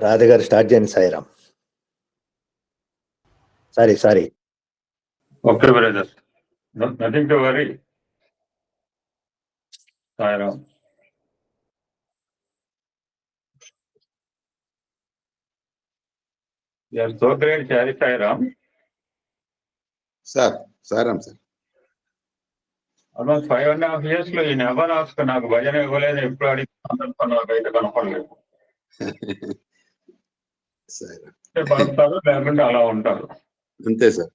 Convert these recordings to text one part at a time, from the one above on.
రాధగారు start చేయండి. Sairam. Sorry. Okay brother, nothing to worry. Sairam. So great Chari Sairam. Sairam sir. Almost 5.5 years లో ఈ never ask నాకు భజన ఇవ్వలేదు, ఎప్పుడు అడిగిన నాకైతే కనపడలేదు. పడతారు లేకుంటే అలా ఉంటారు, అంతే సార్.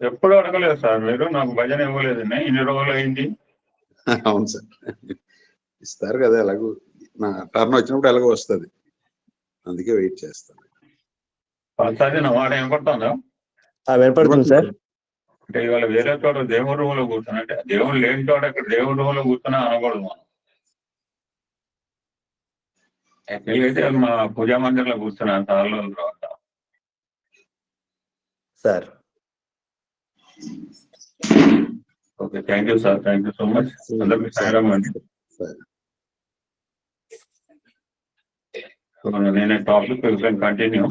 ఎప్పుడు అడగలేదు సార్ మీరు నాకు భజన ఇవ్వలేదు, ఇన్ని రోజులు అయింది. అవును సార్, ఇస్తారు కదా, ఎలాగో నా టర్న్ వచ్చినప్పుడు ఎలాగో వస్తుంది, అందుకే వెయిట్ చేస్తాను. పడతాది నా మాట వినపడుతుందా? వినపడుతుంది సార్. అంటే ఇవాళ వేరే చోట దేవుడి రూమ్లో కూర్చున్నా, అంటే దేవుడు లేని చోట ఇక్కడ దేవుడి రూమ్లో కూర్చున్నా అనకూడదు మనం. యాక్చువల్గా అయితే మా పూజా మందిర్లో కూర్చున్నాను చాలా రోజుల తర్వాత. Sir okay, thank you sir, thank you so much. అందరికీ సాయిరామ్ అండి. సో నేనే టాపిక్ కంటిన్యూ.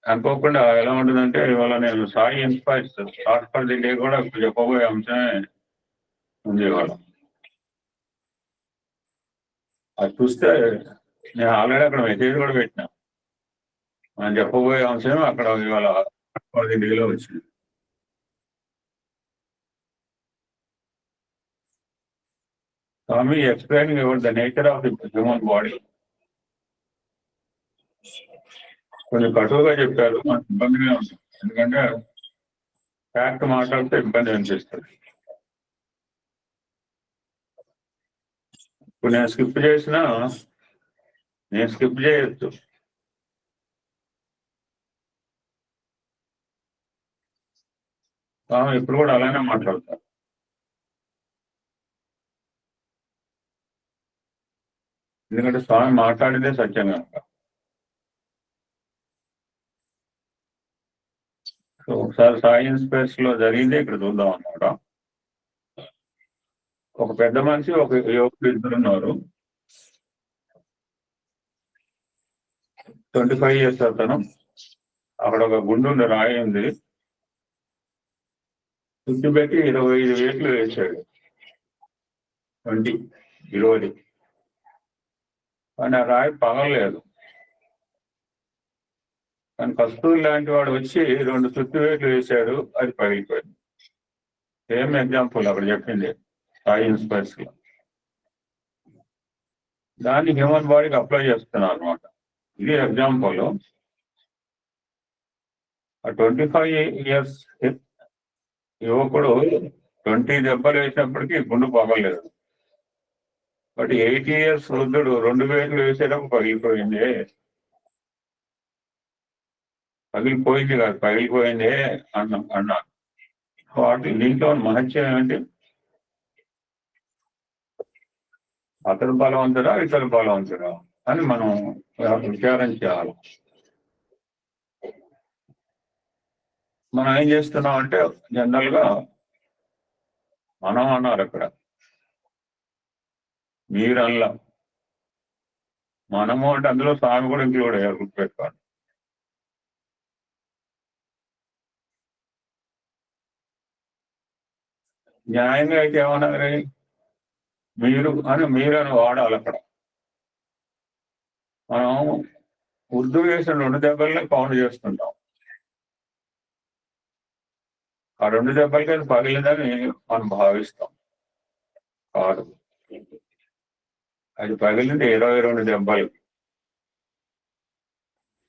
అనుకోకుండా ఎలా ఉంటుందంటే ఇవాళ నేను Sai inspires start for the day కూడా చెప్పబోయే అంశమే ఉంది ఇవాళ. అది చూస్తే నేను ఆల్రెడీ అక్కడ మెసేజ్ కూడా పెట్టినా, మనం చెప్పబోయే అంశం అక్కడ ఇవాళ ఫర్ ది డేలో వచ్చింది. Swami explaining about the nature of the human body. కొంచెం కటువుగా చెప్పారు, మనకు ఇబ్బందిగా ఉంటుంది, ఎందుకంటే ఫ్యాక్ట్ మాట్లాడితే ఇబ్బంది అనిపిస్తుంది. ఇప్పుడు నేను స్కిప్ చేయొచ్చు. ఇప్పుడు కూడా అలానే మాట్లాడతారు. ఎందుకంటే స్వామి మాట్లాడిందే సత్యం కనుక. సో ఒకసారి సాయి ఇన్స్పైర్స్ లో జరిగిందే ఇక్కడ చూద్దాం అన్నమాట. ఒక పెద్ద మనిషి, ఒక యువకుడు, ఇద్దరు ఉన్నారు. 25 years అతను. అక్కడ ఒక గుండు రాయి ఉంది, చుట్టు పెట్టి 25 వేట్లు వేసాడు. 20 కానీ ఆ రాయి పగలలేదు. కానీ కస్తూరి లాంటి వాడు వచ్చి 2 చుట్టు వేట్లు వేసాడు, అది పగిలిపోయింది. సేమ్ ఎగ్జాంపుల్ అక్కడ చెప్పింది సాయి ఇన్స్పైర్స్ లో. దాన్ని హ్యూమన్ బాడీకి అప్లై చేస్తున్నారు అనమాట. ఇది ఎగ్జాంపుల్. ఆ 25 years యువకుడు 20 దెబ్బలు వేసినప్పటికీ గుండు పగలలేదు. బట్ 80 years వృద్ధుడు 2 వేలు వేసేటప్పుడు పగిలిపోయింది కాదు, పగిలిపోయిందే అన్నారు. వాటి దీంట్లో మహత్యం ఏమంటే అతడు బలవంతుడా ఇతడు బలవంతుడా అని మనం విచారం చేయాలి. మనం ఏం చేస్తున్నాం అంటే జనరల్ గా మనం అన్నారు అక్కడ, మీరల్లా మనము అంటే అందులో స్వామి కూడా ఇంక్లూడ్ అయ్యారు, గుర్తుపెట్టుకోండి. న్యాయంగా అయితే ఏమన్నారు, మీరు అని వాడాలి అక్కడ. మనం ఉర్దూ వేసిన 2 దెబ్బలనే కౌంట్ చేస్తుంటాం. ఆ 2 దెబ్బలకి అది పగిలిందని మనం భావిస్తాం. కాదు, అది పగిలింది 22 దెబ్బలు.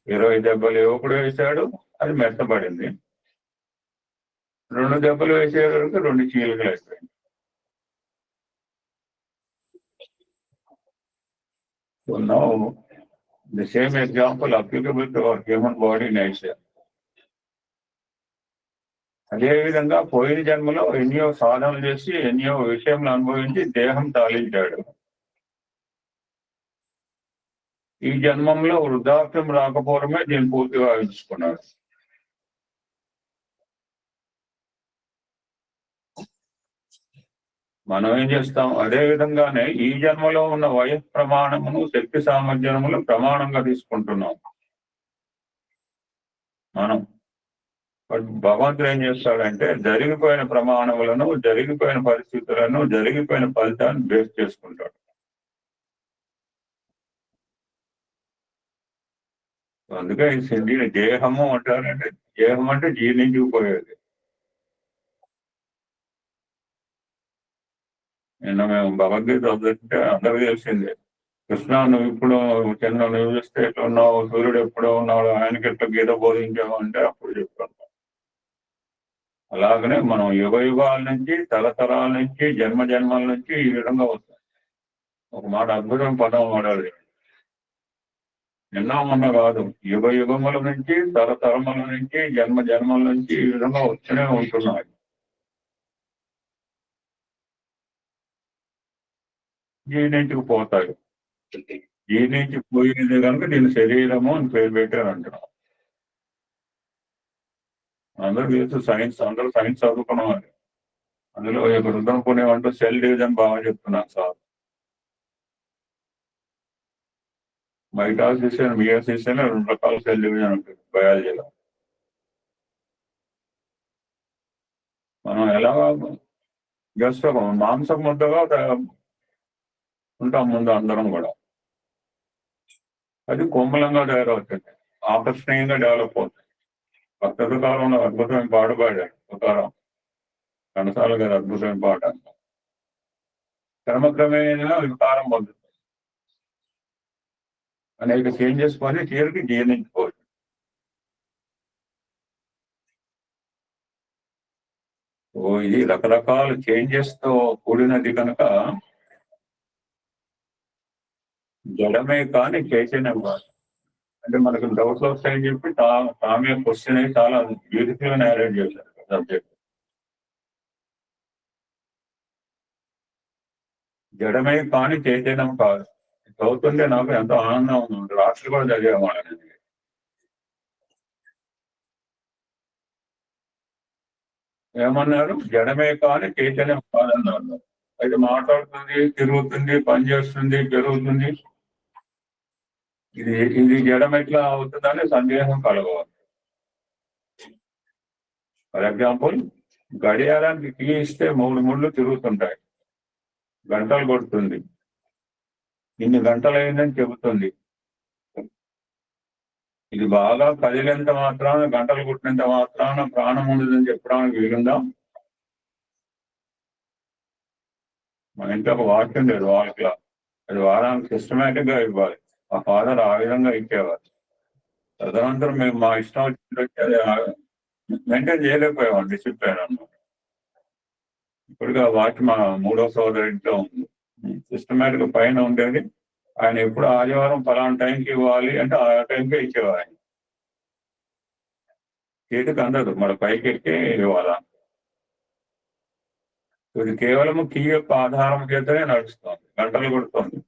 20 దెబ్బలు యువకుడు వేశాడు, అది మెత్తబడింది. 2 దెబ్బలు వేసేవారికి 2 చీలికలు అయిపోయింది. So now the same example applicable to our human body nature. అదేవిధంగా పోయిన జన్మలో ఎన్నో సాధనలు చేసి ఎన్నో విషయంలో అనుభవించి దేహం తాళించాడు. ఈ జన్మంలో వృద్ధాప్యం రాకపోవడమే దీన్ని పూర్తిగా ఊహించుకున్నాడు. మనం ఏం చేస్తాం? అదే విధంగానే ఈ జన్మలో ఉన్న వయః ప్రమాణమును శక్తి సామర్థ్యములు ప్రమాణంగా తీసుకుంటున్నాం మనం. బట్ భగవంతుడు ఏం చేస్తాడంటే జరిగిపోయిన ప్రమాణములను, జరిగిపోయిన పరిస్థితులను, జరిగిపోయిన ఫలితాన్ని బేస్ చేసుకుంటాడు. అందుకే దీని దేహము అంటారంటే, దేహం అంటే జీర్ణించుకుపోయేది. నిన్న మేము భగవద్గీత చదువుతుంటే అందరికీ తెలిసిందే. కృష్ణ నువ్వు ఇప్పుడు చిన్న నువ్వు చూస్తే ఎట్లా ఉన్నావు, సూర్యుడు ఎప్పుడో ఉన్నాడు, ఆయనకి ఎట్లా గీత బోధించావు అంటే అప్పుడు చెప్తాను. అలాగనే మనం యుగ యుగాల నుంచి, తరతరాల నుంచి, జన్మ జన్మల నుంచి ఈ విధంగా వస్తాం. ఒక మాట అద్భుతం పదం వాడాలి. నిన్న మొన్న కాదు, యుగ యుగముల నుంచి, తరతరముల నుంచి, జన్మ జన్మల నుంచి ఈ విధంగా వస్తూనే ఉంటున్నాయి. జీర్ణించుకుపోతాయి. జీర్ణించిపోయేది కనుక దీని శరీరము అని పేరు పెట్టారు అంటున్నాం. అందరూ తెలుసు సైన్స్, అందరూ సైన్స్ చదువుకున్నాం. అది అందులో రుద్రం పుణ్యం అంటూ సెల్ డివిజన్ బాగా చెప్తున్నాను సార్. మైటాసిస్ అండ్ మియోసిస్ అని 2 రకాల సెల్ డివిజన్ ఉంటుంది బయాలజీలో. మనం ఎలా జస్ట్ ఒక మాంసం ముద్దగా ఉంటాం ముందు అందరం కూడా. అది కొమ్మలంగా తయారవుతుంది, ఆకర్షణీయంగా డెవలప్ అవుతుంది. భక్త కాలంలో అద్భుతమైన పాట పాడాడు తుకారాం, కనసాల గారు అద్భుతమైన పాట. క్రమక్రమేణా వికారం పొందుతుంది, అనేక చేంజెస్ పని తీరుకి జీర్ణించుకోవచ్చు. ఇది రకరకాల చేంజెస్ తో కూడినది కనుక జడమే కానీ చైతన్యం కాదు. అంటే మనకు డౌట్స్ వస్తాయని చెప్పి తామే క్వశ్చన్ అయి చాలా బ్యూటిఫుల్ గా నేరేట్ చేశారు సబ్జెక్ట్. జడమే కానీ చైతన్యం కాదు. చదువుతుంటే నాకు ఎంతో ఆనందం ఉంది. రాత్రి కూడా చదివేవాళ్ళని. ఏమన్నారు? జడమే కానీ చైతన్యం కాదన్నారు. అయితే మాట్లాడుతుంది, తిరుగుతుంది, పనిచేస్తుంది, పెరుగుతుంది. ఇది జడం ఎట్లా అవుతుందని సందేహం కలగవచ్చు. ఫర్ ఎగ్జాంపుల్, గడియారానికి కీ ఇస్తే 3 ముళ్ళు తిరుగుతుంటాయి, గంటలు కొడుతుంది, ఇన్ని గంటలు అయిందని చెబుతుంది. ఇది బాగా కదిలేంత మాత్రాన, గంటలు కొట్టినంత మాత్రాన ప్రాణం ఉండదని చెప్పడానికి వీలుందా? మన ఇంట్లో ఒక వాచ్ ఉండేది, వాల్ క్లాక్. అది వారానికి సిస్టమేటిక్ గా ఇవ్వాలి. మా ఫాదర్ ఆ విధంగా ఇచ్చేవారు. తదనంతరం మేము మా ఇష్టం వచ్చినట్టు మెయింటైన్ చేయలేకపోయాం డిసిప్లిన్ అన్నమాట. ఇప్పుడుగా వాచ్ మా 3వ సోదరింట్లో ఉంది. సిస్టమేటిక్ పైన ఉండేది. ఆయన ఎప్పుడు ఆదివారం ఫలానా టైంకి ఇవ్వాలి అంటే ఆ టైంకే ఇచ్చేవారు. ఆయన చేతికి అందదు, మన పైకి ఎక్కి ఇవ్వాలా. ఇది కేవలం కీ యొక్క ఆధారం చేతనే నడుస్తుంది, గంటలు కొడుతుంది.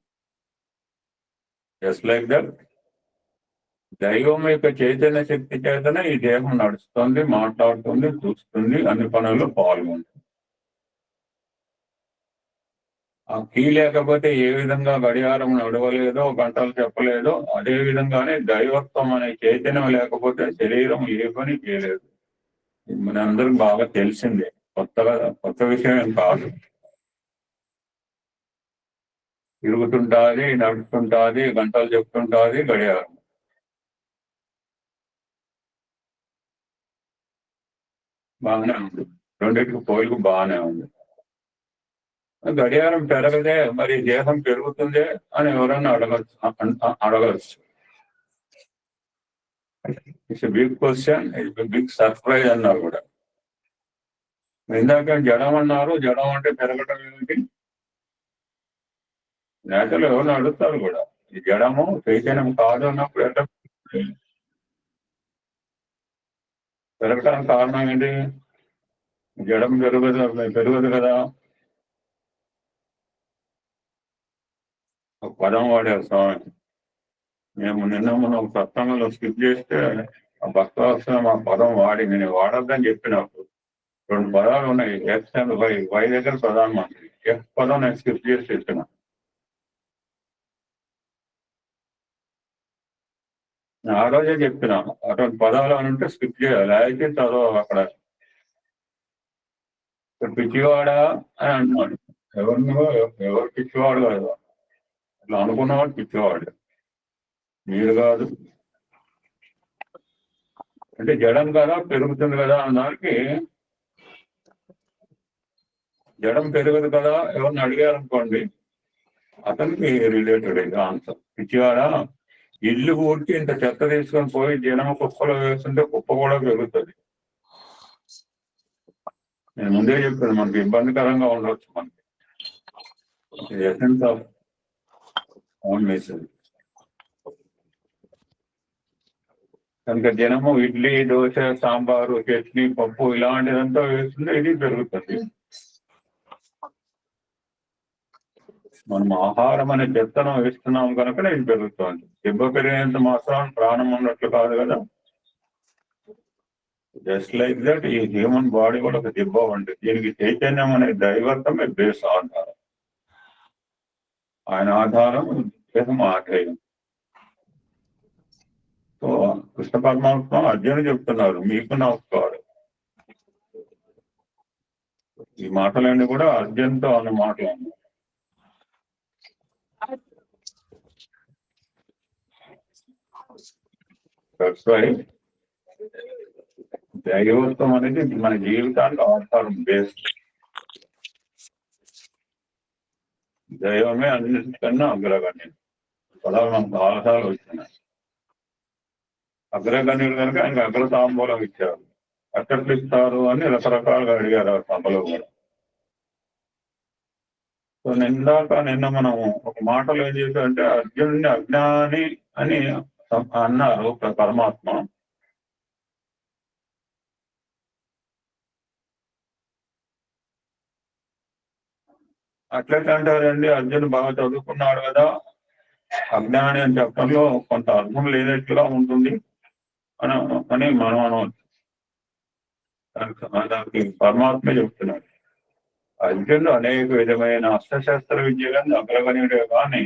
జస్ట్ లైక్ దట్, దైవం యొక్క చైతన్య శక్తి చేతనే ఈ దేహం నడుస్తుంది, మాట్లాడుతుంది, చూస్తుంది, అన్ని పనుల్లో పాల్గొంటుంది. ఆ కీ లేకపోతే ఏ విధంగా గడియారం నడవలేదో, గంటలు చెప్పలేదో, అదే విధంగానే దైవత్వం అనే చైతన్యం లేకపోతే శరీరం ఏ పని చేయలేదు. మనందరికి బాగా తెలిసిందే, కొత్త విషయం ఏం కాదు. తిరుగుతుంటాది, నడుస్తుంటాది, గంటలు చెప్తుంటాది గడియారం. బాగానే ఉంది, రెండింటికి పోలికి బాగానే ఉంది. గడియారం పెరగదే, మరి దేహం పెరుగుతుందే అని ఎవరన్నా అడగచ్చు. It's big question, it's big surprise అన్నారు కూడా. ఇందాక జడం అన్నారు, జడం అంటే పెరగడం ఏమిటి? నేతలు ఎవరిని అడుగుతారు కూడా, ఈ జడము చైతన్యం కాదు అన్నప్పుడు ఎట్లా పెరగడానికి కారణం ఏంటి? జడం పెరగదు కదా. ఒక పదం వాడారు స్వామి. మేము నిన్న ఒక సత్సంగంలో స్కిప్ చేస్తే ఆ భక్తవత్సలం ఆ పదం వాడి నేను వాడద్దని చెప్పినప్పుడు 2 పదాలు ఉన్నాయి, ఎక్స్ అండ్ వై. వై దగ్గర ప్రధానమంత్రి, ఎఫ్ పదం నేను స్కిప్ చేసి చెప్పిన. ఆ రోజే చెప్పిన అటువంటి పదాలు అని ఉంటే స్కిప్ చేయాలి, అయితే చదవ అక్కడ పిచ్చివాడా అని అంటున్నాడు. ఎవరు పిచ్చివాడు కాదు, అట్లా అనుకున్నవాడు పిచ్చివాడు, మీరు కాదు. అంటే జడం కదా పెరుగుతుంది కదా అన్నదానికి జడం పెరగదు కదా ఎవరిని అడిగారు అనుకోండి, అతనికి రిలేటెడ్ ఇది ఆన్సర్. పిచ్చివాడా, ఇల్లు ఊడ్చి ఇంత చెత్త తీసుకొని పోయి జనం కుప్పలో వేస్తుంటే కుప్ప కూడా పెరుగుతుంది. నేను ముందే చెప్పాను, మనకి ఇబ్బందికరంగా ఉండవచ్చు, మనకి ఎసెన్స్ ఆఫ్ ఓన్ మెసేజ్. కనుక జనము ఇడ్లీ, దోశ, సాంబారు, చట్నీ, పప్పు ఇలాంటిదంతా వేస్తుంటే ఇది పెరుగుతుంది. మనం ఆహారం అనే చెత్తనం వేస్తున్నాం కనుక ఇది పెరుగుతుంది. దెబ్బ పెరిగినంత మాత్రం ప్రాణం ఉన్నట్లు కాదు కదా. జస్ట్ లైక్ దట్ ఈ హ్యూమన్ బాడీ కూడా ఒక దెబ్బ వంటి, దీనికి చైతన్యం అనే దైవత్వమే బేస్ ఆధారం. ఆయన ఆధారం దేహం ఆధేయం. సో కృష్ణ పరమాత్మ అర్జునుడు చెప్తున్నారు, మీకు నమస్కారం. ఈ మాటలన్నీ కూడా అర్జున్తో అన్న మాటలు అన్నారు. దైవత్వం అనేది మన జీవితానికి ఆధారం, బేస్. దైవమే అన్నిటికన్నా అగ్రగణ్యం. పదాలు మనకు ఆధారాలు వచ్చినాయి. అగ్రగణ్యులు కనుక ఆయనకు అగ్రతాంబూలం ఇచ్చారు. ఎక్కడికి ఇస్తారు అని రకరకాలుగా అడిగారు ఆ సభలో కూడా. సో నిన్న మనం ఒక మాటలో ఏం చేశారంటే అర్జునుడిని అజ్ఞాని అని అన్నారు పరమాత్మ. అట్లయితే అంటారండి, అర్జున్ బాగా చదువుకున్నాడు కదా, అజ్ఞాని అని చెప్పడంలో కొంత అర్థం లేనట్లుగా ఉంటుంది అని మనం అనవచ్చు. దానికి పరమాత్మే చెప్తున్నాడు, అర్జునుడు అనేక విధమైన అస్త్రశస్త్ర విద్యలను అగ్రగణ్యుడే కానీ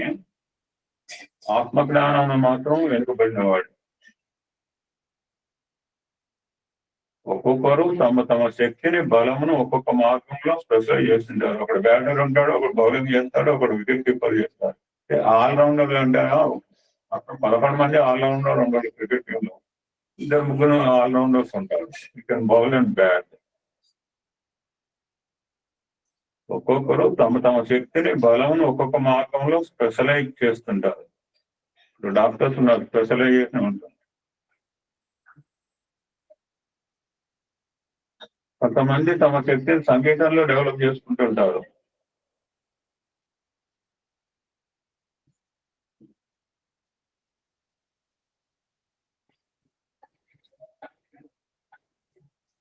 ఆత్మజ్ఞానం మాత్రం వెనుకబడినవాడు. ఒక్కొక్కరు తమ తమ శక్తిని, బలమును ఒక్కొక్క మార్గంలో స్పెషలైజ్ చేస్తుంటారు. ఒకడు బ్యాటర్ ఉంటాడు, ఒకడు బౌలింగ్ చేస్తాడు, ఒకడు వికెట్ కీపర్ చేస్తాడు. ఆల్రౌండర్లు అంటే అక్కడ 11 మంది ఆల్రౌండర్ ఉంటాడు క్రికెట్ టీమ్ లో, 2-3 ఆల్రౌండర్స్ ఉంటారు. You can bowl and bat. ఒక్కొక్కరు తమ తమ శక్తిని, బలమును ఒక్కొక్క మార్గంలో స్పెషలైజ్ చేస్తుంటారు. ఇప్పుడు డాక్టర్స్ ఉన్నారు, స్పెషలైజేషన్ ఉంటుంది. కొంతమంది తమ శక్తిని సంగీతంలో డెవలప్ చేసుకుంటుంటారు.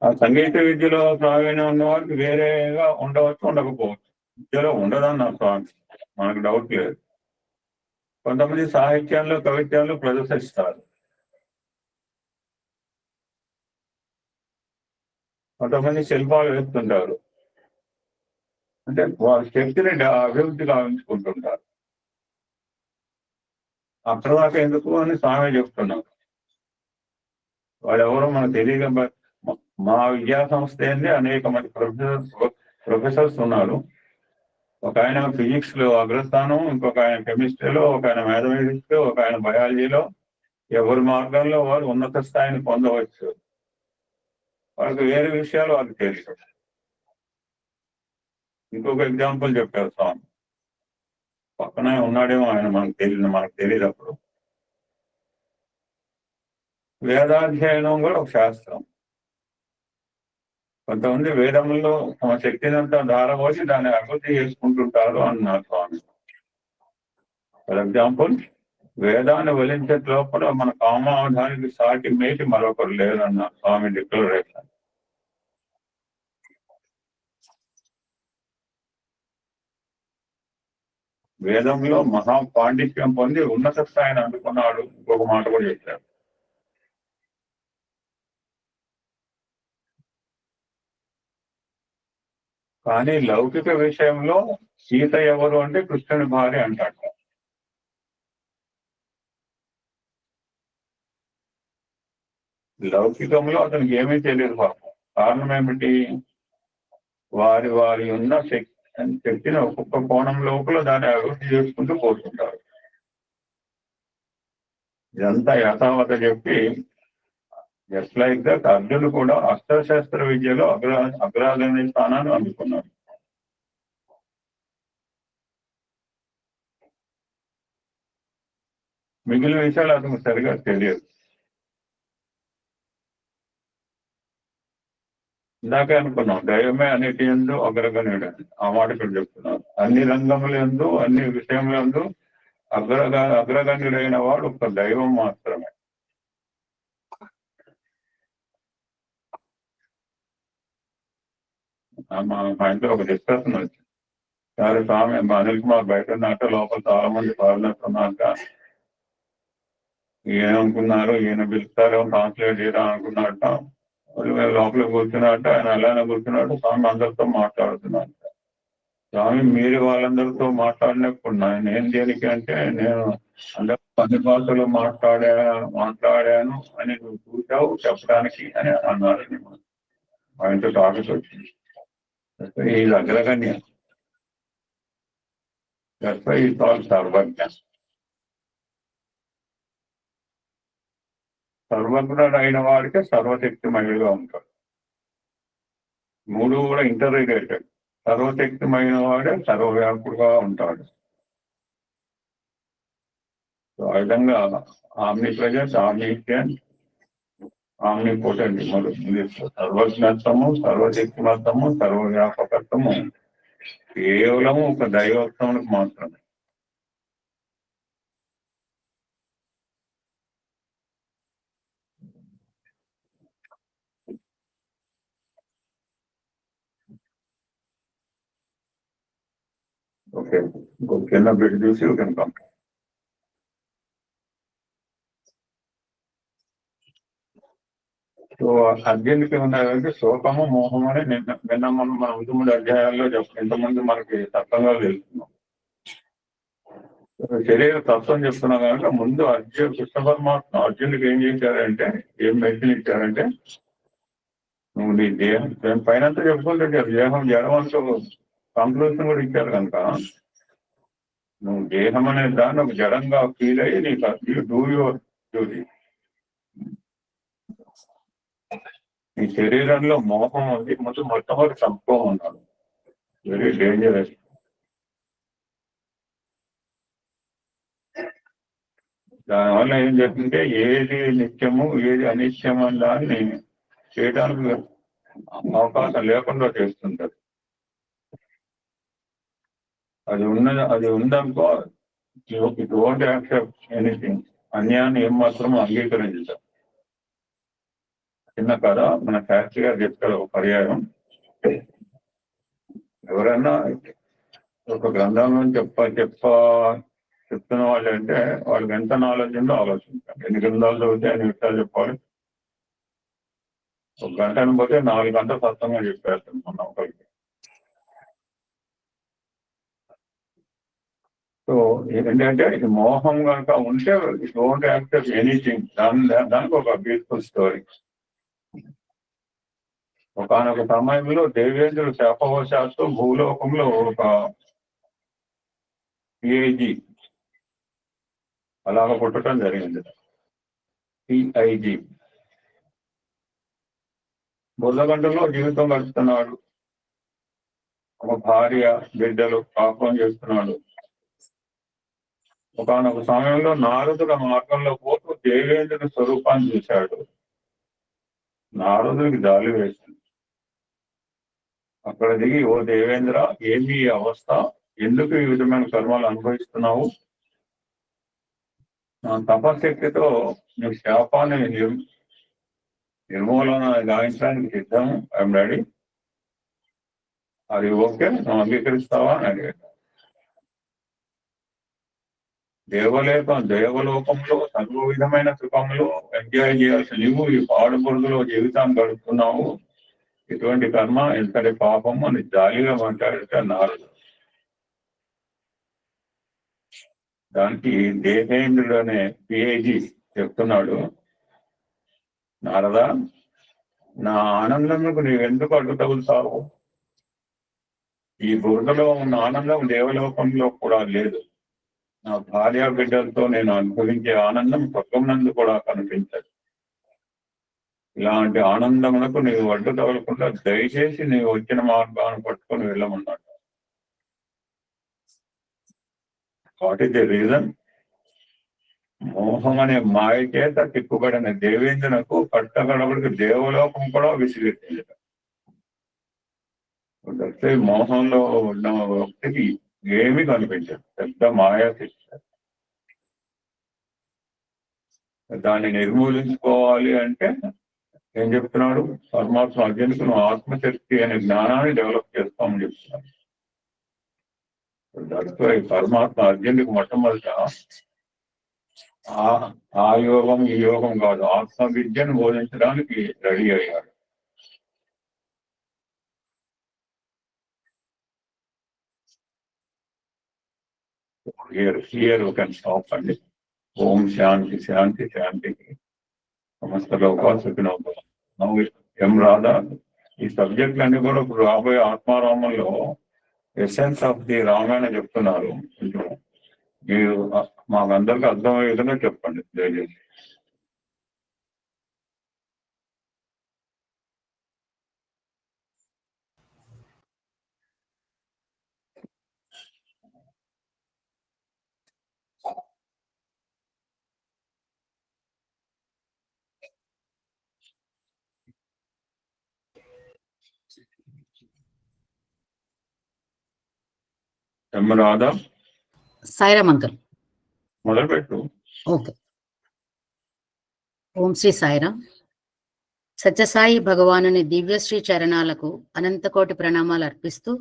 ఆ సంగీత విద్యలో ప్రావీణ్యం ఉన్న వారికి వేరేగా ఉండవచ్చు, ఉండకపోవచ్చు. విద్యలో ఉండదన్న స్వామి, మనకు డౌట్ లేదు. కొంతమంది సాహిత్యంలో, కవిత్యాల్లో ప్రదర్శిస్తారు. కొంతమంది శిల్పాలు వేస్తుంటారు, అంటే వాళ్ళ శక్తిని అభివృద్ధి గావించుకుంటుంటారు. అక్కడ దాకా ఎందుకు అని స్వామి చెప్తున్నారు. వాళ్ళెవరో మనకు తెలియక, మా విద్యా సంస్థ ఏంది, అనేక మంది ప్రొఫెసర్స్ ఉన్నారు. ఒక ఆయన ఫిజిక్స్ లో అగ్రస్థానం, ఇంకొక ఆయన కెమిస్ట్రీలో, ఒక ఆయన మ్యాథమెటిక్స్ లో, ఒక ఆయన బయాలజీలో. ఎవరి మార్గాల్లో వారు ఉన్నత స్థాయిని పొందవచ్చు. వాళ్ళకి వేరే విషయాలు వాళ్ళకి తెలియదు. ఇంకొక ఎగ్జాంపుల్ చెప్పారు స్వామి, పక్కనే ఉన్నాడేమో ఆయన, మనకు తెలియదు. అప్పుడు వేదాధ్యయనం కూడా ఒక శాస్త్రం. కొంతమంది వేదముల్లో తమ శక్తిని అంతా ధారపోసి దాన్ని అభివృద్ధి చేసుకుంటుంటారు అన్నారు స్వామి. ఫర్ ఎగ్జాంపుల్, వేదాన్ని వలించే లోపల మన కామాధానికి సాటి మేటి మరొకరు లేరన్నారు స్వామి డిక్లరేషన్. వేదంలో మహా పాండిత్యం పొంది ఉన్నత స్థాయిని అందుకున్నాడు. ఇంకొక మాట కూడా చెప్పారు. కానీ లౌకిక విషయంలో సీత ఎవరు అంటే కృష్ణుని భార్య అంటాడు. లౌకికంలో అతనికి ఏమీ తెలియదు పాపం. కారణం ఏమిటి? వారి వారి ఉన్న శక్తిని ఒక్కొక్క కోణం లోపల దాన్ని అభివృద్ధి చేసుకుంటూ పోతుంటారు. ఇదంతా యథావత చెప్పి జస్ట్ లైక్ దట్ అర్జునుడు కూడా అస్త్రశస్త్ర విద్యలో అగ్రాధిని స్థానాన్ని అందుకున్నాడు. మిగిలిన విషయాలు అతనికి సరిగా తెలియదు. ఇందాకే అనుకున్నాం దైవమే అన్నిటి ఎందు అగ్రగణ్యుడు. ఆ మాట ఇక్కడ చెప్తున్నాను. అన్ని రంగముల ఎందు అన్ని విషయముల ఎందు అగ్రగణ్యుడైన వాడు ఒక దైవం మాత్రమే. మా ఇంట్లో ఒక డిస్కషన్ వచ్చింది. సరే స్వామి అనిల్ కుమార్ బయట ఉన్నాక లోపల చాలా మంది ఫారినర్స్ ఉన్నాక ఏమనుకున్నారు, ఈయన పిలుస్తారో ట్రాన్స్లేట్ చేయడం అనుకున్నట్ట. లోపల కూర్చున్నట్టు ఆయన అలానే కూర్చున్నాడు. స్వామి అందరితో మాట్లాడుతున్నాడు. స్వామి మీరు వాళ్ళందరితో మాట్లాడినప్పుడు నేను దేనికి అంటే నేను అందరూ అన్ని భాషలు మాట్లాడాను అని నువ్వు చూసావు చెప్పడానికి అని అన్నాడు. మా ఇంట్లో టాపిక్ వచ్చింది. ఇది అగ్రగణ్యం. సర్వజ్ఞ. సర్వజ్ఞుడు అయిన వాడికి సర్వశక్తిమయుడుగా ఉంటాడు. మూడు కూడా ఇంటర్ రిలేటెడ్. సర్వశక్తిమైన వాడే సర్వవ్యాపుడుగా ఉంటాడు. ఆ విధంగా ఆమ్ని ప్రెజెన్స్, ఆమ్నిషియన్, ఆమ్నిపోటెంట్ సర్వజ్ఞత్వము, సర్వశక్తిమత్తము, సర్వవ్యాపకత్వము కేవలము ఒక దైవత్వమునికి మాత్రమే. ఓకే, ఇంకొక చిన్న బిట్ చూసి యూ కెన్ కమ్. సో అర్జునుడికి ఉన్నదంటే శోకము, మోహము అని నిన్న మనం మన 9 అధ్యాయాల్లో ఎంతమంది మనకి తత్వంగా తెలుస్తున్నాం. శరీర తత్వం చెప్తున్నాం కనుక ముందు కృష్ణ పరమాత్మ అర్జునుడికి ఏం చేశారంటే, ఏం మెడిసిన్ ఇచ్చారంటే, నువ్వు నీ దేహం పైన చెప్పుకుంటే దేహం జడమంటూ కంక్లూషన్ కూడా ఇచ్చారు కనుక నువ్వు దేహం అనే దాన్ని ఒక జడంగా ఫీల్ అయ్యి నీకు డూ యువర్ డ్యూటీ. నీ శరీరంలో మోహం ఉంది, మొట్టమొదటి చంపుకోమన్నాడు. ఉన్నాడు. Very dangerous. దానివల్ల ఏం చేస్తుంటే ఏది నిత్యము ఏది అనిత్యం అని దాన్ని చేయడానికి అవకాశం లేకుండా చేస్తుంటారు. అది ఉందనుకో డోంట్ యాక్సెప్ట్ ఎనీథింగ్. అన్యాన్ని ఏమాత్రం అంగీకరించారు. చిన్న కథ మన శాస్త్రి గారు చెప్తారు ఒక పర్యాయం. ఎవరైనా ఒక గ్రంథంలో చెప్తున్న వాళ్ళు అంటే వాళ్ళకి ఎంత నాలెడ్జ్ ఉందో ఆలోచించాలి. ఎన్ని గ్రంథాలు చదివితే ఎన్ని విషయాలు చెప్పాలి. ఒక గంటను పోతే 4 గంటలు స్పష్టంగా చెప్పేస్తాను మొన్న ఒకరికి. సో ఏంటంటే ఇది మోహం కనుక ఉంటే డోంట్ యాక్సెప్ట్ ఎనీథింగ్. దానికి ఒక బ్యూటిఫుల్ స్టోరీ. ఒకనొక సమయంలో దేవేంద్రుడు శాపవశాత్తు భూలోకంలో ఒక పిఐజీ అలాగ పుట్టడం జరిగింది. పిఐజీ బుర్రగంటలో జీవితం గడుపుతున్నాడు. ఒక భార్య, బిడ్డలు కాపురం చేస్తున్నాడు. ఒకనొక సమయంలో నారదుడు మార్గంలో పోతూ దేవేంద్రుడి స్వరూపాన్ని చూశాడు. నారదుడికి జాలి వేసింది. అక్కడ దిగి, ఓ దేవేంద్ర, ఏమి ఈ అవస్థ, ఎందుకు ఈ విధమైన కర్మలు అనుభవిస్తున్నావు? నా తపశక్తితో నీ శాపాన్ని నిర్మూలన గావించడానికి సిద్ధం. I'm ready. అది ఓకే, నువ్వు అంగీకరిస్తావా అని అడిగాడు. దేవలోకంలో సర్వ విధమైన సుఖములు ఎంజాయ్ చేయాల్సి నువ్వు ఈ పాడుబురుగులో జీవితాన్ని గడుపుతున్నావు. ఇటువంటి కర్మ ఎంతటి పాపము అని జాలిగా మాట్లాడితే నారదు. దానికి దేహేంద్రుడు అనే పిఐజీ చెప్తున్నాడు, నారదా, నా ఆనందముకు నీవు ఎందుకు అడ్డు తగులుతావు? ఈ బురదలో ఉన్న ఆనందం దేవలోకంలో కూడా లేదు. నా భార్య బిడ్డలతో నేను అనుభవించే ఆనందం స్వర్గమునందు కూడా కనిపించదు. ఇలాంటి ఆనందములకు నీవు అడ్డు తగలకుండా దయచేసి నీవు వచ్చిన మార్గాన్ని పట్టుకొని వెళ్ళమన్నాడు. What is the reason? మోహం అనే మాయ చేత తిప్పుబడిన దేవేంద్రునకు కట్టగడబడికి దేవలోకం కూడా విసిగెత్తింది. మోహంలో ఉన్న వ్యక్తికి ఏమీ కనిపించదు, పెద్ద మాయా శిక్ష. దాన్ని నిర్మూలించుకోవాలి అంటే ఏం చెప్తున్నాడు పరమాత్మ? అర్జునుకు నువ్వు ఆత్మశక్తి అనే జ్ఞానాన్ని డెవలప్ చేస్తామని చెప్తున్నాడు. పరమాత్మ అర్జునుడికి మొట్టమొదట ఆ యోగం ఈ యోగం కాదు, ఆత్మ విద్యను బోధించడానికి రెడీ అయ్యాడు. హియర్ యూ కెన్ స్టాప్ అండి. ఓం శాంతి శాంతి శాంతి. సమస్త లోకాలు సుఖినో భవంతు. ఎం రాధా, ఈ సబ్జెక్టులన్నీ కూడా ఇప్పుడు రాబోయే ఆత్మారామంలో ఎసెన్స్ ఆఫ్ ది రామాయణ చెప్తున్నారు. మీరు మాకందరికి అర్థమయ్యే విధంగా చెప్పండి దయచేసి. ఎం రాధా, సాయిరామ్ అంకుల్ మొదలుపెట్టు. ఓకే. ఓం శ్రీ సాయిరామ్. సత్యసాయి భగవానుని దివ్యశ్రీ చరణాలకు అనంతకోటి ప్రణామాలు అర్పిస్తూ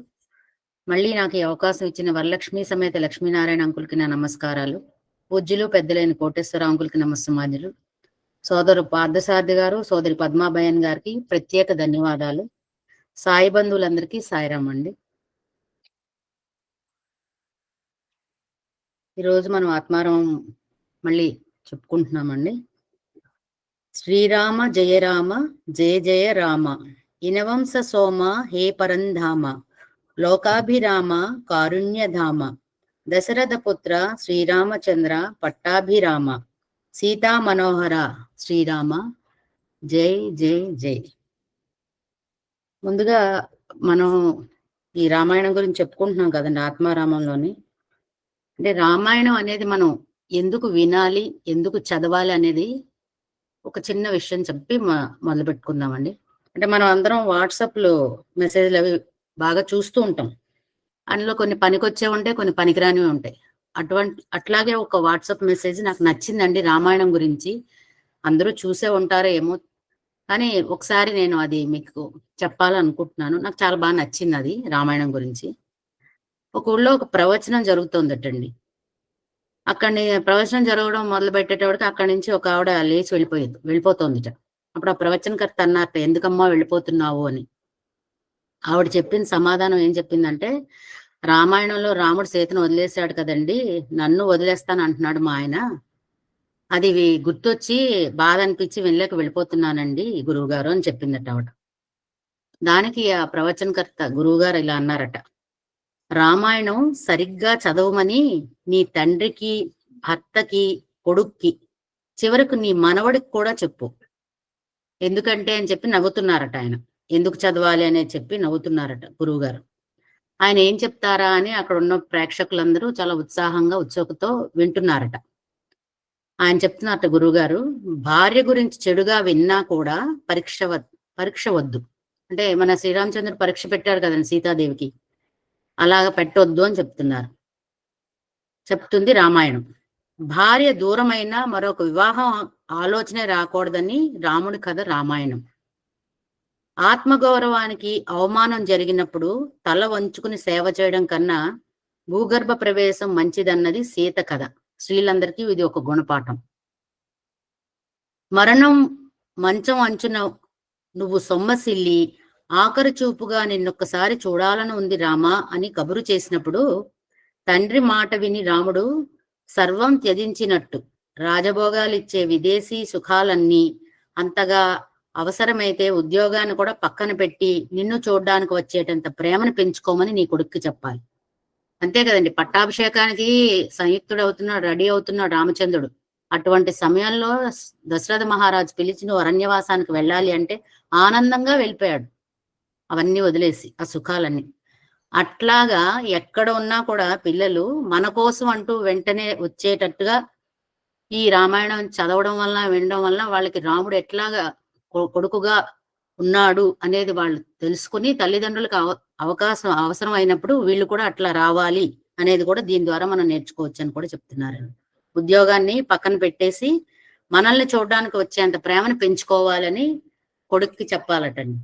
మళ్ళీ నాకు ఈ అవకాశం ఇచ్చిన వరలక్ష్మి సమేత లక్ష్మీనారాయణ అంకుల్కి నా నమస్కారాలు. పూజ్యులు పెద్దలైన కోటేశ్వర అంకుల్కి నమస్సమాన్యులు. సోదరు పార్థసారథి గారు, సోదరి పద్మాబయన్ గారికి ప్రత్యేక ధన్యవాదాలు. సాయి బంధువులందరికీ సాయిరామ్ అండి. ఈరోజు మనం ఆత్మారాం మళ్ళీ చెప్పుకుంటున్నామండి. శ్రీరామ జయ రామ జయ జయ రామ, ఇనవంశ సోమ హే పరంధామ, లోకాభిరామ కారుణ్యధామ, దశరథ పుత్ర శ్రీరామచంద్ర పట్టాభిరామ, సీతా మనోహర శ్రీరామ జై జై జై. ముందుగా మనం ఈ రామాయణం గురించి చెప్పుకుంటున్నాం కదండి ఆత్మారామంలోని. అంటే రామాయణం అనేది మనం ఎందుకు వినాలి, ఎందుకు చదవాలి అనేది ఒక చిన్న విషయం చెప్పి మొదలు పెట్టుకుందామండి. అంటే మనం అందరం వాట్సాప్లో మెసేజ్లు అవి బాగా చూస్తూ ఉంటాం. అందులో కొన్ని పనికొచ్చే ఉంటాయి, కొన్ని పనికిరానివి ఉంటాయి. అట్లాగే ఒక వాట్సాప్ మెసేజ్ నాకు నచ్చిందండి రామాయణం గురించి. అందరూ చూసే ఉంటారో ఏమో, కానీ ఒకసారి నేను అది మీకు చెప్పాలనుకుంటున్నాను. నాకు చాలా బాగా నచ్చింది అది రామాయణం గురించి. ఒక ఊళ్ళో ఒక ప్రవచనం జరుగుతుందటండి. అక్కడి ప్రవచనం జరగడం మొదలు పెట్టేటప్పటికి అక్కడి నుంచి ఒక ఆవిడ లేచి వెళ్ళిపోతుందిట. అప్పుడు ఆ ప్రవచనకర్త అన్నారట, ఎందుకమ్మా వెళ్ళిపోతున్నావు అని. ఆవిడ చెప్పిన సమాధానం ఏం చెప్పిందంటే, రామాయణంలో రాముడు సీతను వదిలేశాడు కదండి, నన్ను వదిలేస్తాను అంటున్నాడు మా ఆయన. అది గుర్తొచ్చి బాధ అనిపించి వెళ్ళిపోతున్నానండి గురువుగారు అని చెప్పిందట ఆవిడ. దానికి ఆ ప్రవచనకర్త గురువుగారు ఇలా అన్నారట, రామాయణం సరిగ్గా చదవమని నీ తండ్రికి, భర్తకి, కొడుక్కి, చివరకు నీ మనవడికి కూడా చెప్పు. ఎందుకంటే అని చెప్పి నవ్వుతున్నారట ఆయన. ఎందుకు చదవాలి అనేది చెప్పి నవ్వుతున్నారట గురువుగారు. ఆయన ఏం చెప్తారా అని అక్కడ ఉన్న ప్రేక్షకులందరూ చాలా ఉత్సాహంగా ఉత్సుకతో వింటున్నారట. ఆయన చెప్తున్నారట గురువుగారు, భార్య గురించి చెడుగా విన్నా కూడా పరీక్ష వద్దు. అంటే మన శ్రీరామచంద్రుడు పరీక్ష పెట్టారు కదండి సీతాదేవికి, అలాగ పెట్టొద్దు అని చెప్తుంది రామాయణం. భార్య దూరమైనా మరొక వివాహం ఆలోచనే రాకూడదని రాముడి కథ రామాయణం. ఆత్మగౌరవానికి అవమానం జరిగినప్పుడు తల వంచుకుని సేవ చేయడం కన్నా భూగర్భ ప్రవేశం మంచిదన్నది సీత కథ. స్త్రీలందరికీ ఇది ఒక గుణపాఠం. మరణం మంచం అంచున నువ్వు సొమ్మసిల్లి ఆఖరి చూపుగా నిన్నొక్కసారి చూడాలని ఉంది రామా అని కబురు చేసినప్పుడు తండ్రి మాట విని రాముడు సర్వం త్యజించినట్టు రాజభోగాలు ఇచ్చే విదేశీ సుఖాలన్నీ అంతగా అవసరమైతే ఉద్యోగాన్ని కూడా పక్కన పెట్టి నిన్ను చూడడానికి వచ్చేటంత ప్రేమను పెంచుకోమని నీ కొడుక్కి చెప్పాలి. అంతే కదండి, పట్టాభిషేకానికి సంయుక్తుడు అవుతున్నాడు, రెడీ అవుతున్నాడు రామచంద్రుడు. అటువంటి సమయంలో దశరథ మహారాజు పిలిచి నువ్వు అరణ్యవాసానికి వెళ్ళాలి అంటే ఆనందంగా వెళ్ళిపోయాడు, అవన్నీ వదిలేసి ఆ సుఖాలన్నీ. అట్లాగా ఎక్కడ ఉన్నా కూడా పిల్లలు మన కోసం అంటూ వెంటనే వచ్చేటట్టుగా ఈ రామాయణం చదవడం వల్ల వినడం వల్ల వాళ్ళకి రాముడు ఎట్లాగా కొడుకుగా ఉన్నాడు అనేది వాళ్ళు తెలుసుకుని తల్లిదండ్రులకు అవసరం అయినప్పుడు వీళ్ళు కూడా అట్లా రావాలి అనేది కూడా దీని ద్వారా మనం నేర్చుకోవచ్చు అని కూడా చెప్తున్నారు. ఉద్యోగాన్ని పక్కన పెట్టేసి మనల్ని చూడడానికి వచ్చేంత ప్రేమను పెంచుకోవాలని కొడుక్కి చెప్పాలటండి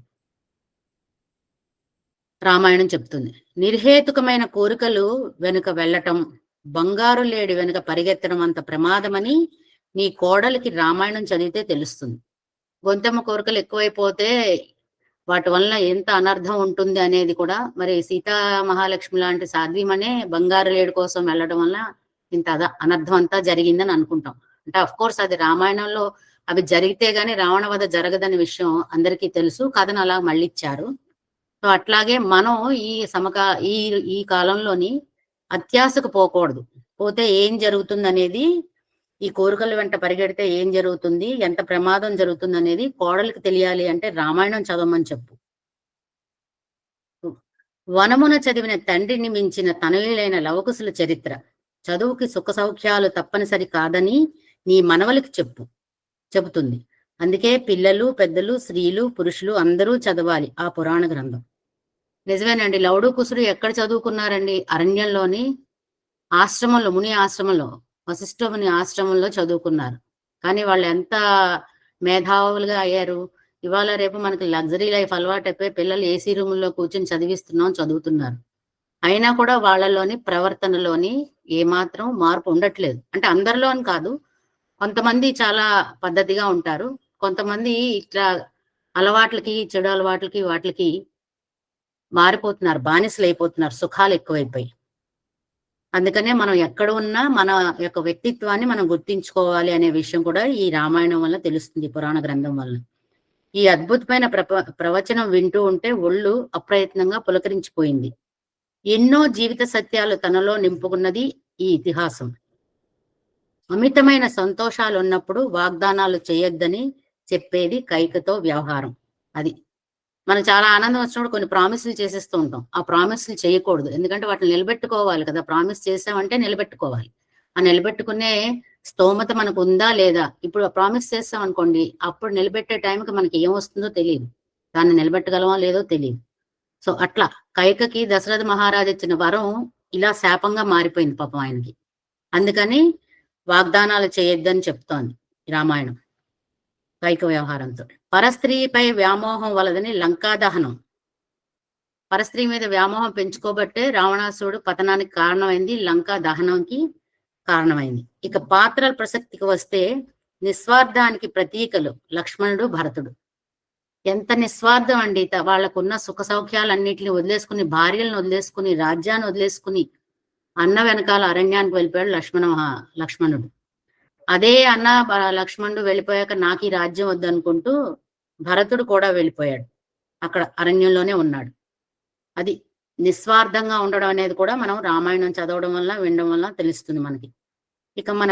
రామాయణం చెప్తుంది. నిర్హేతుకమైన కోరికలు వెనుక వెళ్ళటం, బంగారు లేడి వెనుక పరిగెత్తడం అంత ప్రమాదమని నీ కోడలికి రామాయణం చదివితే తెలుస్తుంది. గొంతెమ్మ కోరికలు ఎక్కువైపోతే వాటి వల్ల ఎంత అనర్థం ఉంటుంది అనేది కూడా, మరి సీతా మహాలక్ష్మి లాంటి సాధ్వీమనే బంగారు లేడి కోసం వెళ్ళడం వల్ల ఇంత అనర్థం అంతా జరిగిందని అనుకుంటాం. అంటే అఫ్ కోర్స్ అది రామాయణంలో అవి జరిగితే గానీ రావణ వధ జరగదని విషయం అందరికీ తెలుసు, కథను అలా మళ్ళిచ్చారు. సో అట్లాగే మనం ఈ కాలంలోని అత్యాశకు పోకూడదు. పోతే ఏం జరుగుతుంది అనేది, ఈ కోరికల వెంట పరిగెడితే ఏం జరుగుతుంది, ఎంత ప్రమాదం జరుగుతుంది అనేది కోడలికి తెలియాలి అంటే రామాయణం చదవమని చెప్పు. వనమున చదివిన తండ్రిని మించిన తనయులైన లవకుశుల చరిత్ర, చదువుకి సుఖ సౌఖ్యాలు తప్పనిసరి కాదని నీ మనవలికి చెబుతుంది. అందుకే పిల్లలు, పెద్దలు, స్త్రీలు, పురుషులు అందరూ చదవాలి ఆ పురాణ గ్రంథం. నిజమేనండి, లవుడు కుసుడు ఎక్కడ చదువుకున్నారండి? అరణ్యంలోని ఆశ్రమంలో, ముని ఆశ్రమంలో, వశిష్ఠ ముని ఆశ్రమంలో చదువుకున్నారు. కానీ వాళ్ళు ఎంత మేధావులుగా అయ్యారు. ఇవాళ రేపు మనకి లగ్జరీ లైఫ్ అలవాటైపోయి పిల్లలు ఏసీ రూముల్లో కూర్చొని చదువుతున్నారు. అయినా కూడా వాళ్ళలోని ప్రవర్తనలోని ఏమాత్రం మార్పు ఉండట్లేదు. అంటే అందరిలోని కాదు, కొంతమంది చాలా పద్ధతిగా ఉంటారు, కొంతమంది ఇట్లా అలవాట్లకి, చెడు అలవాట్లకి, వాటికి మారిపోతున్నారు, బానిసలు అయిపోతున్నారు, సుఖాలు ఎక్కువైపోయి. అందుకనే మనం ఎక్కడ ఉన్నా మన యొక్క వ్యక్తిత్వాన్ని మనం గుర్తించుకోవాలి అనే విషయం కూడా ఈ రామాయణం వల్ల తెలుస్తుంది, పురాణ గ్రంథం వల్ల. ఈ అద్భుతమైన ప్రవచనం వింటూ ఉంటే ఒళ్ళు అప్రయత్నంగా పులకరించిపోయింది. ఎన్నో జీవిత సత్యాలు తనలో నింపుకున్నది ఈ ఇతిహాసం. అమితమైన సంతోషాలు ఉన్నప్పుడు వాగ్దానాలు చేయొద్దని చెప్పేది కైకతో వ్యవహారం. అది మనకు చాలా ఆనందం వచ్చినప్పుడు కొన్ని ప్రామిసులు చేసేస్తూ ఉంటాం. ఆ ప్రామిసులు చేయకూడదు, ఎందుకంటే వాటిని నిలబెట్టుకోవాలి కదా. ప్రామిస్ చేసామంటే నిలబెట్టుకోవాలి. ఆ నిలబెట్టుకునే స్తోమత మనకు ఉందా లేదా? ఇప్పుడు ప్రామిస్ చేస్తాం అనుకోండి, అప్పుడు నిలబెట్టే టైంకి మనకి ఏమొస్తుందో తెలియదు, దాన్ని నిలబెట్టగలమో లేదో తెలియదు. సో అట్లా కైకకి దశరథ మహారాజు ఇచ్చిన వరం ఇలా శాపంగా మారిపోయింది పాపం ఆయనకి. అందుకని వాగ్దానాలు చేయొద్దని చెప్తోంది రామాయణం కైక వ్యవహారంతో. పరస్త్రీపై వ్యామోహం వలదని లంకా దహనం, పరస్త్రీ మీద వ్యామోహం పెంచుకోబట్టే రావణాసురుడు పతనానికి కారణమైంది, లంకా దహనంకి కారణమైంది. ఇక పాత్రల ప్రసక్తికి వస్తే నిస్వార్థానికి ప్రతీకలు లక్ష్మణుడు, భరతుడు. ఎంత నిస్వార్థం అండి, వాళ్ళకున్న సుఖ సౌఖ్యాలన్నింటినీ వదిలేసుకుని, భార్యలను వదిలేసుకుని, రాజ్యాన్ని వదిలేసుకుని అన్న వెనకాల అరణ్యానికి వెళ్ళిపోయాడు లక్ష్మణుడు. అదే అన్న లక్ష్మణుడు వెళ్ళిపోయాక నాకు ఈ రాజ్యం వద్దనుకుంటూ భరతుడు కూడా వెళ్ళిపోయాడు, అక్కడ అరణ్యంలోనే ఉన్నాడు. అది నిస్వార్థంగా ఉండడం అనేది కూడా మనం రామాయణం చదవడం వల్ల, వినడం వల్ల తెలుస్తుంది మనకి. ఇక మన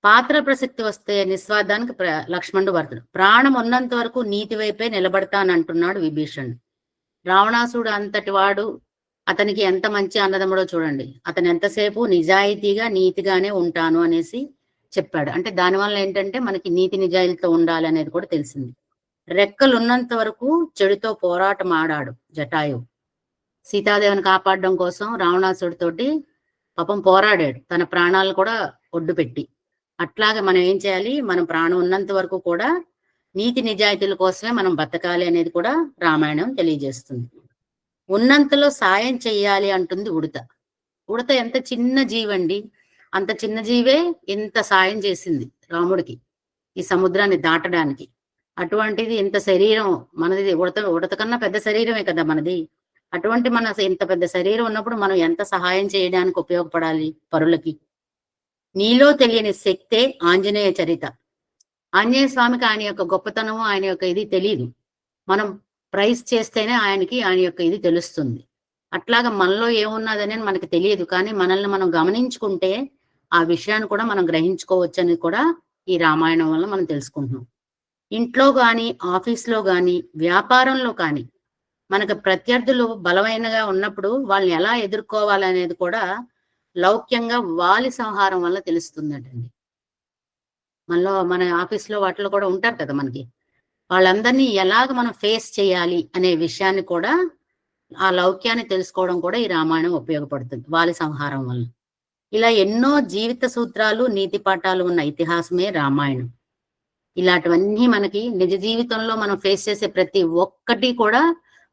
పాత్ర ప్రసక్తి వస్తే నిస్వార్థానికి లక్ష్మణుడు, భరతుడు. ప్రాణం ఉన్నంత వరకు నీతి వైపే నిలబడతానంటున్నాడు విభీషణుడు. రావణాసుడు అంతటి వాడు, అతనికి ఎంత మంచి అన్నదమ్ముడో చూడండి. అతను ఎంతసేపు నిజాయితీగా, నీతిగానే ఉంటాను అనేసి చెప్పాడు. అంటే దానివల్ల ఏంటంటే మనకి నీతి నిజాయితీతో ఉండాలి అనేది కూడా తెలిసింది. రెక్కలు ఉన్నంత వరకు చెడుతో పోరాటం ఆడాడు జటాయువు. సీతాదేవిని కాపాడడం కోసం రావణాసుడితోటి పాపం పోరాడాడు, తన ప్రాణాలను కూడా ఒడ్డు పెట్టి. అట్లాగే మనం ఏం చేయాలి, మనం ప్రాణం ఉన్నంత వరకు కూడా నీతి నిజాయితీల కోసమే మనం బతకాలి అనేది కూడా రామాయణం తెలియజేస్తుంది. ఉన్నంతలో సాయం చెయ్యాలి అంటుంది ఉడత. ఉడత ఎంత చిన్న జీవండి, అంత చిన్న జీవే ఎంత సాయం చేసింది రాముడికి ఈ సముద్రాన్ని దాటడానికి. అటువంటిది ఇంత శరీరం మనది, ఉడత కన్నా పెద్ద శరీరమే కదా మనది. అటువంటి మన ఇంత పెద్ద శరీరం ఉన్నప్పుడు మనం ఎంత సహాయం చేయడానికి ఉపయోగపడాలి పరులకి. నీలో తెలియని శక్తే ఆంజనేయ చరిత. ఆంజనేయ స్వామికి ఆయన యొక్క గొప్పతనము, ఆయన యొక్క ఇది తెలియదు. మనం ప్రైజ్ చేస్తేనే ఆయన యొక్క ఇది తెలుస్తుంది. అట్లాగా మనలో ఏమున్నదని మనకి తెలియదు, కానీ మనల్ని మనం గమనించుకుంటే ఆ విషయాన్ని కూడా మనం గ్రహించుకోవచ్చు అని కూడా ఈ రామాయణం వల్ల మనం తెలుసుకుంటున్నాం. ఇంట్లో కానీ, ఆఫీస్లో కానీ, వ్యాపారంలో కానీ మనకు ప్రత్యర్థులు బలమైనగా ఉన్నప్పుడు వాళ్ళని ఎలా ఎదుర్కోవాలనేది కూడా లౌక్యంగా వాలి సంహారం వల్ల తెలుస్తుందండి. మనలో మన ఆఫీస్లో వాటిలో కూడా ఉంటారు కదా మనకి, వాళ్ళందరినీ ఎలాగ మనం ఫేస్ చేయాలి అనే విషయాన్ని కూడా ఆ లౌక్యాన్ని తెలుసుకోవడం కూడా ఈ రామాయణం ఉపయోగపడుతుంది వాలి సంహారం వల్ల. ఇలా ఎన్నో జీవిత సూత్రాలు, నీతి పాఠాలు ఉన్న ఇతిహాసమే రామాయణం. ఇలాంటివన్నీ మనకి నిజ జీవితంలో మనం ఫేస్ చేసే ప్రతి ఒక్కటి కూడా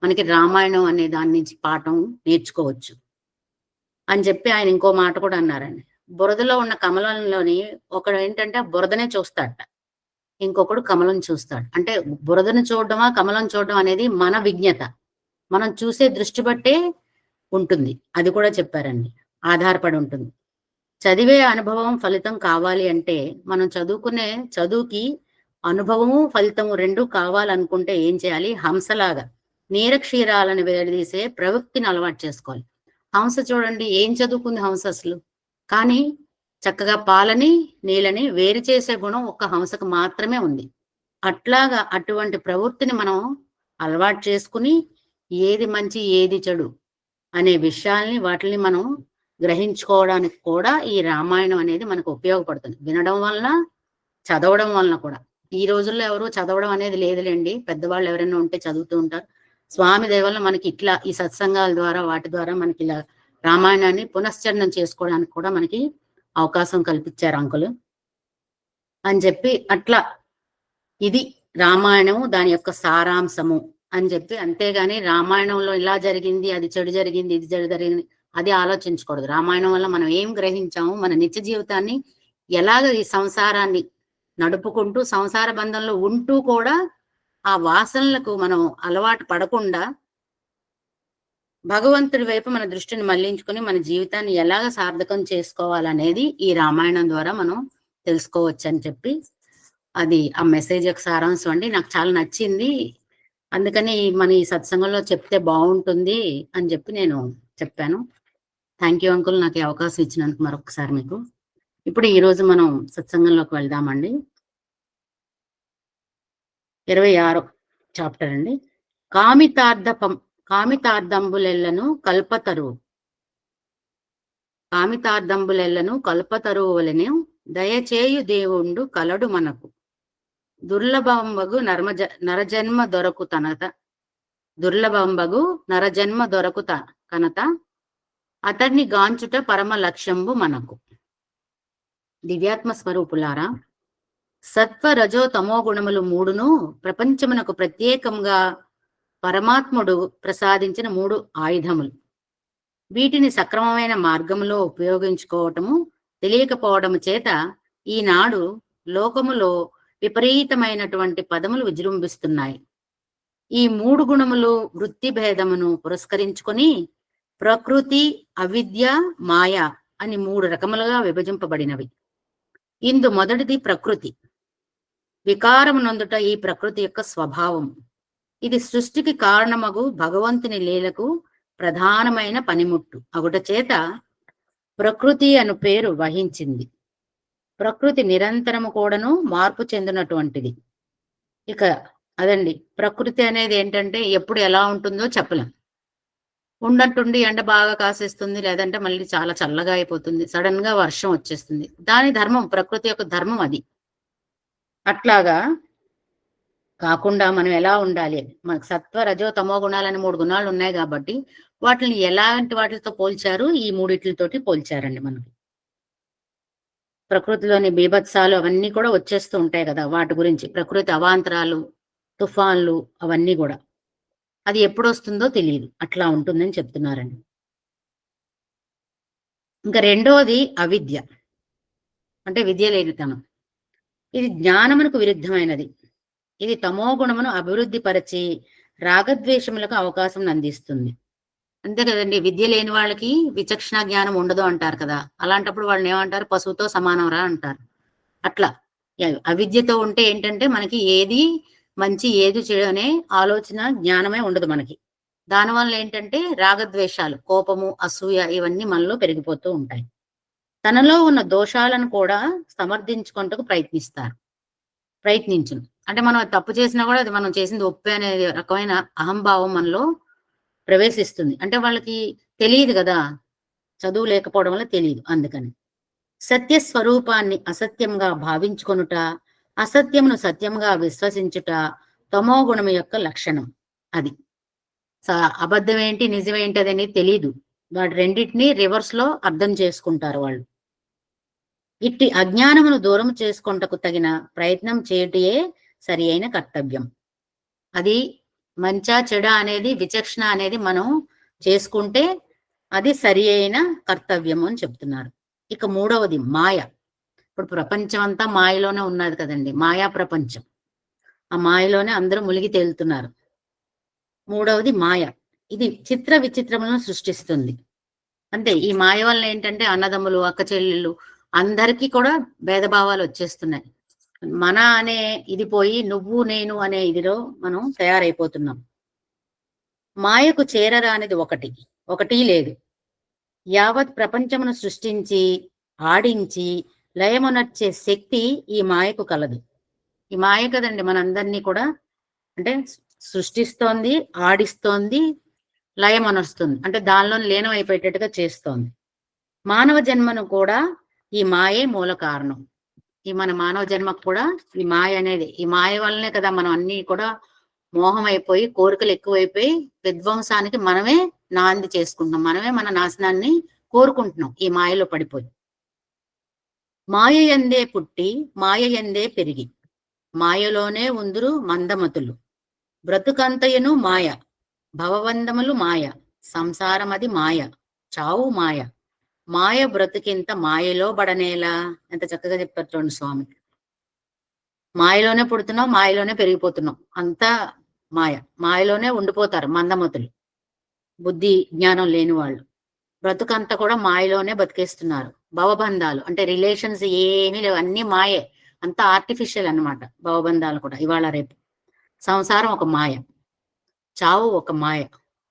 మనకి రామాయణం అనే దాని నుంచి పాఠం నేర్చుకోవచ్చు అని చెప్పి ఆయన ఇంకో మాట కూడా అన్నారండి. బురదలో ఉన్న కమలంలోని ఒకడు ఏంటంటే బురదనే చూస్తాడట, ఇంకొకడు కమలం చూస్తాడు. అంటే బురదను చూడడమా కమలం చూడడం అనేది మన విజ్ఞత, మనం చూసే దృష్టి బట్టే ఉంటుంది. అది కూడా చెప్పారండి, ఆధారపడి ఉంటుంది. చదివే అనుభవం ఫలితం కావాలి అంటే మనం చదువుకునే చదువుకి అనుభవము ఫలితము రెండు కావాలనుకుంటే ఏం చేయాలి? హంసలాగా నీరక్షీరాలను వేడదీసే ప్రవృత్తిని అలవాటు చేసుకోవాలి. హంస చూడండి, ఏం చదువుకుంది హంస అసలు? కానీ చక్కగా పాలని నీళ్ళని వేరు చేసే గుణం ఒక్క హంసకు మాత్రమే ఉంది. అట్లాగా అటువంటి ప్రవృత్తిని మనం అలవాటు చేసుకుని ఏది మంచి ఏది చెడు అనే విషయాల్ని వాటిని మనం గ్రహించుకోవడానికి కూడా ఈ రామాయణం అనేది మనకు ఉపయోగపడుతుంది. వినడం వలన, చదవడం వలన కూడా. ఈ రోజుల్లో ఎవరు చదవడం అనేది లేదులేండి, పెద్దవాళ్ళు ఎవరైనా ఉంటే చదువుతూ ఉంటారు. స్వామి దయ వల్ల మనకి ఇట్లా ఈ సత్సంగాల ద్వారా వాటి ద్వారా మనకి ఇలా రామాయణాన్ని పునశ్చరణం చేసుకోవడానికి కూడా మనకి అవకాశం కల్పించారు అంకులు అని చెప్పి, అట్లా ఇది రామాయణము దాని యొక్క సారాంశము అని చెప్పి. అంతేగాని రామాయణంలో ఇలా జరిగింది, అది చెడు జరిగింది, ఇది చెడు జరిగింది అది ఆలోచించకూడదు. రామాయణం వల్ల మనం ఏం గ్రహించాము, మన నిత్య జీవితాన్ని ఎలాగ ఈ సంసారాన్ని నడుపుకుంటూ సంసార బంధంలో ఉంటూ కూడా ఆ వాసనలకు మనం అలవాటు పడకుండా భగవంతుడి వైపు మన దృష్టిని మళ్లించుకొని మన జీవితాన్ని ఎలాగ సార్థకం చేసుకోవాలనేది ఈ రామాయణం ద్వారా మనం తెలుసుకోవచ్చు అని చెప్పి, అది ఆ మెసేజ్ యొక్క సారాంశం అండి. నాకు చాలా నచ్చింది, అందుకని మన ఈ సత్సంగంలో చెప్తే బాగుంటుంది అని చెప్పి నేను చెప్పాను. థ్యాంక్ యూ అంకుల్, నాకు ఈ అవకాశం ఇచ్చినందుకు మరొకసారి మీకు. ఇప్పుడు ఈరోజు మనం సత్సంగంలోకి వెళ్దామండి. 26వ చాప్టర్ అండి. కామితార్థంబులెల్లను కల్పతరువు వలెను దయచేయు దేవుండు కలడు మనకు. దుర్లభంబగు నరజన్మ దొరకు కనత అతడిని గాంచుట పరమ లక్ష్యంబు మనకు. దివ్యాత్మ స్వరూపులారా, సత్వ రజో తమో గుణములు మూడును ప్రపంచమునకు ప్రత్యేకంగా పరమాత్ముడు ప్రసాదించిన 3 ఆయుధములు. వీటిని సక్రమమైన మార్గంలో ఉపయోగించుకోవటము తెలియకపోవడము చేత ఈనాడు లోకములో విపరీతమైనటువంటి పదములు విజృంభిస్తున్నాయి. ఈ 3 గుణములు వృత్తి భేదమును పురస్కరించుకొని ప్రకృతి, అవిద్య, మాయ అని 3 రకములుగా విభజింపబడినవి. ఇందు మొదటిది ప్రకృతి. వికారమునందుట ఈ ప్రకృతి యొక్క స్వభావం. ఇది సృష్టికి కారణమగు భగవంతుని లీలకు ప్రధానమైన పనిముట్టు అగుట చేత ప్రకృతి అను పేరు వహించింది. ప్రకృతి నిరంతరము కూడాను మార్పు చెందినటువంటిది. ఇక అదండి, ప్రకృతి అనేది ఏంటంటే ఎప్పుడు ఎలా ఉంటుందో చెప్పలేం. ఉన్నట్టుండి ఎండ బాగా కాసేస్తుంది, లేదంటే మళ్ళీ చాలా చల్లగా అయిపోతుంది, సడన్ గా వర్షం వచ్చేస్తుంది. దాని ధర్మం, ప్రకృతి యొక్క ధర్మం అది. అట్లాగా కాకుండా మనం ఎలా ఉండాలి, మనకు సత్వ రజో తమో గుణాలని 3 గుణాలు ఉన్నాయి కాబట్టి వాటిని ఎలాంటి వాటితో పోల్చారు? ఈ 3 పోల్చారండి. మనకి ప్రకృతిలోని బీభత్సాలు అవన్నీ కూడా వచ్చేస్తూ ఉంటాయి కదా, వాటి గురించి. ప్రకృతి అవాంతరాలు, తుఫాన్లు అవన్నీ కూడా అది ఎప్పుడు వస్తుందో తెలియదు, అట్లా ఉంటుందని చెప్తున్నారండి. ఇంకా రెండవది అవిద్య, అంటే విద్య లేనితనం. ఇది జ్ఞానమునకు విరుద్ధమైనది. ఇది తమో గుణమును అభివృద్ధి పరిచి రాగద్వేషములకు అవకాశం అందిస్తుంది. అంతే కదండి. విద్య లేని వాళ్ళకి విచక్షణ జ్ఞానం ఉండదు అంటారు కదా. అలాంటప్పుడు వాళ్ళని ఏమంటారు? పశువుతో సమానంరా అంటారు. అట్లా అవిద్యతో ఉంటే ఏంటంటే మనకి ఏది మంచి ఏది చెడు అనే ఆలోచన జ్ఞానమే ఉండదు మనకి. దానివల్ల ఏంటంటే రాగద్వేషాలు, కోపము, అసూయ ఇవన్నీ మనలో పెరిగిపోతూ ఉంటాయి. తనలో ఉన్న దోషాలను కూడా సమర్థించుకుంటకు ప్రయత్నించును. అంటే మనం తప్పు చేసినా కూడా అది మనం చేసింది ఒప్పే అనే రకమైన అహంభావం మనలో ప్రవేశిస్తుంది. అంటే వాళ్ళకి తెలియదు కదా, చదువు లేకపోవడం వల్ల తెలియదు. అందుకని సత్య స్వరూపాన్ని అసత్యంగా భావించుకొనుట, అసత్యమును సత్యంగా విశ్వసించుట తమో గుణం యొక్క లక్షణం. అది అబద్ధం ఏంటి నిజమేంటి అదని తెలియదు. వాటి రెండింటినీ రివర్స్ లో అర్థం చేసుకుంటారు వాళ్ళు. ఇట్టి అజ్ఞానమును దూరం చేసుకొంటకు తగిన ప్రయత్నం చేయుటయే సరి అయిన కర్తవ్యం. అది మంచా చెడ అనేది విచక్షణ అనేది మనం చేసుకుంటే అది సరి అయిన కర్తవ్యము అని చెప్తున్నారు. ఇక మూడవది మాయ. ఇప్పుడు ప్రపంచం అంతా మాయలోనే ఉన్నది కదండి, మాయా ప్రపంచం. ఆ మాయలోనే అందరూ మునిగి తేలుతున్నారు. మూడవది మాయ. ఇది చిత్ర విచిత్రములను సృష్టిస్తుంది. అంతే. ఈ మాయ వల్ల ఏంటంటే అన్నదమ్ములు, అక్క చెల్లెళ్ళు అందరికీ కూడా భేదభావాలు వచ్చేస్తున్నాయి. మన అనే ఇది పోయి నువ్వు నేను అనే ఇదిలో మనం తయారైపోతున్నాం. మాయకు చేరరానిది ఒకటి లేదు. యావత్ ప్రపంచమును సృష్టించి ఆడించి లయమునర్చే శక్తి ఈ మాయకు కలదు. ఈ మాయ కదండి మనందరినీ కూడా అంటే సృష్టిస్తోంది, ఆడిస్తోంది, లయమనరుస్తుంది. అంటే దానిలో లీనం అయిపోయేటట్టుగా చేస్తోంది. మానవ జన్మను కూడా ఈ మాయే మూల కారణం. ఈ మన మానవ జన్మకు కూడా ఈ మాయ అనేది, ఈ మాయ వల్లనే కదా మనం అన్ని కూడా మోహం అయిపోయి, కోరికలు ఎక్కువైపోయి విధ్వంసానికి మనమే నాంది చేసుకుంటున్నాం. మనమే మన నాశనాన్ని కోరుకుంటున్నాం ఈ మాయలో పడిపోయి. మాయ యందే పుట్టి మాయ యందే పెరిగి మాయలోనే ఉందురు మందమతులు. బ్రతుకంతయను మాయ, భవబంధములు మాయ, సంసారమది మాయ, చావు మాయ, మాయ బ్రతుకింత మాయలో బడనేలా. ఎంత చక్కగా చెప్పారు చూడండి స్వామి. మాయలోనే పుడుతున్నాం, మాయలోనే పెరిగిపోతున్నాం. అంతా మాయ, మాయలోనే ఉండిపోతారు మందమతులు, బుద్ధి జ్ఞానం లేని వాళ్ళు. బ్రతుకంతా కూడా మాయలోనే బతికేస్తున్నారు. భవబంధాలు అంటే రిలేషన్స్ ఏమీ లేవు, అన్ని మాయే, అంతా ఆర్టిఫిషియల్ అన్నమాట. భవబంధాలు కూడా ఇవాళ రేపు. సంసారం ఒక మాయ, చావు ఒక మాయ.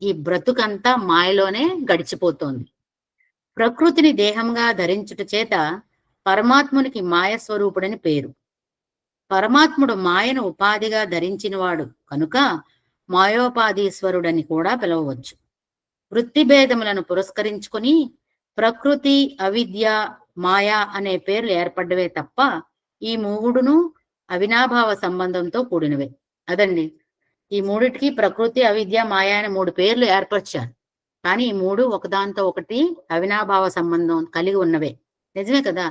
ఈ బ్రతుకంతా మాయలోనే గడిచిపోతోంది. ప్రకృతిని దేహంగా ధరించుట చేత పరమాత్మునికి మాయ స్వరూపుడని పేరు. పరమాత్ముడు మాయను ఉపాధిగా ధరించినవాడు కనుక మాయోపాధీశ్వరుడని కూడా పిలవవచ్చు. వృత్తి భేదములను పురస్కరించుకొని ప్రకృతి, అవిద్య, మాయా అనే పేర్లు ఏర్పడ్డవే తప్ప ఈ మూడును అవినాభావ సంబంధంతో కూడినవే. అదండి, ఈ మూడిటికి ప్రకృతి, అవిద్య, మాయా అనే 3 పేర్లు ఏర్పరిచారు. కానీ ఈ మూడు ఒకదాంతో ఒకటి అవినాభావ సంబంధం కలిగి ఉన్నవే. నిజమే కదా.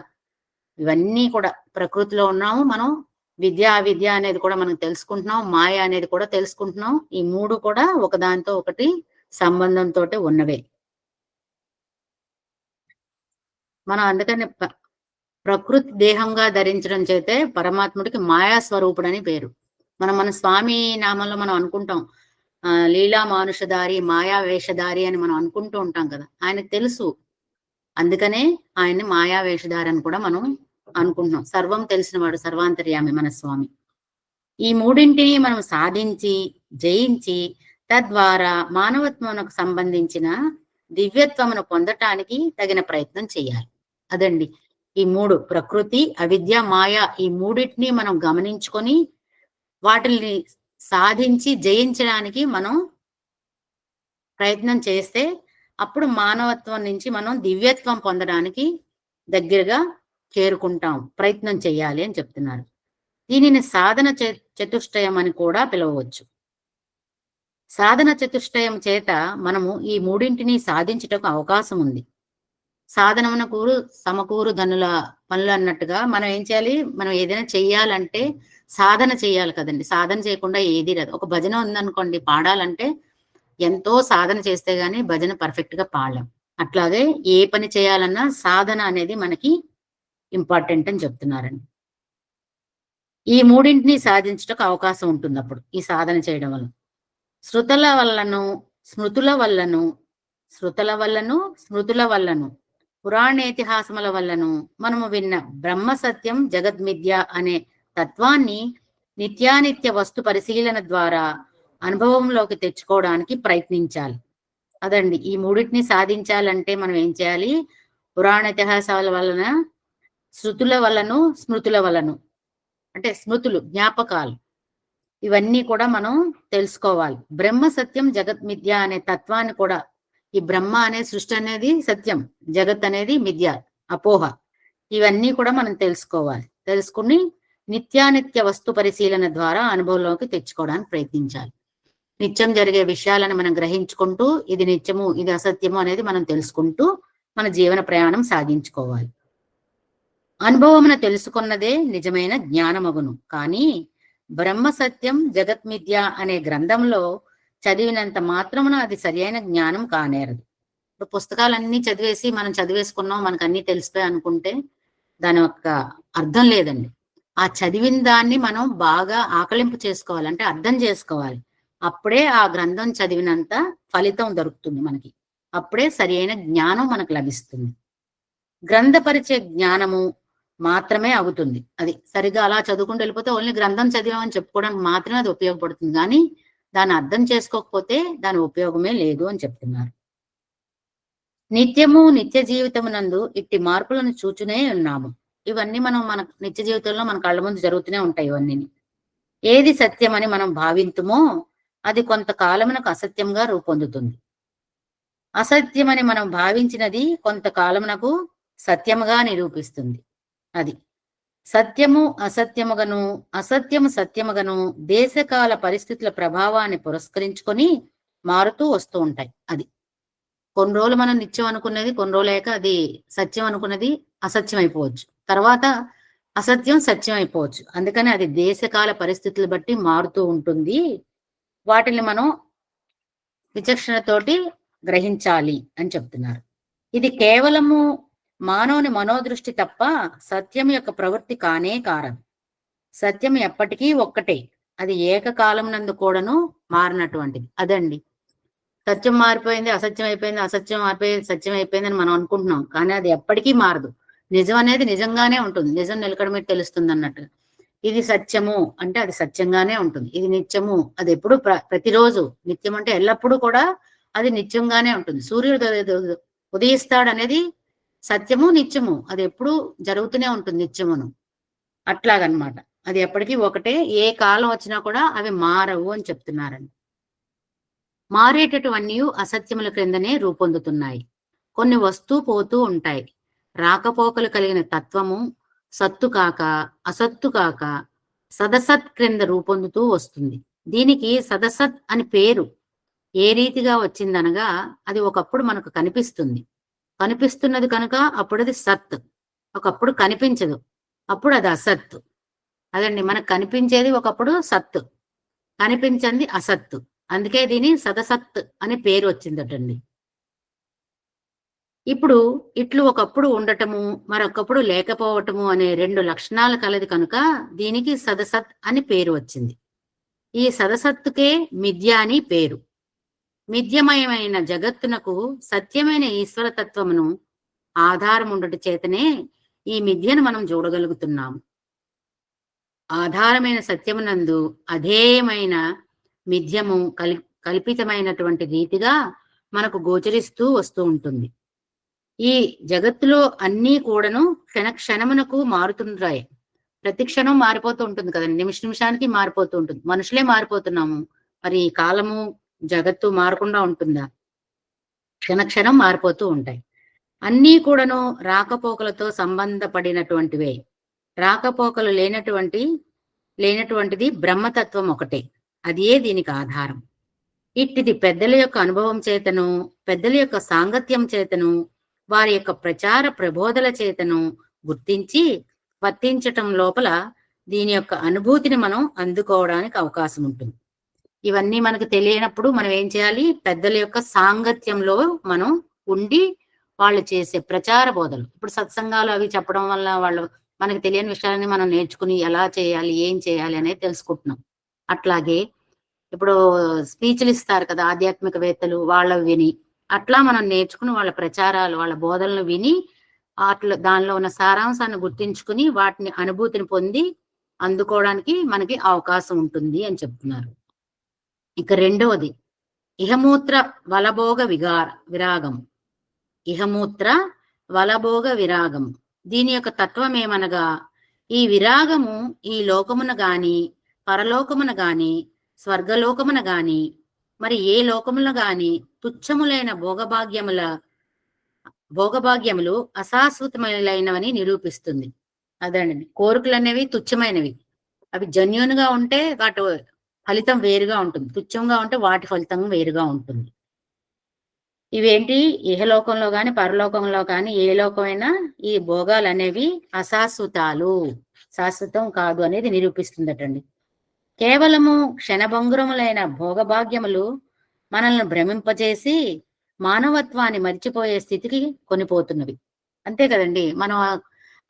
ఇవన్నీ కూడా ప్రకృతిలో ఉన్నాము మనం, విద్య అవిద్య అనేది కూడా మనం తెలుసుకుంటున్నాం, మాయ అనేది కూడా తెలుసుకుంటున్నాం. ఈ మూడు కూడా ఒకదాంతో ఒకటి సంబంధంతో ఉన్నవే. మనం అందుకని ప్రకృతి దేహంగా ధరించడం చేతే పరమాత్ముడికి మాయా స్వరూపుడని పేరు. మన స్వామి నామంలో మనం అనుకుంటాం లీలా మానుషధారి, మాయా వేషధారి అని మనం అనుకుంటూ ఉంటాం కదా. ఆయనకు తెలుసు, అందుకనే ఆయన్ని మాయా వేషధారి అని కూడా మనం అనుకుంటున్నాం. సర్వం తెలిసినవాడు, సర్వాంతర్యామి మన స్వామి. ఈ మూడింటిని మనం సాధించి జయించి తద్వారా మానవత్వమునకు సంబంధించిన దివ్యత్వమును పొందటానికి తగిన ప్రయత్నం చేయాలి. అదండి ఈ 3, ప్రకృతి, అవిద్య, మాయ, ఈ మూడింటిని మనం గమనించుకొని వాటిని సాధించి జయించడానికి మనం ప్రయత్నం చేస్తే అప్పుడు మానవత్వం నుంచి మనం దివ్యత్వం పొందడానికి దగ్గరగా చేరుకుంటాం. ప్రయత్నం చేయాలి అని చెప్తున్నారు. దీనిని సాధన చతుష్టయం అని కూడా పిలవవచ్చు. సాధన చతుష్టయం చేత మనము ఈ మూడింటిని సాధించుటకు అవకాశం ఉంది. సాధనమునకు సమకూరు ధనుల పనులు అన్నట్టుగా మనం ఏం చేయాలి, మనం ఏదైనా చెయ్యాలంటే సాధన చేయాలి కదండి. సాధన చేయకుండా ఏది రాదు. ఒక భజన ఉందనుకోండి, పాడాలంటే ఎంతో సాధన చేస్తే గానీ భజన పర్ఫెక్ట్ గా పాడలేం. అట్లాగే ఏ పని చేయాలన్నా సాధన అనేది మనకి ఇంపార్టెంట్ అని చెప్తున్నారండి. ఈ మూడింటిని సాధించటకు అవకాశం ఉంటుంది అప్పుడు ఈ సాధన చేయడం వల్ల. శృతుల వల్లను, స్మృతుల వల్లను, శృతుల వల్లను స్మృతుల వల్లను పురాణేతిహాసముల వల్లను మనము విన్న బ్రహ్మ సత్యం జగద్మిథ్య అనే తత్వాన్ని నిత్యానిత్య వస్తు పరిశీలన ద్వారా అనుభవంలోకి తెచ్చుకోవడానికి ప్రయత్నించాలి. అదండి, ఈ మూడింటిని సాధించాలంటే మనం ఏం చేయాలి? పురాణ ఇతిహాసాల వలన, శృతుల వలను, స్మృతుల వలను, అంటే స్మృతులు, జ్ఞాపకాలు, ఇవన్నీ కూడా మనం తెలుసుకోవాలి. బ్రహ్మ సత్యం జగత్ మిథ్య అనే తత్వాన్ని కూడా, ఈ బ్రహ్మ అనే సృష్టి అనేది సత్యం, జగత్ అనేది మిథ్య, అపోహ, ఇవన్నీ కూడా మనం తెలుసుకోవాలి. తెలుసుకుని నిత్యానిత్య వస్తు పరిశీలన ద్వారా అనుభవంలోకి తెచ్చుకోవడానికి ప్రయత్నించాలి. నిత్యం జరిగే విషయాలను మనం గ్రహించుకుంటూ ఇది నిత్యము ఇది అసత్యము అనేది మనం తెలుసుకుంటూ మన జీవన ప్రయాణం సాగించుకోవాలి. అనుభవమున తెలుసుకున్నదే నిజమైన జ్ఞానమగును. కానీ బ్రహ్మ సత్యం జగత్ మిథ్య అనే గ్రంథంలో చదివినంత మాత్రమున అది సరియైన జ్ఞానం కానేరదు. ఇప్పుడు పుస్తకాలన్నీ చదివేసి మనం చదివేసుకున్నాం, మనకు అన్ని తెలిసిపోయి అనుకుంటే దాని యొక్క అర్థం లేదండి. ఆ చదివిన దాన్ని మనం బాగా ఆకలింపు చేసుకోవాలి, అంటే అర్థం చేసుకోవాలి. అప్పుడే ఆ గ్రంథం చదివినంత ఫలితం దొరుకుతుంది మనకి. అప్పుడే సరి అయిన జ్ఞానం మనకు లభిస్తుంది. గ్రంథపరిచే జ్ఞానము మాత్రమే అవుతుంది. అది సరిగా అలా చదువుకుంటూ వెళ్ళిపోతే ఓన్లీ గ్రంథం చదివామని చెప్పుకోవడానికి మాత్రమే అది ఉపయోగపడుతుంది. కానీ దాన్ని అర్థం చేసుకోకపోతే దాని ఉపయోగమే లేదు అని చెప్తున్నారు. నిత్యము నిత్య జీవితమునందు ఇట్టి మార్పులను చూచునే ఉన్నాము. ఇవన్నీ మనం మన నిత్య జీవితంలో మన కళ్ళ ముందు జరుగుతూనే ఉంటాయి. ఇవన్నీ ఏది సత్యమని మనం భావింతుమో అది కొంతకాలమునకు అసత్యంగా రూపొందుతుంది. అసత్యమని మనం భావించినది కొంతకాలమునకు సత్యముగా నిరూపిస్తుంది. అది సత్యము అసత్యముగను, అసత్యము సత్యముగను దేశకాల పరిస్థితుల ప్రభావాన్ని పురస్కరించుకొని మారుతూ వస్తూ ఉంటాయి. అది కొన్ని రోజులు మనం నిత్యం అనుకున్నది, కొన్ని రోజులేక అది సత్యం అనుకున్నది అసత్యం అయిపోవచ్చు, తర్వాత అసత్యం సత్యం అయిపోవచ్చు. అందుకని అది దేశకాల పరిస్థితులు బట్టి మారుతూ ఉంటుంది. వాటిని మనం విచక్షణతోటి గ్రహించాలి అని చెప్తున్నారు. ఇది కేవలము మానవుని మనోదృష్టి తప్ప సత్యం యొక్క ప్రవృత్తి కానే కారదు. సత్యం ఎప్పటికీ ఒక్కటే, అది ఏకకాలం నందు కూడాను మారినటువంటిది. అదండి, సత్యం మారిపోయింది అసత్యం అయిపోయింది, అసత్యం మారిపోయింది సత్యం అయిపోయింది అని మనం అనుకుంటున్నాం. కానీ అది ఎప్పటికీ మారదు. నిజం అనేది నిజంగానే ఉంటుంది. నిజం నిలకడ మీద తెలుస్తుంది అన్నట్టు. ఇది సత్యము అంటే అది సత్యంగానే ఉంటుంది. ఇది నిత్యము అది ఎప్పుడు ప్రతిరోజు, నిత్యం అంటే ఎల్లప్పుడూ కూడా అది నిత్యంగానే ఉంటుంది. సూర్యుడు ఉదయిస్తాడు అనేది సత్యము నిత్యము, అది ఎప్పుడు జరుగుతూనే ఉంటుంది నిత్యమును. అట్లాగనమాట, అది ఎప్పటికీ ఒకటే, ఏ కాలం వచ్చినా కూడా అవి మారవు అని చెప్తున్నారండి. మారేటటువన్నీ అసత్యముల క్రిందనే రూపొందుతున్నాయి. కొన్ని వస్తూ పోతూ ఉంటాయి. రాకపోకలు కలిగిన తత్వము సత్తు కాక అసత్తు కాక సదసత్ క్రింద రూపొందుతూ వస్తుంది. దీనికి సదసత్ అని పేరు ఏ రీతిగా వచ్చిందనగా, అది ఒకప్పుడు మనకు కనిపిస్తున్నది కనుక అప్పుడు అది సత్, ఒకప్పుడు కనిపించదు అప్పుడు అది అసత్తు. అదండి, మనకు కనిపించేది ఒకప్పుడు సత్తు, కనిపించింది అసత్తు. అందుకే దీని సదసత్ అనే పేరు వచ్చిందటండి. ఇప్పుడు ఇట్లు ఒకప్పుడు ఉండటము మరొకప్పుడు లేకపోవటము అనే రెండు లక్షణాలు కలది కనుక దీనికి సదసత్ అని పేరు వచ్చింది. ఈ సదసత్తుకే మిథ్య అని పేరు. మిథ్యమయమైన జగత్తునకు సత్యమైన ఈశ్వరతత్వమును ఆధారం ఉండట చేతనే ఈ మిథ్యను మనం చూడగలుగుతున్నాము. ఆధారమైన సత్యమునందు అధేయమైన మిథ్యము కల్పితమైనటువంటి రీతిగా మనకు గోచరిస్తూ వస్తూ ఉంటుంది. ఈ జగత్తులో అన్నీ కూడాను క్షణమునకు మారుతుంటాయి. ప్రతి క్షణం మారిపోతూ ఉంటుంది కదండి, నిమిషానికి మారిపోతూ ఉంటుంది. మనుషులే మారిపోతున్నాము, మరి కాలము జగత్తు మారకుండా ఉంటుందా? క్షణం మారిపోతూ ఉంటాయి. అన్నీ కూడాను రాకపోకలతో సంబంధపడినటువంటివే. రాకపోకలు లేనటువంటిది బ్రహ్మతత్వం ఒకటే, అదే దీనికి ఆధారం. ఇట్టిది పెద్దల యొక్క అనుభవం చేతను, పెద్దల యొక్క సాంగత్యం చేతను, వారి యొక్క ప్రచార ప్రబోధల చేతను గుర్తించి వర్తించటం లోపల దీని యొక్క అనుభూతిని మనం అందుకోవడానికి అవకాశం ఉంటుంది. ఇవన్నీ మనకు తెలియనప్పుడు మనం ఏం చేయాలి? పెద్దల యొక్క సాంగత్యంలో మనం ఉండి వాళ్ళు చేసే ప్రచార బోధలు, ఇప్పుడు సత్సంగాలు అవి చెప్పడం వల్ల వాళ్ళు మనకు తెలియని విషయాలని మనం నేర్చుకుని ఎలా చేయాలి, ఏం చేయాలి అనేది తెలుసుకుంటున్నాం. అట్లాగే ఇప్పుడు స్పీచ్లు ఇస్తారు కదా ఆధ్యాత్మికవేత్తలు, వాళ్ళవి విని అట్లా మనం నేర్చుకుని వాళ్ళ ప్రచారాలు, వాళ్ళ బోధనలు విని దానిలో ఉన్న సారాంశాన్ని గుర్తించుకుని వాటిని అనుభూతిని పొంది అందుకోవడానికి మనకి అవకాశం ఉంటుంది అని చెప్తున్నారు. ఇక రెండవది ఇహమూత్ర వలభోగ విరాగం. ఇహమూత్ర వలభోగ విరాగం, దీని యొక్క తత్వం ఏమనగా, ఈ విరాగము ఈ లోకమున గాని, పరలోకమున గాని, స్వర్గలోకమున గాని, మరి ఏ లోకమున గాని తుచ్చములైన భోగభాగ్యములు అశాశ్వతమైనవని నిరూపిస్తుంది. అదండి, కోరికలు అనేవి తుచ్చమైనవి. అవి జెన్యూన్ గా ఉంటే వాటి ఫలితం వేరుగా ఉంటుంది, తుచ్చంగా ఉంటే వాటి ఫలితం వేరుగా ఉంటుంది. ఇవేంటి, ఇహలోకంలో కానీ పరలోకంలో కానీ ఏ లోకమైనా ఈ భోగాలు అనేవి అశాశ్వతాలు, శాశ్వతం కాదు అనేది నిరూపిస్తుందటండి. కేవలము క్షణభంగురములైన భోగభాగ్యములు మనల్ని భ్రమింపజేసి మానవత్వాన్ని మర్చిపోయే స్థితికి కొనిపోతున్నవి. అంతే కదండి, మనం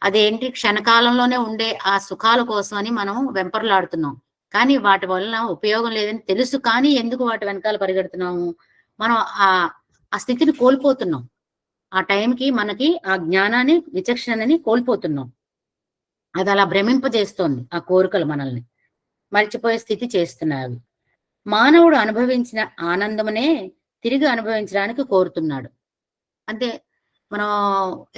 అదేంటి క్షణకాలంలోనే ఉండే ఆ సుఖాల కోసం అని మనం వెంపర్లాడుతున్నాం. కానీ వాటి వలన ఉపయోగం లేదని తెలుసు, కానీ ఎందుకు వాటి వెనకాల పరిగెడుతున్నాము? మనం ఆ స్థితిని కోల్పోతున్నాం. ఆ టైంకి మనకి ఆ జ్ఞానాన్ని, విచక్షణని కోల్పోతున్నాం. అది అలా భ్రమింపజేస్తోంది. ఆ కోరికలు మనల్ని మర్చిపోయే స్థితి చేస్తున్నాయి. మానవుడు అనుభవించిన ఆనందమునే తిరిగి అనుభవించడానికి కోరుతున్నాడు. అంటే మనం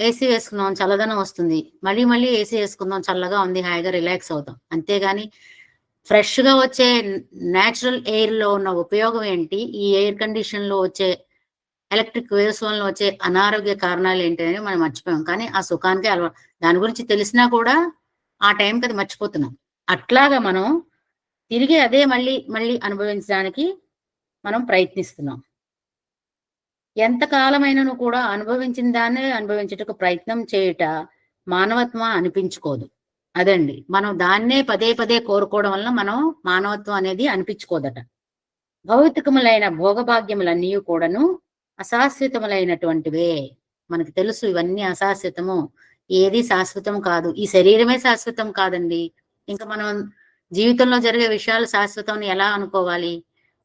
ఏసీ వేసుకుందాం, చల్లదనం వస్తుంది, మళ్ళీ మళ్ళీ ఏసీ వేసుకుందాం, చల్లగా ఉంది, హాయిగా రిలాక్స్ అవుతాం. అంతేగాని ఫ్రెష్ గా వచ్చే న్యాచురల్ ఎయిర్ లో ఉన్న ఉపయోగం ఏంటి, ఈ ఎయిర్ కండిషన్ లో వచ్చే ఎలక్ట్రిక్ వేవ్స్ వల్ల వచ్చే అనారోగ్య కారణాలు ఏంటి అని మనం మర్చిపోయాం. కానీ ఆ సుఖానికి దాని గురించి తెలిసినా కూడా ఆ టైంకి అది మర్చిపోతున్నాం. అట్లాగా మనం తిరిగి అదే మళ్ళీ మళ్ళీ అనుభవించడానికి మనం ప్రయత్నిస్తున్నాం. ఎంతకాలమైనను కూడా అనుభవించిన దాన్ని అనుభవించటకు ప్రయత్నం చేయుట మానవత్వం అనిపించుకోదు. అదండి, మనం దాన్నే పదే పదే కోరుకోవడం వలన మనం మానవత్వం అనేది అనిపించుకోదట. భౌతికములైన భోగభాగ్యములన్నీ కూడాను అశాశ్వతములైనటువంటివే. మనకు తెలుసు ఇవన్నీ అశాశ్వతము, ఏది శాశ్వతం కాదు. ఈ శరీరమే శాశ్వతం కాదండి. ఇంకా మనం జీవితంలో జరిగే విషయాలు శాశ్వతం ఎలా అనుకోవాలి?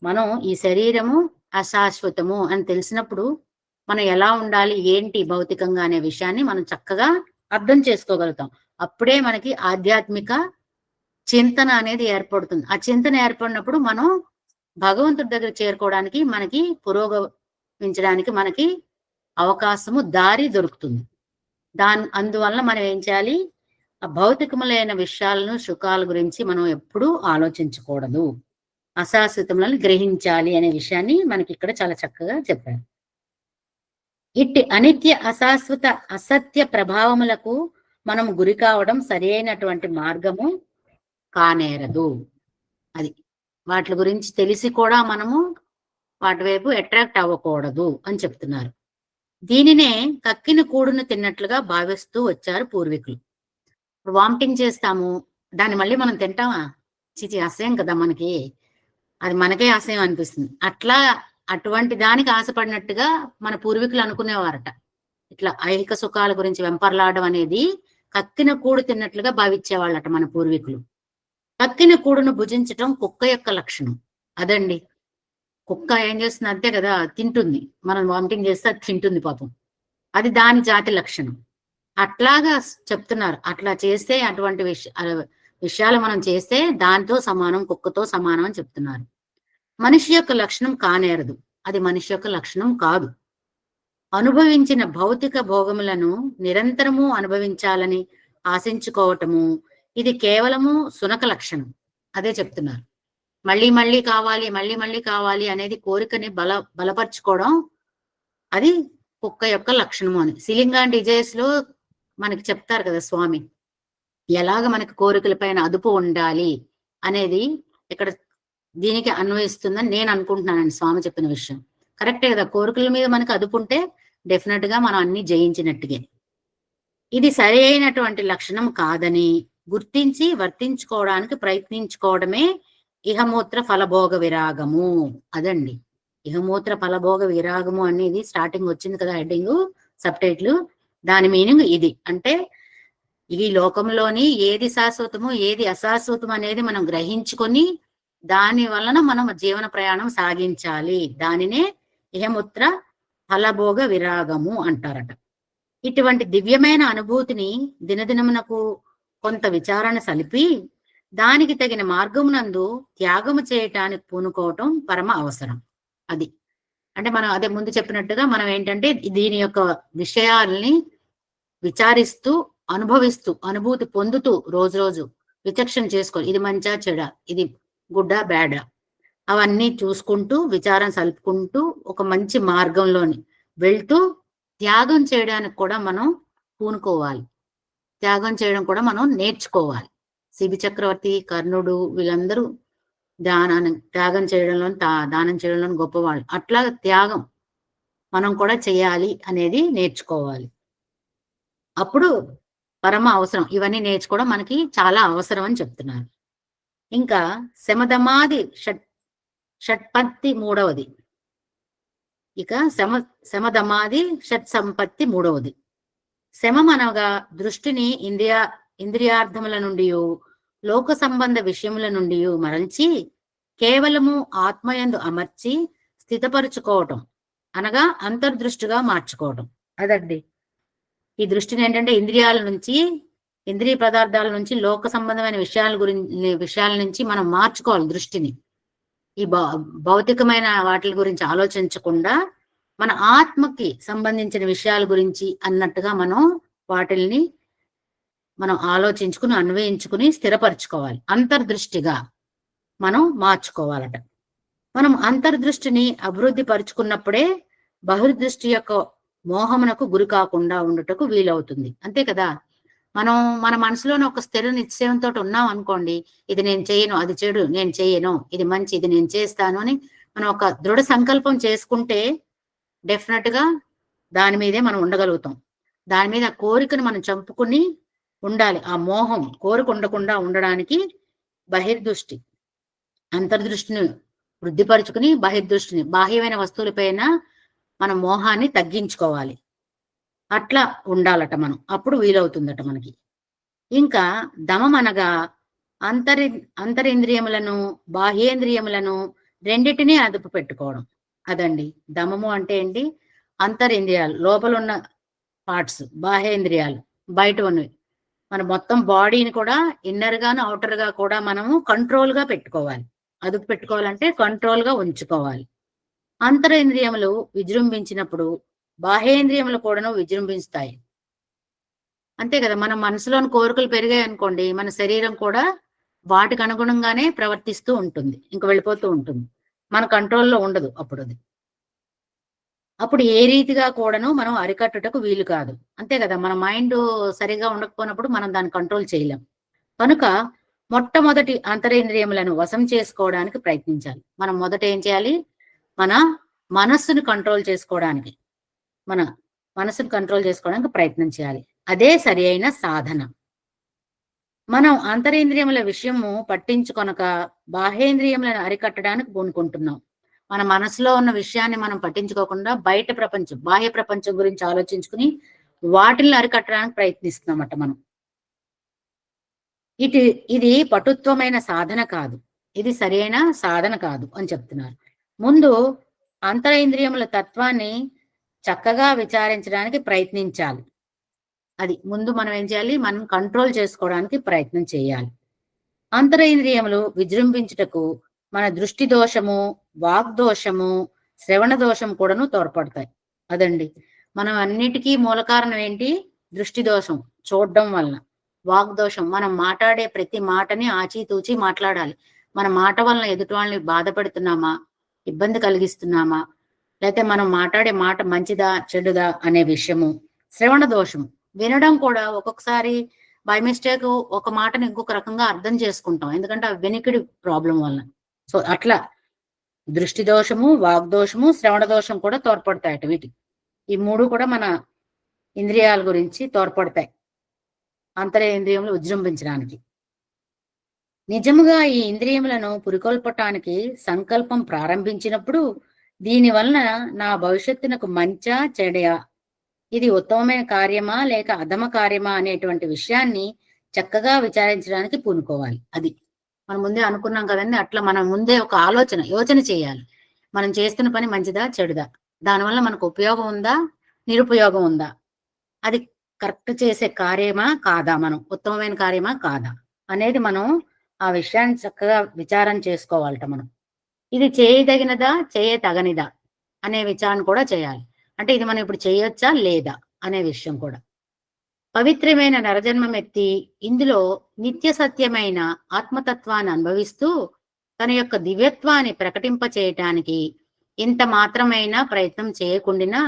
మనం ఈ శరీరము అశాశ్వతము అని తెలిసినప్పుడు మనం ఎలా ఉండాలి, ఏంటి భౌతికంగా అనే విషయాన్ని మనం చక్కగా అర్థం చేసుకోగలుగుతాం. అప్పుడే మనకి ఆధ్యాత్మిక చింతన అనేది ఏర్పడుతుంది. ఆ చింతన ఏర్పడినప్పుడు మనం భగవంతుడి దగ్గర చేరుకోవడానికి, మనకి పురోగమించడానికి మనకి అవకాశము, దారి దొరుకుతుంది. అందువల్ల మనం ఏం చేయాలి, ఆ భౌతికములైన విషయాలను, సుఖాల గురించి మనం ఎప్పుడూ ఆలోచించకూడదు, అశాశ్వతములను గ్రహించాలి అనే విషయాన్ని మనకి ఇక్కడ చాలా చక్కగా చెప్పారు. ఇట్టి అనిత్య అశాశ్వత అసత్య ప్రభావములకు మనం గురి కావడం సరి అయినటువంటి మార్గము కానేరదు. అది వాటి గురించి తెలిసి కూడా మనము వాటి వైపు అట్రాక్ట్ అవ్వకూడదు అని చెప్తున్నారు. దీనినే కక్కిన కూడును తిన్నట్లుగా భావిస్తూ వచ్చారు పూర్వీకులు. వామిటింగ్ చేస్తాము, దాన్ని మళ్ళీ మనం తింటామా? చిచి, అసహ్యం కదా మనకి, అది మనకే అసహ్యం అనిపిస్తుంది. అటువంటి దానికి ఆశపడినట్టుగా మన పూర్వీకులు అనుకునేవారట. ఇట్లా ఐహిక సుఖాల గురించి వెంపర్లాడడం అనేది కక్కిన కూడు తిన్నట్లుగా భావించేవాళ్ళట మన పూర్వీకులు. కక్కిన కూడును భుజించటం కుక్క యొక్క లక్షణం. అదండి, కుక్క ఏం చేస్తుంది అంతే కదా, తింటుంది. మనం వామిటింగ్ చేస్తే అది తింటుంది పాపం, అది దాని జాతి లక్షణం. అట్లాగా చెప్తున్నారు. అట్లా చేస్తే, అటువంటి విషయాలు మనం చేస్తే దాంతో సమానం, కుక్కతో సమానం అని చెప్తున్నారు. మనిషి యొక్క లక్షణం కానేరదు, అది మనిషి యొక్క లక్షణం కాదు. అనుభవించిన భౌతిక భోగములను నిరంతరము అనుభవించాలని ఆశించుకోవటము, ఇది కేవలము సునక లక్షణం. అదే చెప్తున్నారు. మళ్ళీ మళ్ళీ కావాలి, మళ్ళీ మళ్ళీ కావాలి అనేది కోరికని బలపరుచుకోవడం, అది కుక్క యొక్క లక్షణము అని సీలింగ్ అండ్ డిజైర్స్ లో మనకి చెప్తారు కదా స్వామి. ఎలాగ మనకి కోరికల పైన అదుపు ఉండాలి అనేది ఇక్కడ దీనికి అన్వయిస్తుందని నేను అనుకుంటున్నానండి. స్వామి చెప్పిన విషయం కరెక్టే కదా. కోరికల మీద మనకి అదుపు ఉంటే డెఫినెట్ గా మనం అన్ని జయించినట్టుగా. ఇది సరి అయినటువంటి లక్షణం కాదని గుర్తించి వర్తించుకోవడానికి ప్రయత్నించుకోవడమే ఇహమూత్ర ఫలభోగ విరాగము. అదండి, ఇహమూత్ర ఫలభోగ విరాగము అనేది స్టార్టింగ్ వచ్చింది కదా, హెడ్డింగ్, సబ్ టైటిల్. దాని మీనింగ్ ఇది. అంటే ఈ లోకంలోని ఏది శాశ్వతము, ఏది అశాశ్వతం అనేది మనం గ్రహించుకొని దాని వలన మనం జీవన ప్రయాణం సాగించాలి. దానినే ఇహమూత్ర ఫలభోగ విరాగము అంటారట. ఇటువంటి దివ్యమైన అనుభూతిని దినదినమునకు కొంత విచారణ సలిపి దానికి తగిన మార్గమునందు త్యాగము చేయటానికి పూనుకోవటం పరమ అవసరం. అది అంటే మనం అదే ముందు చెప్పినట్టుగా మనం ఏంటంటే దీని యొక్క విషయాల్ని విచారిస్తూ అనుభవిస్తూ అనుభూతి పొందుతూ రోజు రోజు విచక్షణ చేసుకోవాలి. ఇది మంచా చెడా, ఇది గుడ్డా బ్యాడా, అవన్నీ చూసుకుంటూ విచారం సలుపుకుంటూ ఒక మంచి మార్గంలోని వెళ్తూ త్యాగం చేయడానికి కూడా మనం పూనుకోవాలి. త్యాగం చేయడం కూడా మనం నేర్చుకోవాలి. శిబి చక్రవర్తి, కర్ణుడు వీళ్ళందరూ త్యాగం చేయడంలో దానం చేయడంలో గొప్పవాళ్ళు. అట్లా త్యాగం మనం కూడా చేయాలి అనేది నేర్చుకోవాలి. అప్పుడు పరమ అవసరం. ఇవన్నీ నేర్చుకోవడం మనకి చాలా అవసరం అని చెప్తున్నారు. ఇంకా శమధమాది షట్పత్తి మూడవది. ఇక శమధమాది షట్ సంపత్తి మూడవది. శమం అనగా దృష్టిని ఇంద్రియార్థముల నుండి లోక సంబంధ విషయముల నుండి మరల్చి కేవలము ఆత్మయందు అమర్చి స్థితపరుచుకోవటం అనగా అంతర్దృష్టిగా మార్చుకోవటం. అదండి ఈ దృష్టిని ఏంటంటే ఇంద్రియ పదార్థాల నుంచి లోక సంబంధమైన విషయాల నుంచి మనం మార్చుకోవాలి దృష్టిని. ఈ భౌతికమైన వాటి గురించి ఆలోచించకుండా మన ఆత్మకి సంబంధించిన విషయాల గురించి అన్నట్టుగా మనం వాటిల్ని మనం ఆలోచించుకుని అన్వయించుకుని స్థిరపరచుకోవాలి. అంతర్దృష్టిగా మనం మార్చుకోవాలట. మనం అంతర్దృష్టిని అభివృద్ధి పరుచుకున్నప్పుడే బహిర్దృష్టి యొక్క మోహమునకు గురి కాకుండా ఉండుటకు వీలవుతుంది. అంతే కదా. మనం మన మనసులోని ఒక స్థిర నిశ్చయంతో ఉన్నాం అనుకోండి, ఇది నేను చేయను, అది చెడు నేను చేయను, ఇది మంచి ఇది నేను చేస్తాను అని మనం ఒక దృఢ సంకల్పం చేసుకుంటే డెఫినెట్ గా దాని మీదే మనం ఉండగలుగుతాం. దాని మీద కోరికను మనం చంపుకుని ఉండాలి. ఆ మోహం కోరిక ఉండకుండా ఉండడానికి బహిర్దృష్టి అంతర్దృష్టిని వృద్ధిపరుచుకుని బహిర్దృష్టిని బాహ్యమైన వస్తువులపైన మన మోహాన్ని తగ్గించుకోవాలి. అట్లా ఉండాలట మనం. అప్పుడు వీలవుతుందట మనకి. ఇంకా దమం అనగా అంతరింద్రియములను బాహ్యేంద్రియములను రెండిటినీ అదుపు పెట్టుకోవడం. అదండి దమము అంటే ఏంటి? అంతరింద్రియాలు లోపల ఉన్న పార్ట్స్, బాహ్యేంద్రియాలు బయట ఉన్నవి. మన మొత్తం బాడీని కూడా ఇన్నర్ గాను అవుటర్ గా కూడా మనము కంట్రోల్ గా పెట్టుకోవాలి. అదుపు పెట్టుకోవాలంటే కంట్రోల్ గా ఉంచుకోవాలి. అంతరింద్రియములు విజృంభించినప్పుడు బాహ్యేంద్రియములు కూడాను విజృంభిస్తాయి. అంతే కదా. మన మనసులోని కోరికలు పెరిగాయి అనుకోండి, మన శరీరం కూడా వాటికి అనుగుణంగానే ప్రవర్తిస్తూ ఉంటుంది, ఇంకా వెళ్ళిపోతూ ఉంటుంది. మన కంట్రోల్లో ఉండదు అప్పుడు. అది అప్పుడు ఏ రీతిగా కూడాను మనం అరికట్టుటకు వీలు కాదు. అంతే కదా. మన మైండ్ సరిగా ఉండకపోయినప్పుడు మనం దాన్ని కంట్రోల్ చేయలేం. కనుక మొట్టమొదటి అంతరేంద్రియములను వశం చేసుకోవడానికి ప్రయత్నించాలి. మనం మొదట ఏం చేయాలి? మన మనస్సును కంట్రోల్ చేసుకోవడానికి ప్రయత్నం చేయాలి. అదే సరి అయిన సాధన. మనం అంతరేంద్రియముల విషయము పట్టించుకొనక బాహ్యేంద్రియములను అరికట్టడానికి పూనుకుంటున్నాం. మన మనసులో ఉన్న విషయాన్ని మనం పట్టించుకోకుండా బయట ప్రపంచం, బాహ్య ప్రపంచం గురించి ఆలోచించుకుని వాటిని అరికట్టడానికి ప్రయత్నిస్తున్నామట మనం. ఇది పటుత్వమైన సాధన కాదు, ఇది సరైన సాధన కాదు అని చెప్తున్నారు. ముందు అంతరేంద్రియముల తత్వాన్ని చక్కగా విచారించడానికి ప్రయత్నించాలి. అది ముందు మనం ఏం చేయాలి? మనం కంట్రోల్ చేసుకోవడానికి ప్రయత్నం చేయాలి. అంతరేంద్రియములు విజృంభించుటకు మన దృష్టి దోషము, వాగ్దోషము, శ్రవణ దోషం కూడాను తోడ్పడతాయి. అదండి మనం అన్నిటికీ మూల కారణం ఏంటి? దృష్టి దోషం చూడడం వలన. వాగ్దోషం, మనం మాట్లాడే ప్రతి మాటని ఆచితూచి మాట్లాడాలి. మన మాట వలన ఎదుటి వాళ్ళని బాధపడుతున్నామా, ఇబ్బంది కలిగిస్తున్నామా, లేకపోతే మనం మాట్లాడే మాట మంచిదా చెడుదా అనే విషయము. శ్రవణ దోషం, వినడం కూడా ఒక్కొక్కసారి బై మిస్టేక్ ఒక మాటను ఇంకొక రకంగా అర్థం చేసుకుంటాం, ఎందుకంటే ఆ వెనికిడి ప్రాబ్లం వలన. సో అట్లా దృష్టి దోషము, వాగ్దోషము, శ్రవణ దోషం కూడా తోడ్పడతాయట. వీటికి ఈ మూడు కూడా మన ఇంద్రియాల గురించి తోడ్పడతాయి అంతరేంద్రియములు విజృంభించడానికి. నిజముగా ఈ ఇంద్రియములను పురికొల్పటానికి సంకల్పం ప్రారంభించినప్పుడు దీని వలన నా భవిష్యత్తునకు మంచా చెడయా, ఇది ఉత్తమమైన కార్యమా లేక అధమ కార్యమా అనేటువంటి విషయాన్ని చక్కగా విచారించడానికి పూనుకోవాలి. అది మనం ముందే అనుకున్నాం కదండి. అట్లా మనం ముందే ఒక యోచన చేయాలి. మనం చేస్తున్న పని మంచిదా చెడుదా, దానివల్ల మనకు ఉపయోగం ఉందా, నిరుపయోగం ఉందా, అది కరెక్ట్ చేసే కార్యమా కాదా, మనం ఉత్తమమైన కార్యమా కాదా అనేది మనం ఆ విషయాన్ని చక్కగా విచారం చేసుకోవాలట. మనం ఇది చేయదగినదా, చేయతగనిదా అనే విచారణ కూడా చేయాలి. అంటే ఇది మనం ఇప్పుడు చేయొచ్చా లేదా అనే విషయం కూడా. పవిత్రమైన నరజన్మం ఎత్తి ఇందులో నిత్య సత్యమైన ఆత్మతత్వాన్ని అనుభవిస్తూ తన యొక్క దివ్యత్వాన్ని ప్రకటింప చేయటానికి ఇంత మాత్రమైన ప్రయత్నం చేయకుండా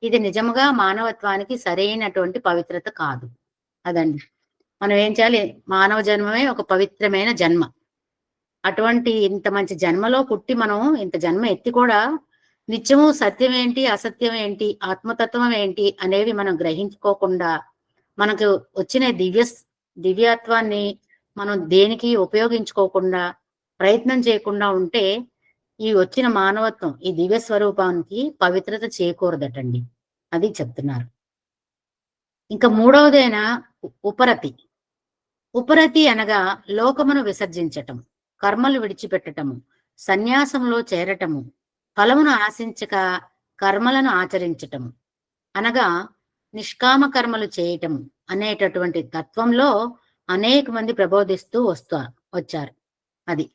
ఇది నిజముగా మానవత్వానికి సరైనటువంటి పవిత్రత కాదు. అదండి, మనం ఏం చేయాలి, మానవ జన్మమే ఒక పవిత్రమైన జన్మ. అటువంటి ఇంత మంచి జన్మలో పుట్టి మనం ఇంత జన్మ ఎత్తి కూడా నిత్యము సత్యం ఏంటి, అసత్యం ఏంటి, ఆత్మతత్వం ఏంటి అనేవి మనం గ్రహించుకోకుండా మనకు వచ్చిన దివ్యత్వాన్ని మనం దేనికి ఉపయోగించుకోకుండా ప్రయత్నం చేయకుండా ఉంటే ఈ వచ్చిన మానవత్వం, ఈ దివ్య స్వరూపానికి పవిత్రత చేకూరదటండి. అది చెప్తున్నారు. ఇంకా మూడవదైన ఉపరతి. ఉపరతి అనగా లోకమును విసర్జించటం, కర్మలు విడిచిపెట్టటము, సన్యాసంలో చేరటము, ఫలమును ఆశించక కర్మలను ఆచరించటము అనగా నిష్కామ కర్మలు చేయటం అనేటటువంటి తత్వంలో అనేక మంది ప్రబోధిస్తూ వచ్చారు. అది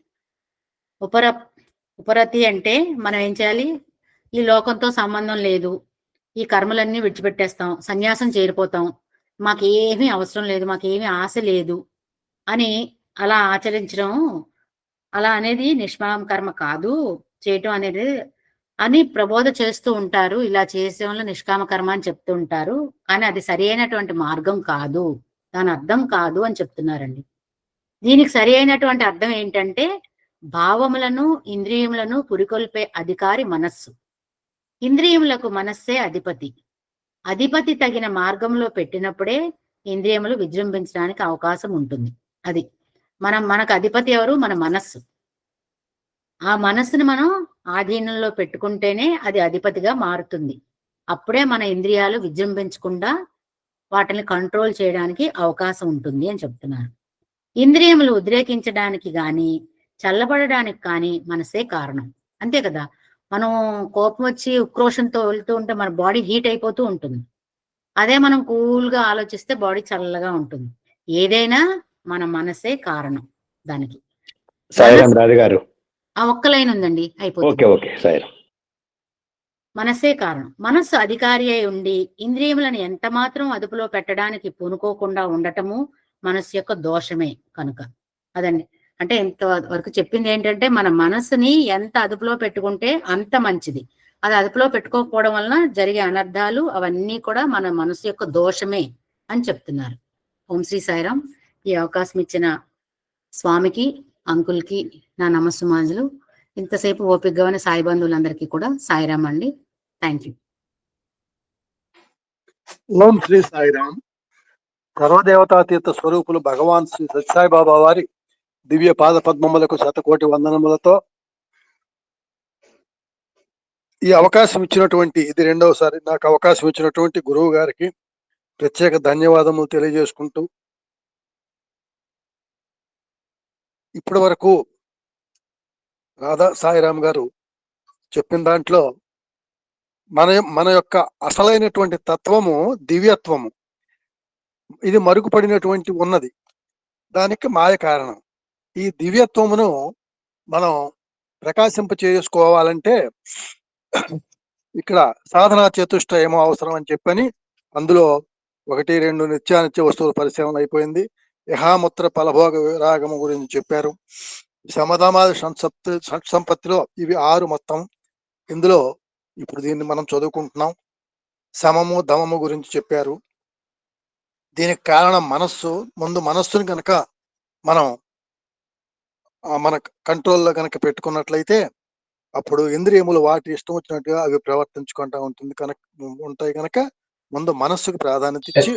ఉపరతి అంటే మనం ఏం చేయాలి, ఈ లోకంతో సంబంధం లేదు, ఈ కర్మలన్నీ విడిచిపెట్టేస్తాం, సన్యాసం చేరిపోతాం, మాకేమీ అవసరం లేదు, మాకేమీ ఆశ లేదు అని అలా ఆచరించడం, అలా అనేది నిష్కామ కర్మ కాదు చేయటం అనేది అని ప్రబోధ చేస్తూ ఉంటారు. ఇలా చేసే వల్ల నిష్కామ కర్మ అని చెప్తూ ఉంటారు, కానీ అది సరి అయినటువంటి మార్గం కాదు, దాని అర్థం కాదు అని చెప్తున్నారండి. దీనికి సరి అయినటువంటి అర్థం ఏంటంటే భావములను ఇంద్రియములను పురికొల్పే అధికారి మనస్సు. ఇంద్రియములకు మనస్సే అధిపతి. అధిపతి తగిన మార్గంలో పెట్టినప్పుడే ఇంద్రియములు విజృంభించడానికి అవకాశం ఉంటుంది. అది మనకు అధిపతి ఎవరు, మన మనస్సు. ఆ మనస్సును మనం ఆధీనంలో పెట్టుకుంటేనే అది అధిపతిగా మారుతుంది. అప్పుడే మన ఇంద్రియాలు విజృంభించకుండా వాటిని కంట్రోల్ చేయడానికి అవకాశం ఉంటుంది అని చెప్తున్నారు. ఇంద్రియములు ఉద్రేకించడానికి కానీ చల్లబడడానికి కానీ మనసే కారణం. అంతే కదా, మనం కోపం వచ్చి ఉక్రోషంతో వెళ్తూ ఉంటే మన బాడీ హీట్ అయిపోతూ ఉంటుంది. అదే మనం కూల్గా ఆలోచిస్తే బాడీ చల్లగా ఉంటుంది. ఏదైనా మన మనసే కారణం దానికి. సాయిరామ్ రాజు గారు, ఆ ఒక్క లైన్ ఉందండి, అయిపోతుంది. ఓకే సాయిరామ్. మనసే కారణం. మనస్సు అధికారి అయి ఉండి ఇంద్రియములను ఎంత మాత్రం అదుపులో పెట్టడానికి పూనుకోకుండా ఉండటము మనస్సు యొక్క దోషమే కనుక. అదండి, అంటే ఇంతవరకు చెప్పింది ఏంటంటే మన మనస్సుని ఎంత అదుపులో పెట్టుకుంటే అంత మంచిది. అది అదుపులో పెట్టుకోకపోవడం వలన జరిగే అనర్థాలు అవన్నీ కూడా మన మనస్సు యొక్క దోషమే అని చెప్తున్నారు. ఓం శ్రీ సాయిరామ్. ఈ అవకాశం ఇచ్చిన స్వామికి, అంకుల్కి నా నమస్సుమాంజులు. ఇంతసేపు ఓపికగా ఉన్న సాయి బంధువులందరికీ కూడా సాయిరామ్ అండి. Thank you. ఓం శ్రీ సాయిరామ్. సర్వదేవతాతీర్థ స్వరూపులు భగవాన్ శ్రీ సత్యసాయిబాబా వారి దివ్య పాద పద్మములకు శతకోటి వందనములతో ఈ అవకాశం ఇచ్చినటువంటి, ఇది రెండవసారి నాకు అవకాశం ఇచ్చినటువంటి గురువు గారికి ప్రత్యేక ధన్యవాదములు తెలియజేసుకుంటూ, ఇప్పటి వరకు రాధా సాయిరామ్ గారు చెప్పిన దాంట్లో మన యొక్క అసలైనటువంటి తత్వము దివ్యత్వము, ఇది మరుగుపడినటువంటి ఉన్నది, దానికి మాయ కారణం. ఈ దివ్యత్వమును మనం ప్రకాశింప చేసుకోవాలంటే ఇక్కడ సాధనా చతుష్టయమో అవసరం అని చెప్పని అందులో 1, 2 నిత్యానిత్య వస్తువుల పరిశీలన అయిపోయింది. యహాముత్ర ఫలభోగ విరాగము గురించి చెప్పారు. శమధమాది సంపత్తిలో ఇవి 6 మొత్తం. ఇందులో ఇప్పుడు దీన్ని మనం చదువుకుంటున్నాం. సమము దమము గురించి చెప్పారు. దీనికి కారణం మనస్సు. ముందు మనస్సుని కనుక మనం మన కంట్రోల్లో కనుక పెట్టుకున్నట్లయితే అప్పుడు ఇంద్రియములు వాటి ఇష్టం వచ్చినట్టుగా అవి ప్రవర్తించుకుంటా ఉంటాయి కనుక ముందు మనస్సుకు ప్రాధాన్యత ఇచ్చి.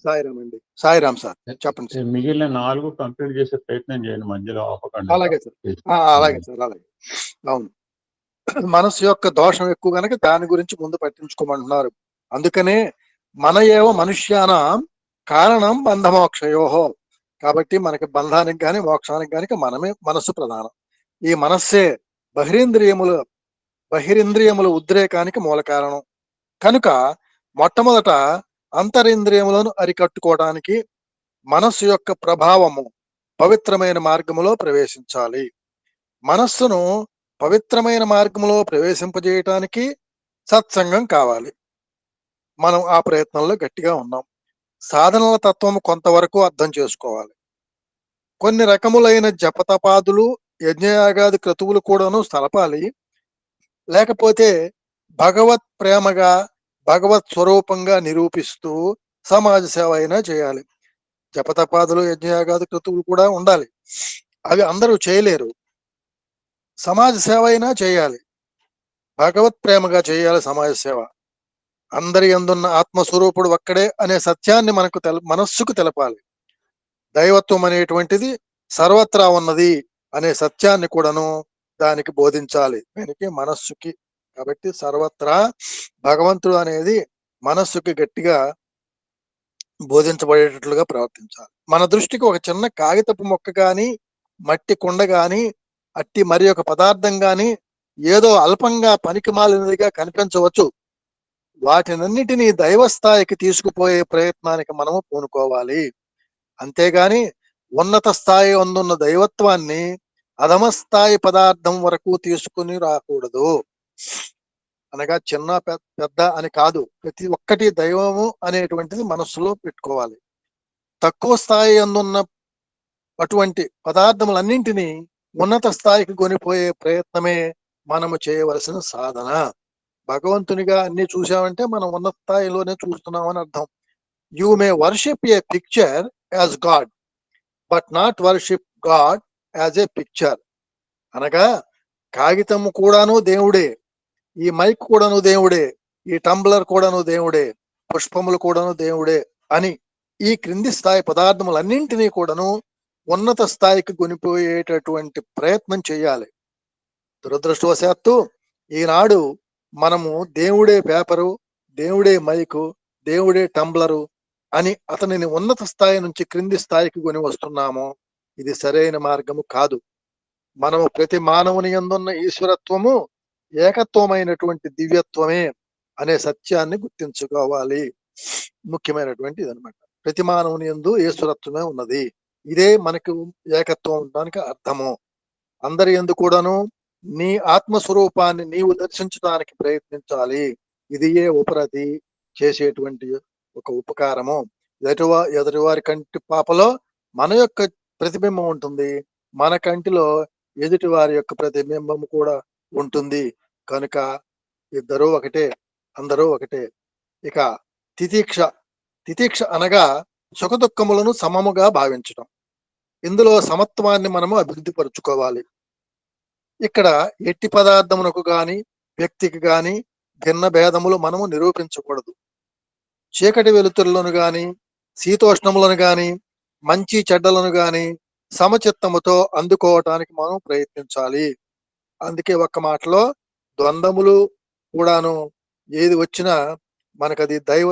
సాయిరామ్ అండి. సాయిరామ్ సార్, చెప్పండి. మిగిలిన 4 కంప్లీట్ చేసే ప్రయత్నం చేయండి, మధ్యలో ఆపకండి. అలాగే సార్, అలాగే సార్, అలాగే. అవును, మనస్సు యొక్క దోషం ఎక్కువ కనుక దాని గురించి ముందు పట్టించుకోమంటున్నారు. అందుకనే మన ఏవ మనుష్యానాం కారణం బంధమోక్షయోహో. కాబట్టి మనకి బంధానికి కానీ మోక్షానికి కానీ మనమే మనస్సు ప్రధానం. ఈ మనస్సే బహిరింద్రియముల ఉద్రేకానికి మూల కారణం. కనుక మొట్టమొదట అంతరింద్రియములను అరికట్టుకోవడానికి మనస్సు యొక్క ప్రభావము పవిత్రమైన మార్గములో ప్రవేశించాలి. మనస్సును పవిత్రమైన మార్గంలో ప్రవేశింపజేయటానికి సత్సంగం కావాలి. మనం ఆ ప్రయత్నంలో గట్టిగా ఉన్నాం. సాధనల తత్వము కొంతవరకు అర్థం చేసుకోవాలి. కొన్ని రకములైన జపతపాదులు, యజ్ఞయాగాది క్రతువులు కూడాను స్థలపాలి. లేకపోతే భగవత్ ప్రేమగా, భగవత్ స్వరూపంగా నిరూపిస్తూ సమాజ సేవ అయినా చేయాలి. జపతపాదులు, యజ్ఞయాగాది క్రతువులు కూడా ఉండాలి. అవి అందరూ చేయలేరు. సమాజ సేవ అయినా చేయాలి. భగవత్ ప్రేమగా చేయాలి సమాజ సేవ. అందరి యందున్న ఆత్మస్వరూపుడు ఒక్కడే అనే సత్యాన్ని మనకు మనస్సుకు తెలపాలి. దైవత్వం అనేటువంటిది సర్వత్రా ఉన్నది అనే సత్యాన్ని కూడాను దానికి బోధించాలి, దీనికి మనస్సుకి. కాబట్టి సర్వత్రా భగవంతుడు అనేది మనస్సుకి గట్టిగా బోధించబడేటట్లుగా ప్రవర్తించాలి. మన దృష్టికి ఒక చిన్న కాగితపు మొక్క గాని, మట్టి కుండ గాని, అట్టి మరి ఒక పదార్థం గాని ఏదో అల్పంగా పనికిమాలినదిగా కనిపించవచ్చు. వాటినన్నిటినీ దైవ స్థాయికి తీసుకుపోయే ప్రయత్నానికి మనము పూనుకోవాలి. అంతేగాని ఉన్నత స్థాయి అందున్న దైవత్వాన్ని అధమ స్థాయి పదార్థం వరకు తీసుకుని రాకూడదు. అనగా చిన్న పెద్ద అని కాదు, ప్రతి ఒక్కటి దైవము అనేటువంటిది మనస్సులో పెట్టుకోవాలి. తక్కువ స్థాయి అందున్న అటువంటి పదార్థములన్నింటినీ ఉన్నత స్థాయికి కొనిపోయే ప్రయత్నమే మనము చేయవలసిన సాధన. భగవంతునిగా అన్ని చూసామంటే మనం ఉన్నత స్థాయిలోనే చూస్తున్నామని అర్థం. You may worship A picture as God, but not worship God as a picture. అనగా కాగితము కూడాను దేవుడే, ఈ మైక్ కూడాను దేవుడే, ఈ టంబ్లర్ కూడాను దేవుడే, పుష్పములు కూడాను దేవుడే అని ఈ క్రింది స్థాయి పదార్థములన్నింటినీ కూడాను ఉన్నత స్థాయికి కొనిపోయేటటువంటి ప్రయత్నం చేయాలి. దురదృష్టవశాత్తు ఈనాడు మనము దేవుడే పేపరు, దేవుడే మైకు, దేవుడే టంబ్లరు అని అతనిని ఉన్నత స్థాయి నుంచి క్రింది స్థాయికి కొని వస్తున్నాము. ఇది సరైన మార్గము కాదు. మనము ప్రతి మానవుని యందున్న ఈశ్వరత్వము ఏకత్వమైనటువంటి దివ్యత్వమే అనే సత్యాన్ని గుర్తించుకోవాలి. ముఖ్యమైనటువంటి ఇదనమాట. ప్రతి మానవుని యందు ఈశ్వరత్వమే ఉన్నది. ఇదే మనకు ఏకత్వం ఉండడానికి అర్థము. అందరి యందు కూడాను నీ ఆత్మస్వరూపాన్ని నీవు దర్శించడానికి ప్రయత్నించాలి. ఇది ఏ ఉపరతి చేసేటువంటి ఒక ఉపకారము. ఎదుటివారి కంటి పాపలో మన యొక్క ప్రతిబింబం ఉంటుంది, మన కంటిలో ఎదుటి వారి యొక్క ప్రతిబింబం కూడా ఉంటుంది. కనుక ఇద్దరూ ఒకటే, అందరూ ఒకటే. ఇక తితిక్ష అనగా సుఖదుఖములను సమముగా భావించడం. ఇందులో సమత్వాన్ని మనము అభివృద్ధి పరుచుకోవాలి. ఇక్కడ ఎట్టి పదార్థమునకు గాని వ్యక్తికి గాని భిన్న భేదములు మనము నిరూపించకూడదు. చీకటి వెలుతురులను గాని శీతోష్ణములను గాని మంచి చెడ్డలను గాని సమచిత్తముతో అందుకోవటానికి మనం ప్రయత్నించాలి. అందుకే ఒక్క మాటలో ద్వంద్వములు కూడాను ఏది వచ్చినా మనకది దైవ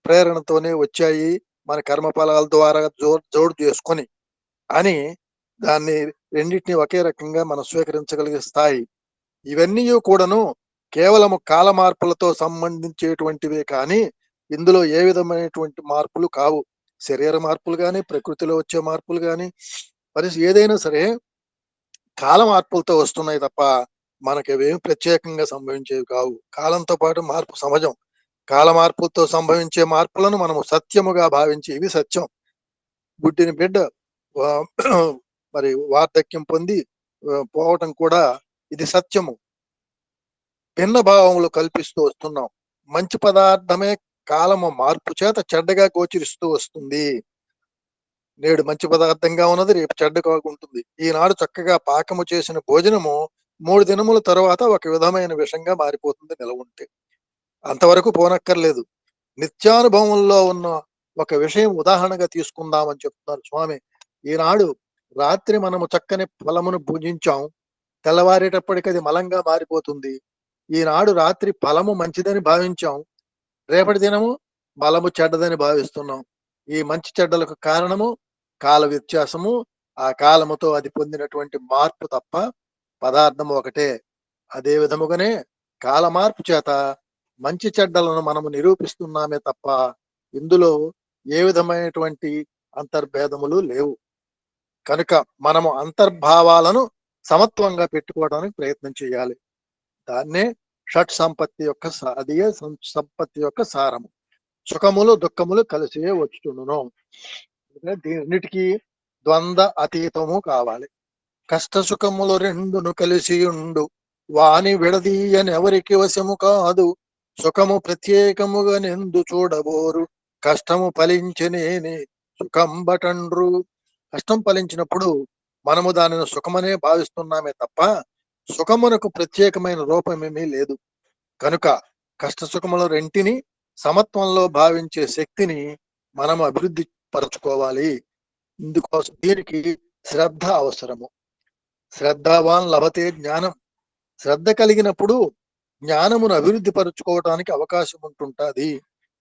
ప్రేరణతోనే వచ్చాయి, మన కర్మఫలాల ద్వారా జోడు చేసుకొని అని దాన్ని రెండింటిని ఒకే రకంగా మనం స్వీకరించగలిగే స్థాయి. ఇవన్నీ కూడాను కేవలము కాల మార్పులతో సంబంధించేటువంటివే కానీ ఇందులో ఏ విధమైనటువంటి మార్పులు కావు. శరీర మార్పులు కానీ, ప్రకృతిలో వచ్చే మార్పులు కానీ, పరిస్థితి ఏదైనా సరే కాల మార్పులతో వస్తున్నాయి తప్ప మనకి అవేమి ప్రత్యేకంగా సంభవించేవి కావు. కాలంతో పాటు మార్పు సహజం. కాల మార్పులతో సంభవించే మార్పులను మనము సత్యముగా భావించి ఇవి సత్యం. గుడ్డిని బిడ్డ మరి వార్ధక్యం పొంది పోవటం కూడా ఇది సత్యము. భిన్న భావములు కల్పిస్తూ వస్తున్నాం. మంచి పదార్థమే కాలము మార్పు చేత చెడ్డగా గోచరిస్తూ వస్తుంది. నేడు మంచి పదార్థంగా ఉన్నది రేపు చెడ్డగా ఉంటుంది. ఈనాడు చక్కగా పాకము చేసిన భోజనము 3 దినముల తర్వాత ఒక విధమైన విషంగా మారిపోతుంది నిలవ ఉంటే. అంతవరకు పోనక్కర్లేదు. నిత్యానుభవంలో ఉన్న ఒక విషయం ఉదాహరణగా తీసుకుందామని చెప్తున్నారు స్వామి. ఈనాడు రాత్రి మనము చక్కని ఫలమును భుజించాం, తెల్లవారేటప్పటికి అది మలంగా మారిపోతుంది. ఈనాడు రాత్రి ఫలము మంచిదని భావించాం, రేపటి దినము బలము చెడ్డదని భావిస్తున్నాం. ఈ మంచి చెడ్డలకు కారణము కాల వ్యత్యాసము, ఆ కాలముతో అది పొందినటువంటి మార్పు తప్ప పదార్థము ఒకటే. అదే విధముగానే కాలమార్పు చేత మంచి చెడ్డలను మనము నిరూపిస్తున్నామే తప్ప ఇందులో ఏ విధమైనటువంటి అంతర్భేదములు లేవు. కనుక మనము అంతర్భావాలను సమత్వంగా పెట్టుకోవడానికి ప్రయత్నం చేయాలి. దాన్నే షట్ సంపత్తి యొక్క అదే సంపత్తి యొక్క సారము. సుఖములు దుఃఖములు కలిసే వచ్చును. దీన్నిటికి ద్వంద్వ అతీతము కావాలి. కష్ట సుఖములు రెండును కలిసి ఉండు వాని విడదీయని ఎవరికి వశము కాదు. సుఖము ప్రత్యేకముగా నిందు చూడబోరు కష్టము ఫలించనేని సుఖం బటండ్రు. కష్టం ఫలించినప్పుడు మనము దానిని సుఖమనే భావిస్తున్నామే తప్ప సుఖమునకు ప్రత్యేకమైన రూపమేమీ లేదు. కనుక కష్ట సుఖముల రెంటిని సమత్వంలో భావించే శక్తిని మనము అభివృద్ధి పరచుకోవాలి. ఇందుకోసం దీనికి శ్రద్ధ అవసరము. శ్రద్ధావాన్ లభతే జ్ఞానం. శ్రద్ధ కలిగినప్పుడు జ్ఞానమును అభివృద్ధి పరచుకోవటానికి అవకాశం ఉంటుంటుంది.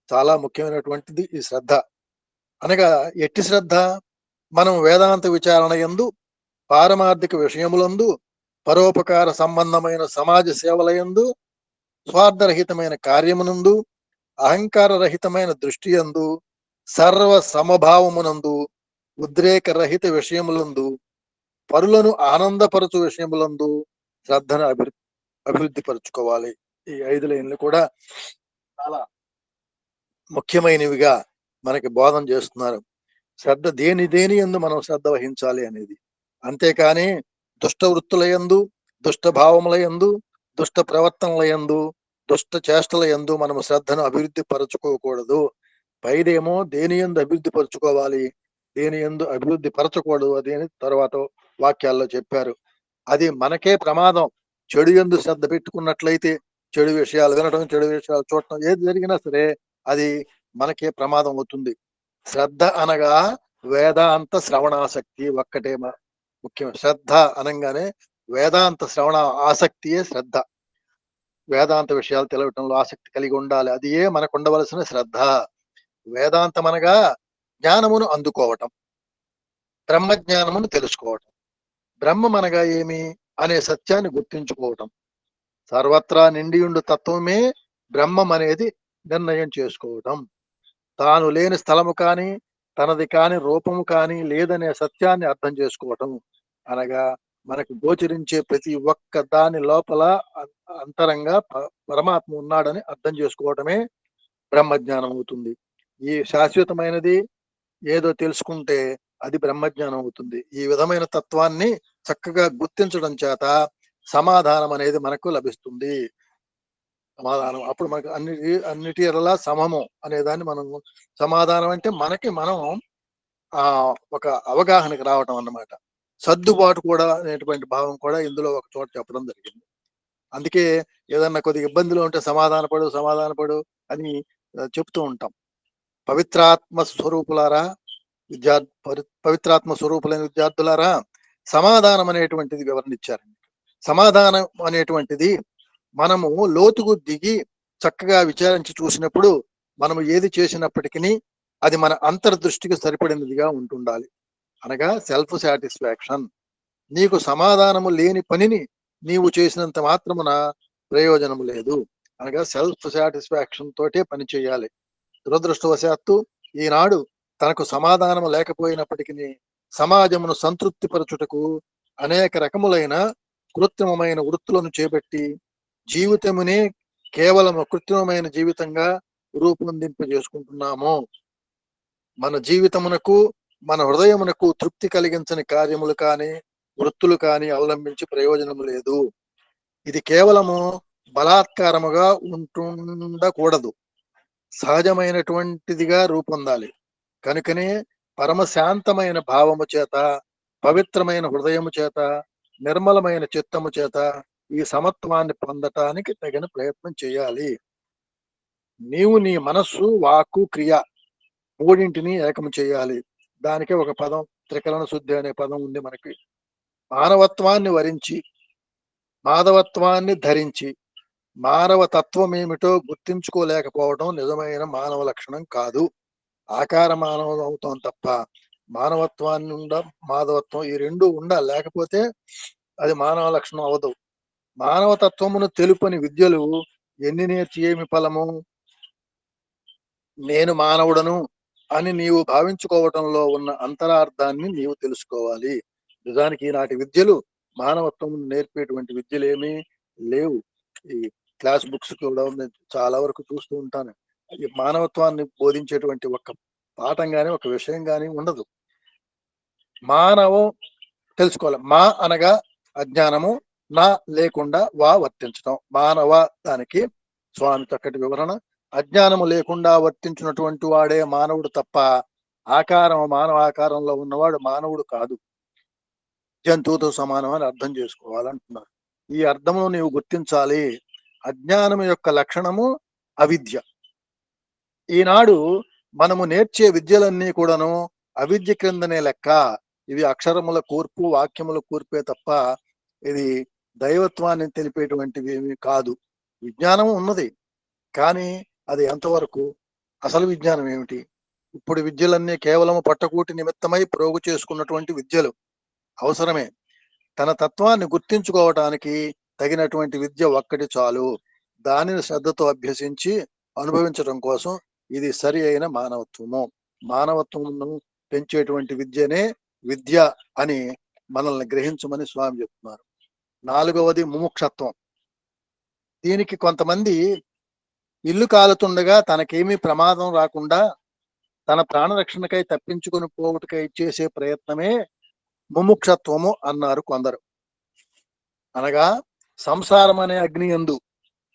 చాలా ముఖ్యమైనటువంటిది ఈ శ్రద్ధ. అనగా ఎట్టి శ్రద్ధ? మనం వేదాంత విచారణ యందు, పారమార్థిక విషయములందు, పరోపకార సంబంధమైన సమాజ సేవలయందు, స్వార్థరహితమైన కార్యమునందు, అహంకార రహితమైన దృష్టి యందు, సర్వ సమభావమునందు, ఉద్రేక రహిత విషయములందు, పరులను ఆనందపరచు విషయములందు శ్రద్ధను అభివృద్ధి పరచుకోవాలి. ఈ 5 లైన్లు కూడా చాలా ముఖ్యమైనవిగా మనకి బోధన చేస్తున్నారు. శ్రద్ధ దేని యందు మనం శ్రద్ధ వహించాలి అనేది. అంతేకాని దుష్ట వృత్తుల యందు, దుష్ట భావముల యందు, దుష్ట ప్రవర్తనల యందు, దుష్ట చేష్టల యందు మనము శ్రద్ధను అభివృద్ధి పరచుకోకూడదు. పైదేమో దేని యందు అభివృద్ధి పరచుకోవాలి, దేని యందు అభివృద్ధి పరచకూడదు అదేని తర్వాత వాక్యాల్లో చెప్పారు. అది మనకే ప్రమాదం. చెడు యందు శ్రద్ధ పెట్టుకున్నట్లయితే చెడు విషయాలు వినడం, చెడు విషయాలు చూడటం, ఏది జరిగినా సరే అది మనకే ప్రమాదం అవుతుంది. శ్రద్ధ అనగా వేదాంత శ్రవణాసక్తి ఒక్కటే ముఖ్యం. శ్రద్ధ అనగానే వేదాంత శ్రవణ ఆసక్తియే శ్రద్ధ. వేదాంత విషయాలు తెలవటంలో ఆసక్తి కలిగి ఉండాలి. అది మనకు ఉండవలసిన శ్రద్ధ. వేదాంతం అనగా జ్ఞానమును అందుకోవటం, బ్రహ్మజ్ఞానమును తెలుసుకోవటం. బ్రహ్మం అనగా ఏమి అనే సత్యాన్ని గుర్తించుకోవటం. సర్వత్రా నిండియుండు తత్వమే బ్రహ్మం అనేది నిర్ణయం చేసుకోవటం. తాను లేని స్థలము కాని, తనది కాని రూపము కాని లేదనే సత్యాన్ని అర్థం చేసుకోవటం. అనగా మనకు గోచరించే ప్రతి ఒక్క దాని లోపల అంతరంగా పరమాత్మ ఉన్నాడని అర్థం చేసుకోవటమే బ్రహ్మజ్ఞానం అవుతుంది. ఈ శాశ్వతమైనది ఏదో తెలుసుకుంటే అది బ్రహ్మజ్ఞానం అవుతుంది. ఈ విధమైన తత్వాన్ని చక్కగా గుర్తించడం చేత సమాధానం అనేది మనకు లభిస్తుంది. సమాధానం అప్పుడు మనకు అన్నిటి ఎడలా సమము అనే దాన్ని మనం, సమాధానం అంటే మనకి మనం ఒక అవగాహనకి రావటం అన్నమాట. సర్దుబాటు కూడా అనేటువంటి భావం కూడా ఇందులో ఒక చోట చెప్పడం జరిగింది. అందుకే ఏదన్నా కొద్దిగా ఇబ్బందిలో ఉంటే సమాధానపడు అని చెప్తూ ఉంటాం. పవిత్రాత్మ స్వరూపులారా, పవిత్రాత్మ స్వరూపులైన విద్యార్థులారా, సమాధానం అనేటువంటిది వివరణ ఇచ్చారండి. సమాధానం అనేటువంటిది మనము లోతుకు దిగి చక్కగా విచారించి చూసినప్పుడు మనము ఏది చేసినప్పటికీ అది మన అంతర్దృష్టికి సరిపడినదిగా ఉంటుండాలి. అనగా సెల్ఫ్ సాటిస్ఫాక్షన్. నీకు సమాధానము లేని పనిని నీవు చేసినంత మాత్రమున ప్రయోజనము లేదు. అనగా సెల్ఫ్ సాటిస్ఫాక్షన్ తోటే పని చేయాలి. దురదృష్టవశాత్తు ఈనాడు తనకు సమాధానం లేకపోయినప్పటికీ సమాజమును సంతృప్తి పరచుటకు అనేక రకములైన కృత్రిమమైన వృత్తులను చేపట్టి జీవితమునే కేవలం కృత్రిమమైన జీవితంగా రూపొందింపజేసుకుంటున్నాము. మన జీవితమునకు, మన హృదయమునకు తృప్తి కలిగించని కార్యములు కానీ, వృత్తులు కానీ అవలంబించి ప్రయోజనము లేదు. ఇది కేవలము బలాత్కారముగా ఉంటుండకూడదు, సహజమైనటువంటిదిగా రూపొందాలి. కనుకనే పరమశాంతమైన భావము చేత, పవిత్రమైన హృదయము చేత, నిర్మలమైన చిత్తము చేత ఈ సమత్వాన్ని పొందటానికి తగిన ప్రయత్నం చేయాలి. నీవు నీ మనస్సు, వాక్కు, క్రియ మూడింటిని ఏకము చేయాలి. దానికే ఒక పదం, త్రికరణ శుద్ధి అనే పదం ఉంది మనకి. మానవత్వాన్ని వరించి, మాధవత్వాన్ని ధరించి మానవ తత్వం ఏమిటో గుర్తించుకోలేకపోవడం నిజమైన మానవ లక్షణం కాదు. ఆకార మానవం అవుతాం తప్ప మానవత్వాన్ని మాధవత్వం ఈ రెండు ఉండాలి. లేకపోతే అది మానవ లక్షణం అవదు. మానవతత్వమును తెలుపని విద్యలు ఎన్ని నేర్చి ఏమి ఫలము? నేను మానవుడను అని నీవు భావించుకోవటంలో ఉన్న అంతరార్థాన్ని నీవు తెలుసుకోవాలి. నిజానికి ఈనాటి విద్యలు మానవత్వం నేర్పేటువంటి విద్యలేమీ లేవు. ఈ క్లాస్ బుక్స్ కూడా నేను చాలా వరకు చూస్తూ ఉంటాను. ఈ మానవత్వాన్ని బోధించేటువంటి ఒక పాఠం గాని ఒక విషయం గాని ఉండదు. మానవం తెలుసుకోవాలి. మా అనగా అజ్ఞానము, నా లేకుండా వా వర్తించడం. మానవ దానికి స్వామి చక్కటి వివరణ. అజ్ఞానము లేకుండా వర్తించినటువంటి వాడే మానవుడు తప్ప మానవ ఆకారంలో ఉన్నవాడు మానవుడు కాదు. జంతువుతో సమానం అని అర్థం చేసుకోవాలంటున్నారు. ఈ అర్థమును నీవు గుర్తించాలి. అజ్ఞానము యొక్క లక్షణము అవిద్య. ఈనాడు మనము నేర్చే విద్యలన్నీ కూడాను అవిద్య క్రిందనే లెక్క. ఇవి అక్షరముల కూర్పు, వాక్యముల కూర్పే తప్ప ఇది దైవత్వాన్ని తెలిపేటువంటివి ఏమి కాదు. విజ్ఞానం ఉన్నది, కానీ అది ఎంతవరకు? అసలు విజ్ఞానం ఏమిటి? ఇప్పుడు విద్యలన్నీ కేవలం పట్టకూటి నిమిత్తమై ప్రోగు చేసుకున్నటువంటి విద్యలు. అవసరమే. తన తత్వాన్ని గుర్తించుకోవటానికి తగినటువంటి విద్య ఒక్కటి చాలు. దానిని శ్రద్ధతో అభ్యసించి అనుభవించడం కోసం ఇది సరి అయిన మానవత్వము. మానవత్వమును పెంచేటువంటి విద్యనే విద్య అని మనల్ని గ్రహించమని స్వామి చెప్తున్నారు. 4వది ముముక్షత్వం. దీనికి కొంతమంది ఇల్లు కాలుతుండగా తనకేమీ ప్రమాదం రాకుండా తన ప్రాణరక్షణకై తప్పించుకొని పోవుటకై చేసే ప్రయత్నమే ముముక్షత్వము అన్నారు కొందరు. అనగా సంసారం అనే అగ్ని యందు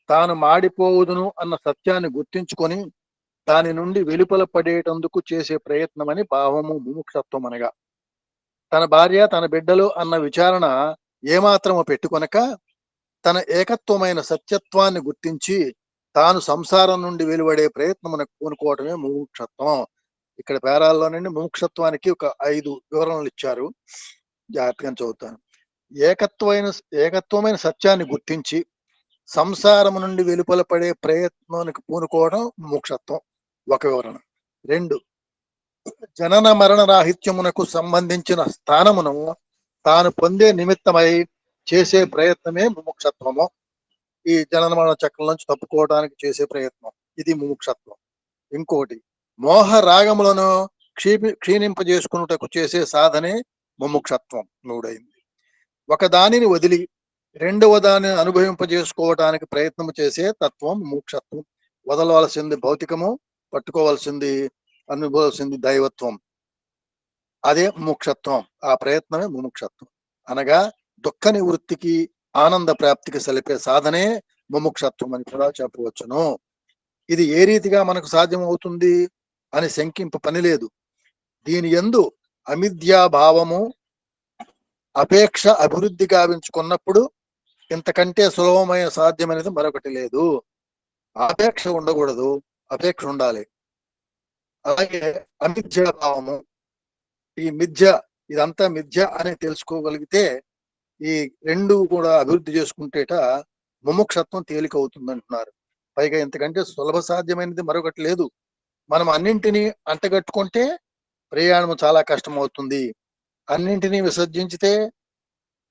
తాను మాడిపోవుదును అన్న సత్యాన్ని గుర్తించుకొని దాని నుండి వెలుపల పడేటందుకు చేసే ప్రయత్నమని భావము ముముక్షత్వం అనగా. తన భార్య, తన బిడ్డలు అన్న విచారణ ఏమాత్రము పెట్టుకొనక తన ఏకత్వమైన సత్యత్వాన్ని గుర్తించి తాను సంసారం నుండి వెలువడే ప్రయత్నమునకు పూనుకోవటమే ముముక్షత్వం. ఇక్కడ పేరాల్లోనండి ముముక్షత్వానికి ఒక 5 వివరణలు ఇచ్చారు. జాగ్రత్తగా చదువుతాను. ఏకత్వమైన సత్యాన్ని గుర్తించి సంసారము నుండి వెలుపల పడే ప్రయత్నానికి పూనుకోవడం ముముక్షత్వం ఒక వివరణ. 2, జనన మరణ రాహిత్యమునకు సంబంధించిన స్థానమును తాను పొందే నిమిత్తమై చేసే ప్రయత్నమే ముముక్షత్వము. ఈ జనన మరణ చక్రం నుంచి తప్పుకోవడానికి చేసే ప్రయత్నం, ఇది ముముక్షత్వం. ఇంకోటి, మోహ రాగములను క్షీణింపజేసుకున్నటకు చేసే సాధనే ముముక్షత్వం. 3. ఒక దానిని వదిలి రెండవ దానిని అనుభవింపజేసుకోవడానికి ప్రయత్నం చేసే తత్వం ముముక్షత్వం. వదలవలసింది భౌతికము, పట్టుకోవాల్సింది అనుభవాల్సింది దైవత్వం. అదే ముముక్షత్వం. ఆ ప్రయత్నమే ముముక్షత్వం. అనగా దుఃఖ నివృత్తికి, ఆనంద ప్రాప్తికి సలిపే సాధనే ముముక్షత్వం అని కూడా చెప్పవచ్చును. ఇది ఏ రీతిగా మనకు సాధ్యం అవుతుంది అని శంకింప పని లేదు. దీని యందు అమిథ్యాభావము, అపేక్ష అభివృద్ధి గావించుకున్నప్పుడు ఇంతకంటే సులభమైన సాధ్యమైనది మరొకటి లేదు. అపేక్ష ఉండకూడదు, అపేక్ష ఉండాలి. అలాగే అమిథ్యాభావము, ఈ మిథ్య, ఇదంతా మిథ్య అని తెలుసుకోగలిగితే ఈ 2 కూడా అభివృద్ధి చేసుకుంటేట ముముక్షత్వం తేలిక అవుతుంది అంటున్నారు. పైగా ఇంతకంటే సులభ సాధ్యమైనది మరొకటి లేదు. మనం అన్నింటినీ అంటగట్టుకుంటే ప్రయాణం చాలా కష్టం అవుతుంది. అన్నింటినీ విసర్జించితే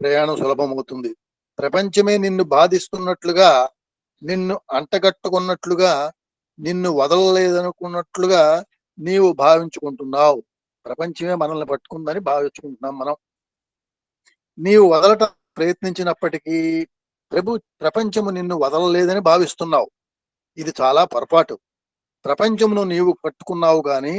ప్రయాణం సులభం అవుతుంది. ప్రపంచమే నిన్ను బాధిస్తున్నట్లుగా, నిన్ను అంటగట్టుకున్నట్లుగా, నిన్ను వదలలేదనుకున్నట్లుగా నీవు భావించుకుంటున్నావు. ప్రపంచమే మనల్ని పట్టుకుందని భావించుకుంటున్నాం మనం. నీవు వదలటం ప్రయత్నించినప్పటికీ ప్రపంచము నిన్ను వదలలేదని భావిస్తున్నావు. ఇది చాలా పొరపాటు. ప్రపంచమును నీవు కట్టుకున్నావు గాని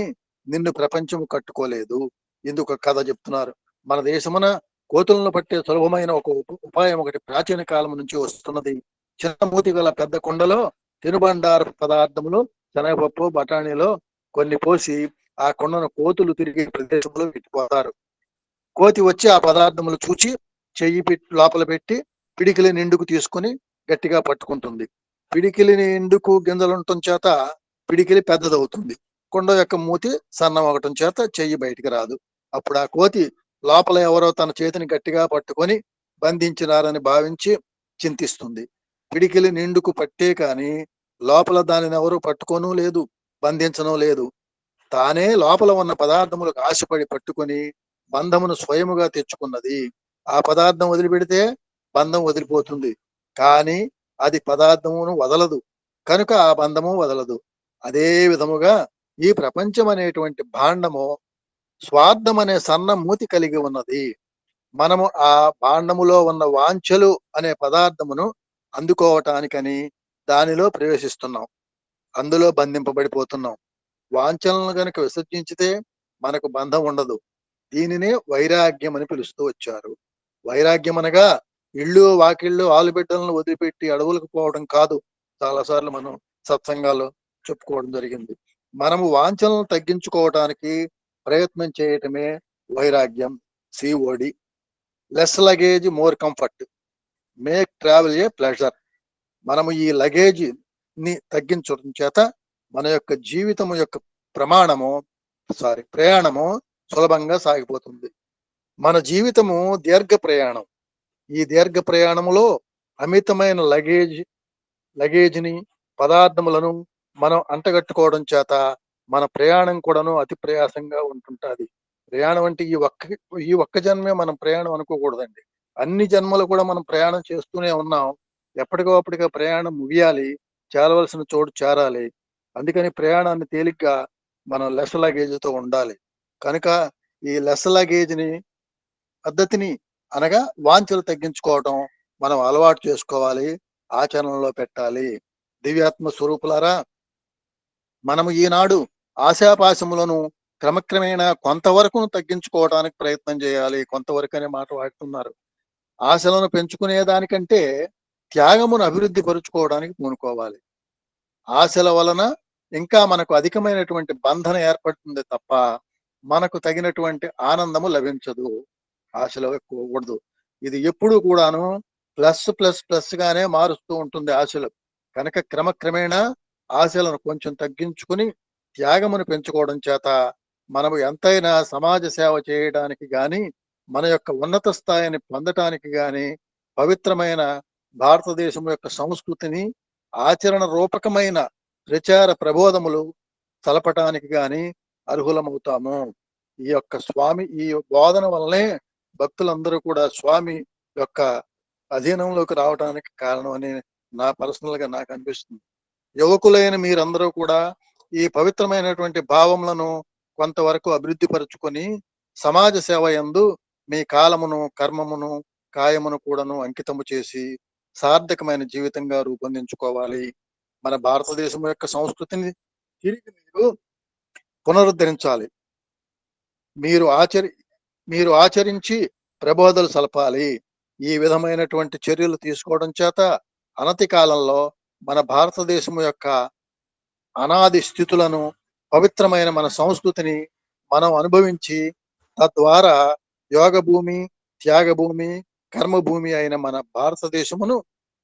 నిన్ను ప్రపంచము కట్టుకోలేదు. ఇందుకు ఒక కథ చెప్తున్నారు. మన దేశమున కోతులను పట్టే సులభమైన ఒక ఉపాయం ఒకటి ప్రాచీన కాలం నుంచి వస్తున్నది. చిన్న మూతి గల పెద్ద కుండలో తినుబండారు పదార్థములు, శనగపప్పు, బఠానీలో కొన్ని పోసి ఆ కుండను కోతులు తిరిగే ప్రదేశంలో పెట్టిపోతారు. కోతి వచ్చి ఆ పదార్థములు చూచి చెయ్యి లోపల పెట్టి పిడికిలి నిండుకు తీసుకుని గట్టిగా పట్టుకుంటుంది. పిడికిలి నిండుకు గింజలుండటం చేత పిడికిలి పెద్దదవుతుంది. కుండ యొక్క మూతి సన్నం అవటం చేత చెయ్యి బయటికి రాదు. అప్పుడు ఆ కోతి లోపల ఎవరో తన చేతిని గట్టిగా పట్టుకొని బంధించినారని భావించి చింతిస్తుంది. పిడికిలి నిండుకు పట్టే కాని లోపల దానిని ఎవరు పట్టుకోను లేదు, బంధించను లేదు. తానే లోపల ఉన్న పదార్థములకు ఆశపడి పట్టుకొని బంధమును స్వయముగా తెచ్చుకున్నది. ఆ పదార్థం వదిలిపెడితే బంధం వదిలిపోతుంది. కానీ అది పదార్థమును వదలదు, కనుక ఆ బంధము వదలదు. అదే విధముగా ఈ ప్రపంచం అనేటువంటి భాండము స్వార్థం అనే సన్న మూతి కలిగి ఉన్నది. మనము ఆ భాండములో ఉన్న వాంఛలు అనే పదార్థమును అందుకోవటానికని దానిలో ప్రవేశిస్తున్నాం, అందులో బంధింపబడిపోతున్నాం. వాంఛలను గనుక విసర్జించితే మనకు బంధం ఉండదు. దీనినే వైరాగ్యం అని పిలుస్తూ వచ్చారు. వైరాగ్యం అనగా ఇళ్ళు వాకిళ్ళు ఆలుబిడ్డలను వదిలిపెట్టి అడవులకు పోవడం కాదు. చాలాసార్లు మనం సత్సంగాల్లో చెప్పుకోవడం జరిగింది. మనము వాంఛలను తగ్గించుకోవటానికి ప్రయత్నం చేయటమే వైరాగ్యం. COD, less luggage more comfort, make travel ఏ ప్లెజర్. మనము ఈ లగేజ్ ని తగ్గించడం చేత మన యొక్క జీవితం యొక్క ప్రయాణము సులభంగా సాగిపోతుంది. మన జీవితము దీర్ఘ ప్రయాణం. ఈ దీర్ఘ ప్రయాణములో అమితమైన లగేజ్ని పదార్థములను మనం అంటగట్టుకోవడం చేత మన ప్రయాణం కూడాను అతి ప్రయాసంగా ఉంటుంటది. ప్రయాణం అంటే ఈ ఒక్క జన్మే మనం ప్రయాణం అనుకోకూడదండి. అన్ని జన్మలు కూడా మనం ప్రయాణం చేస్తూనే ఉన్నాం. ఎప్పటికో ప్రయాణం ముగియాలి, చేరవలసిన చోటు చేరాలి. అందుకని ప్రయాణాన్ని తేలిగ్గా మనం లెస్ లగేజ్తో ఉండాలి. కనుక ఈ లెస్ లగేజ్ని పద్ధతిని అనగా వాంఛలు తగ్గించుకోవటం మనం అలవాటు చేసుకోవాలి, ఆచరణలో పెట్టాలి. దివ్యాత్మ స్వరూపులారా, మనము ఈనాడు ఆశాపాశములను క్రమక్రమేణా కొంతవరకు తగ్గించుకోవడానికి ప్రయత్నం చేయాలి. కొంతవరకు అనే మాట వాడుతున్నారు. ఆశలను పెంచుకునే దానికంటే త్యాగమును అభివృద్ధి పరుచుకోవడానికి పూనుకోవాలి. ఆశల వలన ఇంకా మనకు అధికమైనటువంటి బంధన ఏర్పడుతుంది తప్ప మనకు తగినటువంటి ఆనందము లభించదు. ఆశలు ఎక్కువకూడదు. ఇది ఎప్పుడు కూడాను ప్లస్ గానే మారుస్తూ ఉంటుంది ఆశలు. కనుక క్రమక్రమేణా ఆశలను కొంచెం తగ్గించుకుని త్యాగమును పెంచుకోవడం చేత మనము ఎంతైనా సమాజ సేవ చేయడానికి గాని, మన యొక్క ఉన్నత స్థాయిని పొందటానికి గాని, పవిత్రమైన భారతదేశం యొక్క సంస్కృతిని ఆచరణ రూపకమైన ప్రచార ప్రబోధములు తలపటానికి గాని అర్హులమవుతాము. ఈ యొక్క స్వామి ఈ బోధన వల్లనే భక్తులందరూ కూడా స్వామి యొక్క అధీనంలోకి రావడానికి కారణం అని పర్సనల్ గా నాకు అనిపిస్తుంది. యువకులైన మీరందరూ కూడా ఈ పవిత్రమైనటువంటి భావములను కొంతవరకు అభివృద్ధి పరుచుకొని సమాజ సేవ యందు మీ కాలమును, కర్మమును, కాయమును కూడాను అంకితము చేసి సార్థకమైన జీవితంగా రూపొందించుకోవాలి. మన భారతదేశం యొక్క సంస్కృతిని తిరిగి మీరు పునరుద్ధరించాలి. మీరు ఆచరించి ప్రబోధలు సలపాలి. ఈ విధమైనటువంటి చర్యలు తీసుకోవడం చేత అనతి కాలంలో మన భారతదేశం యొక్క అనాది స్థితులను, పవిత్రమైన మన సంస్కృతిని మనం అనుభవించి తద్వారా యోగ భూమి, త్యాగ భూమి, కర్మభూమి అయిన మన భారతదేశమును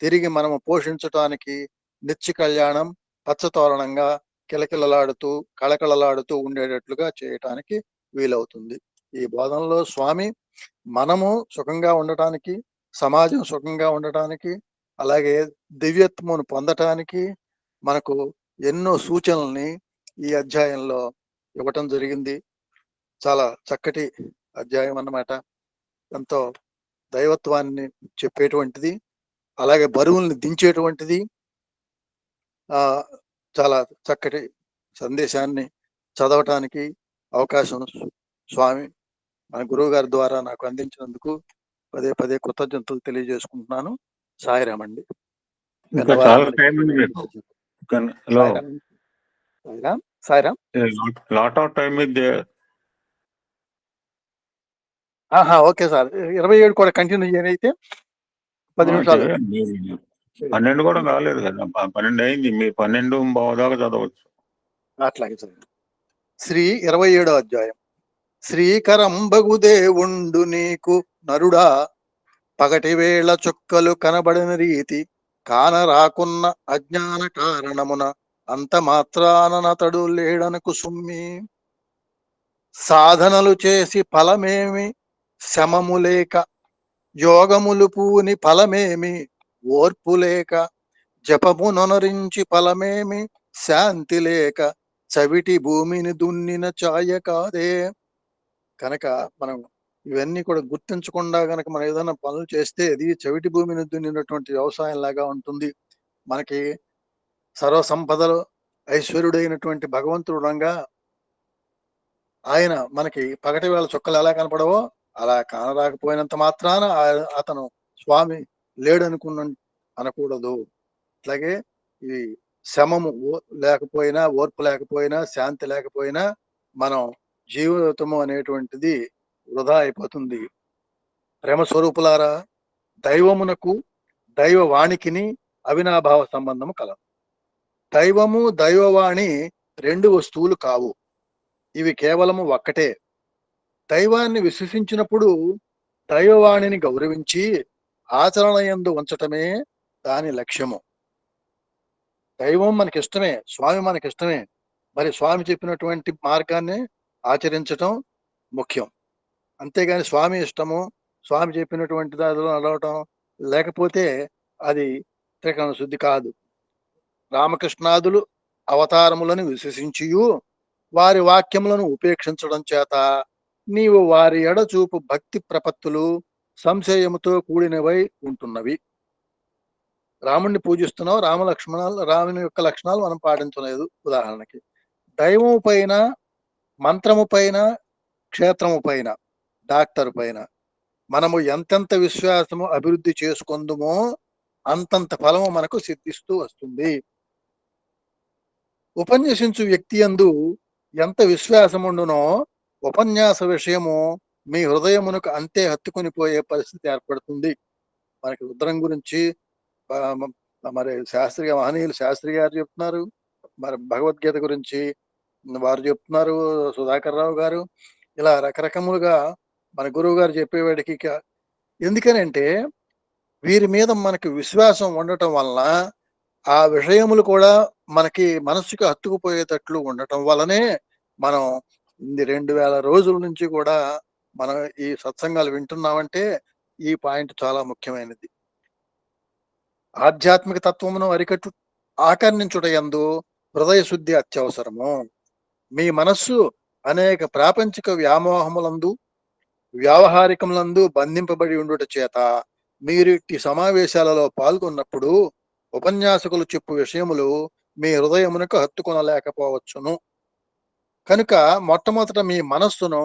తిరిగి మనము పోషించటానికి నిత్య కళ్యాణం పచ్చతోరణంగా కిలకిలలాడుతూ కళకళలాడుతూ ఉండేటట్లుగా చేయటానికి వీలవుతుంది. ఈ బోధనలో స్వామి మనము సుఖంగా ఉండటానికి, సమాజం సుఖంగా ఉండటానికి, అలాగే దివ్యత్వమును పొందటానికి మనకు ఎన్నో సూచనల్ని ఈ అధ్యాయంలో ఇవ్వటం జరిగింది. చాలా చక్కటి అధ్యాయం అన్నమాట. ఎంతో దైవత్వాన్ని చెప్పేటువంటిది, అలాగే బరువుల్ని దించేటువంటిది. చాలా చక్కటి సందేశాన్ని చదవటానికి అవకాశం స్వామి మన గురువు గారి ద్వారా నాకు అందించినందుకు పదే కృతజ్ఞతలు తెలియజేసుకుంటున్నాను. సాయిరామండి. సాయిరామ్. ఓకే సార్, 27 కూడా కంటిన్యూ చేయనైతే 10 నిమిషాలు. 12 కూడా కాలేదు కదా, 12 అయింది. మీ 12 దాకా చదవచ్చు. అట్లాగే సార్. శ్రీ 27వ అధ్యాయం. శ్రీకరంబగు దేవుండు నీకు నరుడా, పగటి వేళ చుక్కలు కనబడిన రీతి కానరాకున్న అజ్ఞాన కారణమున అంత మాత్రాన నతడు లేడనకు సుమ్మి. సాధనలు చేసి ఫలమేమి శమము లేక, యోగములు పూని ఫలమేమి ఓర్పు లేక, జపమునొనరించి ఫలమేమి శాంతి లేక, చవిటి భూమిని దున్నిన ఛాయ కాదే. కనుక మనం ఇవన్నీ కూడా గుర్తించకుండా గనక మనం ఏదైనా పనులు చేస్తే అది చెవిటి భూమిని దున్నినటువంటి వ్యవసాయం లాగా ఉంటుంది. మనకి సర్వ సంపదలు ఐశ్వర్యుడైనటువంటి భగవంతుడు రంగా ఆయన మనకి పగటి వేళ చుక్కలు ఎలా కనపడవో అలా కానరాకపోయినంత మాత్రాన అతను స్వామి లేడనుకున్న అనకూడదు. అట్లాగే ఈ శమము లేకపోయినా, ఓర్పు లేకపోయినా, శాంతి లేకపోయినా మనం జీవితము అనేటువంటిది వృధా అయిపోతుంది. ప్రేమ స్వరూపులారా, దైవమునకు దైవవాణికిని అవినాభావ సంబంధము కలదు. దైవము దైవవాణి రెండు వస్తువులు కావు, ఇవి కేవలము ఒక్కటే. దైవాన్ని విశ్వసించినప్పుడు దైవవాణిని గౌరవించి ఆచరణ యందు ఉంచటమే దాని లక్ష్యము. దైవం మనకిష్టమే, స్వామి మనకిష్టమే. మరి స్వామి చెప్పినటువంటి మార్గాన్ని ఆచరించటం ముఖ్యం. అంతేగాని స్వామి ఇష్టము, స్వామి చెప్పినటువంటి దానిలో నడవటం లేకపోతే అది త్రికరణ శుద్ధి కాదు. రామకృష్ణాదులు అవతారములను విశ్వసించియు వారి వాక్యములను ఉపేక్షించడం చేత నీవు వారి ఎడచూపు భక్తి ప్రపత్తులు సంశయముతో కూడినవై ఉంటున్నవి. రాముణ్ణి పూజిస్తున్నావు, రాముని యొక్క లక్షణాలు మనం పాటించలేదు. ఉదాహరణకి దైవము పైన, మంత్రము పైన, క్షేత్రము పైన, డాక్టర్ పైన మనము ఎంతెంత విశ్వాసము అభివృద్ధి చేసుకుందుమో అంతంత ఫలము మనకు సిద్ధిస్తూ వస్తుంది. ఉపన్యసించు వ్యక్తి యందు ఎంత విశ్వాసముండునో ఉపన్యాస విషయము మీ హృదయమునకు అంతే హత్తుకొని పోయే పరిస్థితి ఏర్పడుతుంది. మనకి రుద్రం గురించి మరి మహనీయులు శాస్త్రి గారు చెప్తున్నారు, మరి భగవద్గీత గురించి వారు చెప్తున్నారు, సుధాకర్ రావు గారు, ఇలా రకరకములుగా మన గురువు గారు చెప్పేవాడికి. ఎందుకనంటే వీరి మీద మనకి విశ్వాసం ఉండటం వలన ఆ విషయములు కూడా మనకి మనసుకు హత్తుకుపోయేటట్లు ఉండటం వలనే మనం 2000 రోజుల నుంచి కూడా మనం ఈ సత్సంగాలు వింటున్నామంటే ఈ పాయింట్ చాలా ముఖ్యమైనది. ఆధ్యాత్మిక తత్వమును అరికట్టు ఆకర్ణించుట యందు హృదయ శుద్ధి అత్యవసరము. మీ మనస్సు అనేక ప్రాపంచిక వ్యామోహములందు, వ్యావహారికములందు బంధింపబడి ఉండుట చేత మీరు ఈ సమావేశాలలో పాల్గొన్నప్పుడు ఉపన్యాసకులు చెప్పు విషయములు మీ హృదయమునకు హత్తుకొనలేకపోవచ్చును. కనుక మొట్టమొదట మీ మనస్సును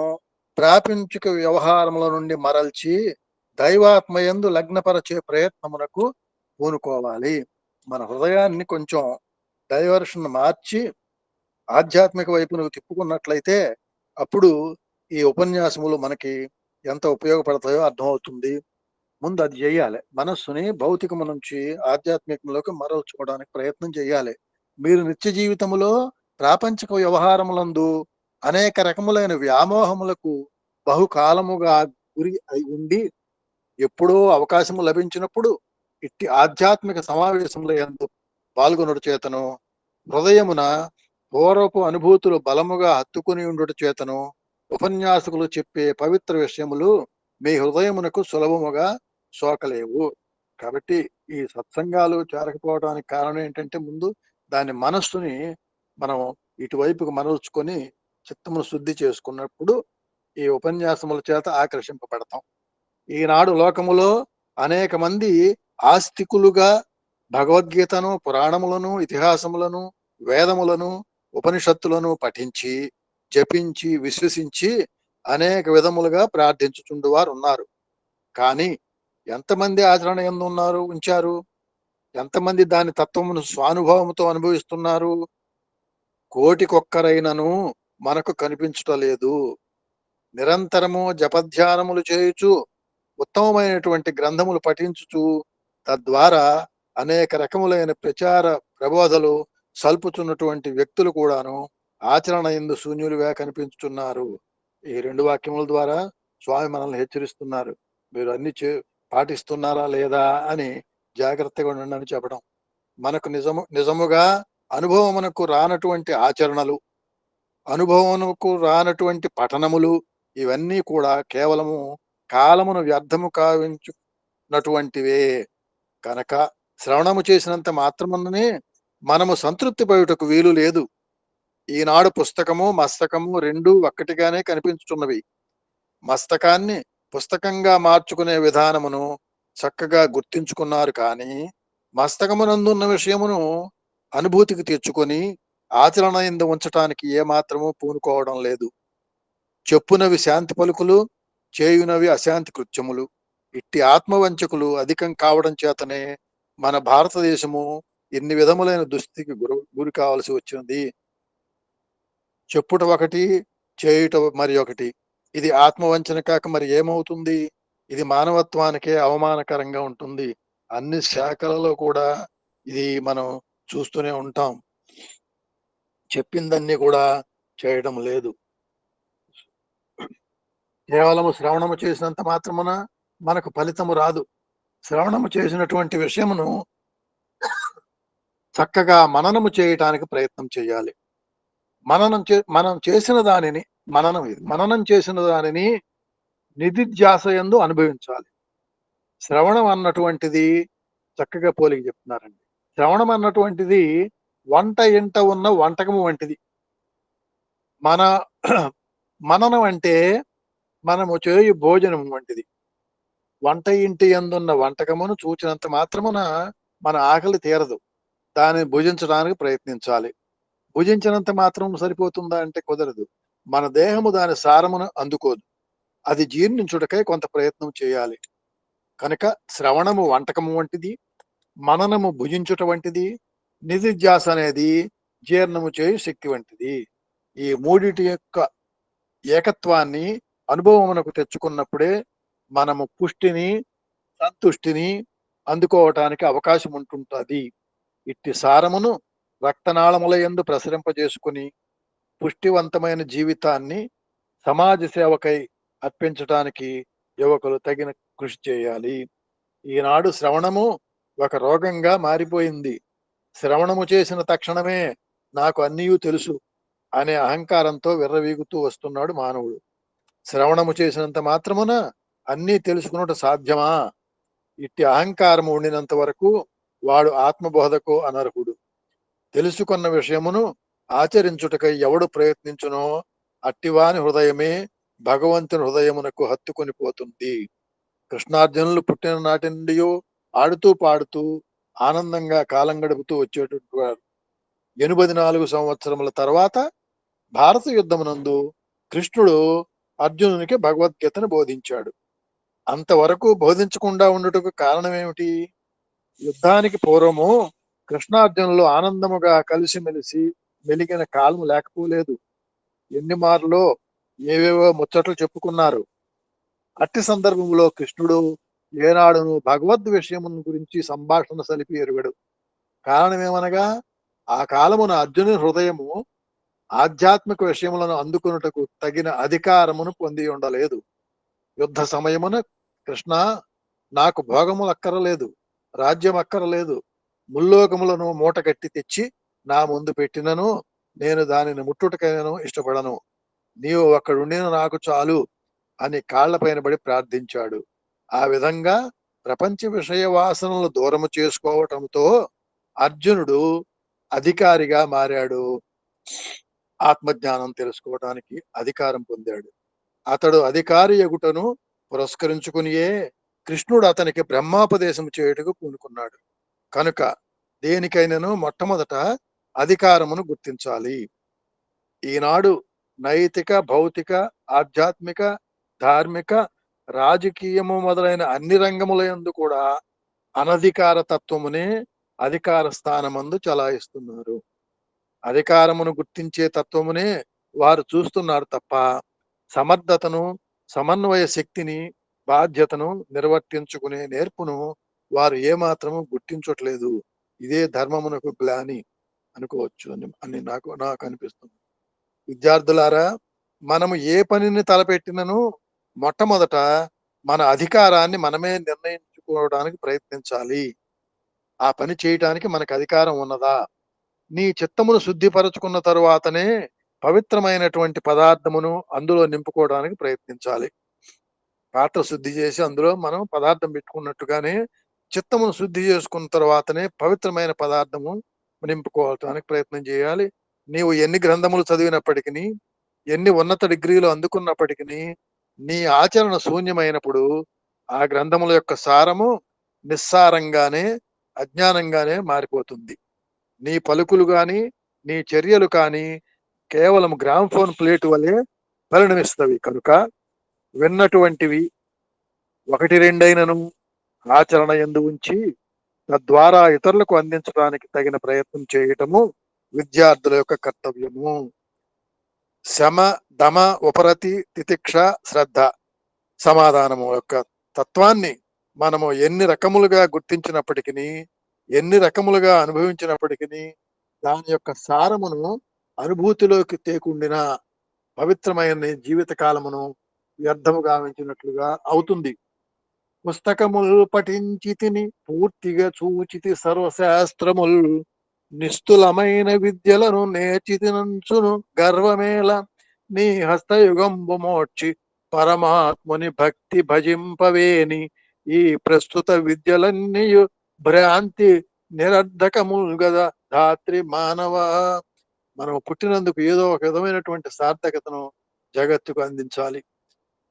ప్రాపంచిక వ్యవహారముల నుండి మరల్చి దైవాత్మయందు లగ్నపరచే ప్రయత్నమునకు పూనుకోవాలి. మన హృదయాన్ని కొంచెం డైవర్షన్ మార్చి ఆధ్యాత్మిక వైపునకు తిప్పుకున్నట్లయితే అప్పుడు ఈ ఉపన్యాసములు మనకి ఎంత ఉపయోగపడతాయో అర్థమవుతుంది. ముందు అది చేయాలి. మనస్సుని భౌతికము నుంచి ఆధ్యాత్మికంలోకి మరల్చుకోవడానికి ప్రయత్నం చేయాలి. మీరు నిత్య జీవితములో ప్రాపంచిక వ్యవహారములందు అనేక రకములైన వ్యామోహములకు బహుకాలముగా గురి అయి ఉండి ఎప్పుడో అవకాశము లభించినప్పుడు ఇట్టి ఆధ్యాత్మిక సమావేశముల యందు పాల్గొనుట చేతను, హృదయమున పూర్వపు అనుభూతులు బలముగా హత్తుకుని ఉండుట చేతను ఉపన్యాసకులు చెప్పే పవిత్ర విషయములు మీ హృదయమునకు సులభముగా సోకలేవు. కాబట్టి ఈ సత్సంగాలు చేరకపోవడానికి కారణం ఏంటంటే ముందు దాని మనస్సుని మనం ఇటువైపుకు మరల్చుకొని చిత్తమును శుద్ధి చేసుకున్నప్పుడు ఈ ఉపన్యాసముల చేత ఆకర్షింపబడతాం. ఈనాడు లోకములో అనేక మంది ఆస్తికులుగా భగవద్గీతను, పురాణములను, ఇతిహాసములను, వేదములను, ఉపనిషత్తులను పఠించి, జపించి, విశ్వసించి అనేక విధములుగా ప్రార్థించుచుండు వారు ఉన్నారు. కానీ ఎంతమంది ఆచరణ యందు ఉంచారు? ఎంతమంది దాని తత్వమును స్వానుభవంతో అనుభవిస్తున్నారు? కోటికొక్కరైనను మనకు కనిపించటలేదు. నిరంతరము జపధ్యానములు చేయుచు, ఉత్తమమైనటువంటి గ్రంథములు పఠించుచు, తద్వారా అనేక రకములైన ప్రచార ప్రబోధలు సల్పుతున్నటువంటి వ్యక్తులు కూడాను ఆచరణ యందు శూన్యులుగా కనిపించుతున్నారు. ఈ 2 వాక్యముల ద్వారా స్వామి మనల్ని హెచ్చరిస్తున్నారు. మీరు అన్ని పాటిస్తున్నారా లేదా అని జాగ్రత్తగా ఉండండి చెప్పడం. మనకు నిజముగా అనుభవమునకు రానటువంటి ఆచరణలు, అనుభవమునకు రానటువంటి పఠనములు, ఇవన్నీ కూడా కేవలము కాలమును వ్యర్థము కావించున్నటువంటివే. కనుక శ్రవణము చేసినంత మాత్రముననే మనము సంతృప్తి పడుటకు వీలు లేదు. ఈనాడు పుస్తకము, మస్తకము 2 ఒక్కటిగానే కనిపించుతున్నవి. మస్తకాన్ని పుస్తకంగా మార్చుకునే విధానమును చక్కగా గుర్తించుకున్నారు కానీ మస్తకమునందున్న విషయమును అనుభూతికి తెచ్చుకొని ఆచరణ యందు ఉంచటానికి ఏమాత్రము పూనుకోవడం లేదు. చెప్పునవి శాంతి పలుకులు, చేయునవి అశాంతి కృత్యములు. ఇట్టి ఆత్మవంచకులు అధికం కావడం చేతనే మన భారతదేశము ఎన్ని విధములైన దుస్థితికి గురి కావాల్సి వచ్చినది. చెప్పుట ఒకటి, చేయుట మరి ఒకటి. ఇది ఆత్మవంచన కాక మరి ఏమవుతుంది? ఇది మానవత్వానికే అవమానకరంగా ఉంటుంది. అన్ని శాఖలలో కూడా ఇది మనం చూస్తూనే ఉంటాం. చెప్పిందన్నీ కూడా చేయడం లేదు. కేవలము శ్రవణము చేసినంత మాత్రమున మనకు ఫలితము రాదు. శ్రవణము చేసినటువంటి విషయమును చక్కగా మననము చేయటానికి ప్రయత్నం చేయాలి. మనం చేసిన దానిని మననం చేసిన దానిని నిధిధ్యాసయందు అనుభవించాలి. శ్రవణం అన్నటువంటిది చక్కగా పోలికి చెప్తున్నారండి. శ్రవణం అన్నటువంటిది వంట ఇంట ఉన్న వంటకము వంటిది. మన మననం అంటే మనము చేయు భోజనం వంటిది. వంట ఇంటి యందున్న వంటకమును చూచినంత మాత్రమున మన ఆకలి తీరదు. దానిని భుజించడానికి ప్రయత్నించాలి. భుజించినంత మాత్రం సరిపోతుందా అంటే కుదరదు. మన దేహము దాని సారమును అందుకోదు. అది జీర్ణించుటకై కొంత ప్రయత్నం చేయాలి. కనుక శ్రవణము వంటకము వంటిది, మననము భుజించుట వంటిది, నిధిధ్యాస అనేది జీర్ణము చేయు శక్తి వంటిది. ఈ మూడిటి యొక్క ఏకత్వాన్ని అనుభవమునకు తెచ్చుకున్నప్పుడే మనము పుష్టిని, సంతుష్టిని అందుకోవటానికి అవకాశం ఉంటుంటది. ఇట్టి సారమును రక్తనాళముల యందు ప్రసరింపజేసుకుని పుష్టివంతమైన జీవితాన్ని సమాజ సేవకై అర్పించటానికి యువకులు తగిన కృషి చేయాలి. ఈనాడు శ్రవణము ఒక రోగంగా మారిపోయింది. శ్రవణము చేసిన తక్షణమే నాకు అన్నీయూ తెలుసు అనే అహంకారంతో విర్రవీగుతూ వస్తున్నాడు మానవుడు. శ్రవణము చేసినంత మాత్రమున అన్నీ తెలుసుకున్నట సాధ్యమా? ఇట్టి అహంకారము ఉండినంత వరకు వాడు ఆత్మబోధకు అనర్హుడు. తెలుసుకున్న విషయమును ఆచరించుటకై ఎవడు ప్రయత్నించునో అట్టివాని హృదయమే భగవంతుని హృదయమునకు హత్తుకొని పోతుంది. కృష్ణార్జునులు పుట్టిన నాటి నుండి ఆడుతూ పాడుతూ ఆనందంగా కాలం గడుపుతూ వచ్చేటువంటి వారు. 84 సంవత్సరముల తర్వాత భారత యుద్ధమునందు కృష్ణుడు అర్జునునికి భగవద్గీతను బోధించాడు. అంతవరకు బోధించకుండా ఉండుటకు కారణం ఏమిటి? యుద్ధానికి పూర్వము కృష్ణార్జునులు ఆనందముగా కలిసిమెలిసి మెలిగిన కాలం లేకపోలేదు. ఎన్ని మార్లో ఏవేవో ముచ్చట్లు చెప్పుకున్నారు. అట్టి సందర్భంలో కృష్ణుడు ఏనాడును భగవద్ విషయమును గురించి సంభాషణ సలిపి ఎరుగడు. కారణమేమనగా ఆ కాలమున అర్జునుని హృదయము ఆధ్యాత్మిక విషయములను అందుకున్నటకు తగిన అధికారమును పొంది ఉండలేదు. యుద్ధ సమయమున కృష్ణ, నాకు భోగములు అక్కరలేదు, రాజ్యం అక్కరలేదు, ముల్లోకములను మూట కట్టి తెచ్చి నా ముందు పెట్టినను నేను దానిని ముట్టుటకైనను ఇష్టపడను. నీవు అక్కడుండిన నాకు చాలు అని కాళ్లపైన పడి ప్రార్థించాడు. ఆ విధంగా ప్రపంచ విషయ వాసనలు దూరము చేసుకోవటంతో అర్జునుడు అధికారిగా మారాడు. ఆత్మజ్ఞానం తెలుసుకోవటానికి అధికారం పొందాడు. అతడు అధికారి ఎగుటను పురస్కరించుకునియే కృష్ణుడు అతనికి బ్రహ్మాపదేశం చేయుటకు పూనుకున్నాడు. కనుక దేనికైనను మొట్టమొదట అధికారమును గుర్తించాలి. ఈనాడు నైతిక, భౌతిక, ఆధ్యాత్మిక, ధార్మిక, రాజకీయము మొదలైన అన్ని రంగముల యందు కూడా అనధికార తత్వమునే అధికార స్థానమందు చలాయిస్తున్నారు. అధికారమును గుర్తించే తత్వమునే వారు చూస్తున్నారు తప్ప సమర్థతను, సమన్వయ శక్తిని, బాధ్యతను నిర్వర్తించుకునే నేర్పును వారు ఏమాత్రము గుర్తించట్లేదు. ఇదే ధర్మమునకు గ్లాని అనుకోవచ్చు అని నాకు అనిపిస్తుంది. విద్యార్థులారా, మనము ఏ పనిని తలపెట్టినను మొట్టమొదట మన అధికారాన్ని మనమే నిర్ణయించుకోవడానికి ప్రయత్నించాలి. ఆ పని చేయటానికి మనకు అధికారం ఉన్నదా? నీ చిత్తమును శుద్ధిపరచుకున్న తరువాతనే పవిత్రమైనటువంటి పదార్థమును అందులో నింపుకోవడానికి ప్రయత్నించాలి. పాత్ర శుద్ధి చేసి అందులో మనం పదార్థం పెట్టుకున్నట్టుగానే చిత్తమును శుద్ధి చేసుకున్న తర్వాతనే పవిత్రమైన పదార్థము నింపుకోవటానికి ప్రయత్నం చేయాలి. నీవు ఎన్ని గ్రంథములు చదివినప్పటికీ, ఎన్ని ఉన్నత డిగ్రీలు అందుకున్నప్పటికీ నీ ఆచరణ శూన్యమైనప్పుడు ఆ గ్రంథముల యొక్క సారము నిస్సారంగానే అజ్ఞానంగానే మారిపోతుంది. నీ పలుకులు గాని నీ చర్యలు కానీ కేవలం గ్రామ్ఫోన్ ప్లేట్ వలె పరిణమిస్తవి కనుక విన్నటువంటివి ఒకటి రెండైనను ఆచరణ యందు ఉంచి తద్వారా ఇతరులకు అందించడానికి తగిన ప్రయత్నం చేయటము విద్యార్థుల యొక్క కర్తవ్యము. శమ దమ ఉపరతి తితిక్ష శ్రద్ధ సమాధానము యొక్క తత్వాన్ని మనము ఎన్ని రకములుగా గుర్తించినప్పటికీ ఎన్ని రకములుగా అనుభవించినప్పటికీ దాని యొక్క సారమును అనుభూతిలోకి తేకుండిన పవిత్రమైన జీవిత కాలమును వ్యర్థము గావించినట్లుగా అవుతుంది. పుస్తకములు పఠించి తిని పూర్తిగా చూచితి సర్వశాస్త్రముల్ నిస్తులమైన విద్యలను నేర్చితినంచును గర్వమేళ నీ హస్తయుగంబు మోడ్చి పరమాత్ముని భక్తి భజింపవేని ఈ ప్రస్తుత విద్యలన్నీయు భ్రాంతి నిరర్ధకముల్ గదా ధాత్రి మానవ. మనం పుట్టినందుకు ఏదో ఒక విధమైనటువంటి సార్థకతను జగత్తుకు అందించాలి.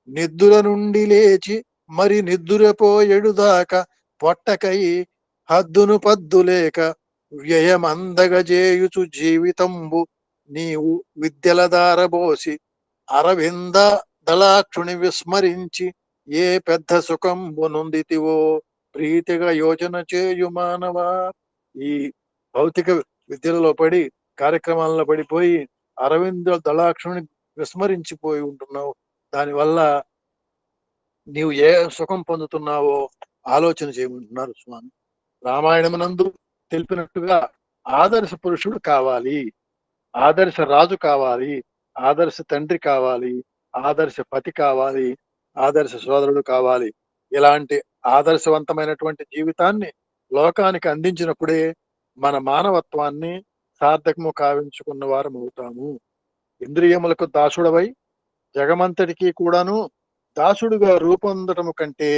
నిద్దుల నుండి లేచి మరి నిద్దురపోయేడు దాకా పొట్టకై హద్దును పద్దులేక వ్యయమందగజేయుచు జీవితంబు నీవు విద్యల దారబోసి అరవింద దళాక్షుని విస్మరించి ఏ పెద్ద సుఖంబు నొందితివో ప్రీతిగా యోచన చేయు మానవ. ఈ భౌతిక విద్యలలో పడి కార్యక్రమాలలో పడిపోయి అరవింద దళాక్షుని విస్మరించిపోయి ఉంటున్నావు. దానివల్ల నీవు ఏ సుఖం పొందుతున్నావో ఆలోచన చేయమంటున్నారు స్వామి. రామాయణమునందు తెలిపినట్టుగా ఆదర్శ పురుషుడు కావాలి, ఆదర్శ రాజు కావాలి, ఆదర్శ తండ్రి కావాలి, ఆదర్శ పతి కావాలి, ఆదర్శ సోదరుడు కావాలి. ఇలాంటి ఆదర్శవంతమైనటువంటి జీవితాన్ని లోకానికి అందించినప్పుడే మన మానవత్వాన్ని సార్థకము కావించుకున్న వారం అవుతాము. ఇంద్రియములకు దాసుడవై జగమంతటికి కూడాను దాసుడుగా రూపొందటము కంటే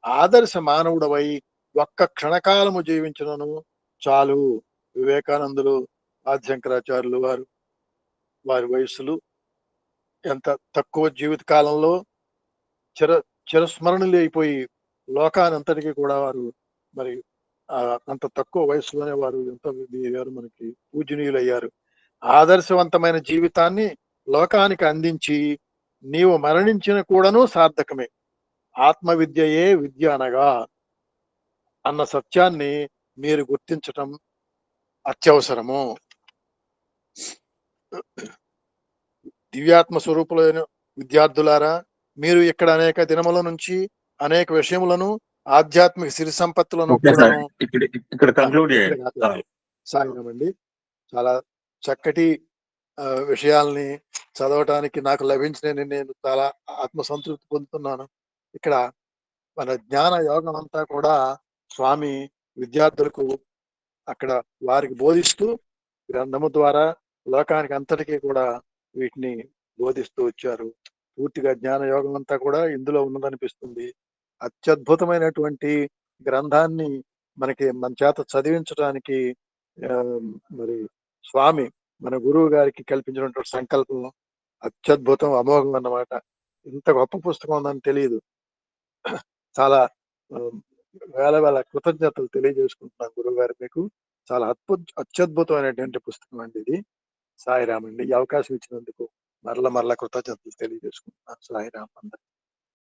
ఆదర్శ మానవుడవై ఒక్క క్షణకాలము జీవించను చాలు. వివేకానందులు, ఆదిశంకరాచార్యులు వారు వారి వయస్సులు ఎంత తక్కువ జీవిత కాలంలో చిరస్మరణలు అయిపోయి లోకానంతటికీ కూడా వారు మరి అంత తక్కువ వయసులోనే వారు ఎంత అయ్యారు, మనకి పూజనీయులయ్యారు. ఆదర్శవంతమైన జీవితాన్ని లోకానికి అందించి నీవు మరణించిన కూడాను సార్థకమే. ఆత్మ విద్యయే విద్య అనగా అన్న సత్యాన్ని మీరు గుర్తించటం అత్యవసరము. దివ్యాత్మ స్వరూపులైన విద్యార్థులారా, మీరు ఇక్కడ అనేక దినముల నుంచి అనేక విషయములను ఆధ్యాత్మిక సిరి సంపత్తులను సాగినామండి. చాలా చక్కటి విషయాల్ని చదవటానికి నాకు లభించిన నేను చాలా ఆత్మసంతృప్తి పొందుతున్నాను. ఇక్కడ మన జ్ఞాన యోగం అంతా కూడా స్వామి విద్యార్థులకు అక్కడ వారికి బోధిస్తూ గ్రంథము ద్వారా లోకానికి అంతటికీ కూడా వీటిని బోధిస్తూ వచ్చారు. పూర్తిగా జ్ఞాన యోగం అంతా కూడా ఇందులో ఉన్నదనిపిస్తుంది. అత్యద్భుతమైనటువంటి గ్రంథాన్ని మనకి మన చేత చదివించడానికి మరి స్వామి మన గురువు గారికి కల్పించినటువంటి సంకల్పం అత్యద్భుతం, అమోఘం అన్నమాట. ఇంత గొప్ప పుస్తకం ఉందని తెలియదు. చాలా వేల వేల కృతజ్ఞతలు తెలియజేసుకుంటున్నాను గురువు గారు మీకు. చాలా అత్యద్భుతమైనటువంటి పుస్తకం అండి ఇది. సాయిరామ్ అండి. ఈ అవకాశం ఇచ్చినందుకు మరల కృతజ్ఞతలు తెలియజేసుకుంటున్నాను. సాయిరామ్ అందరికీ.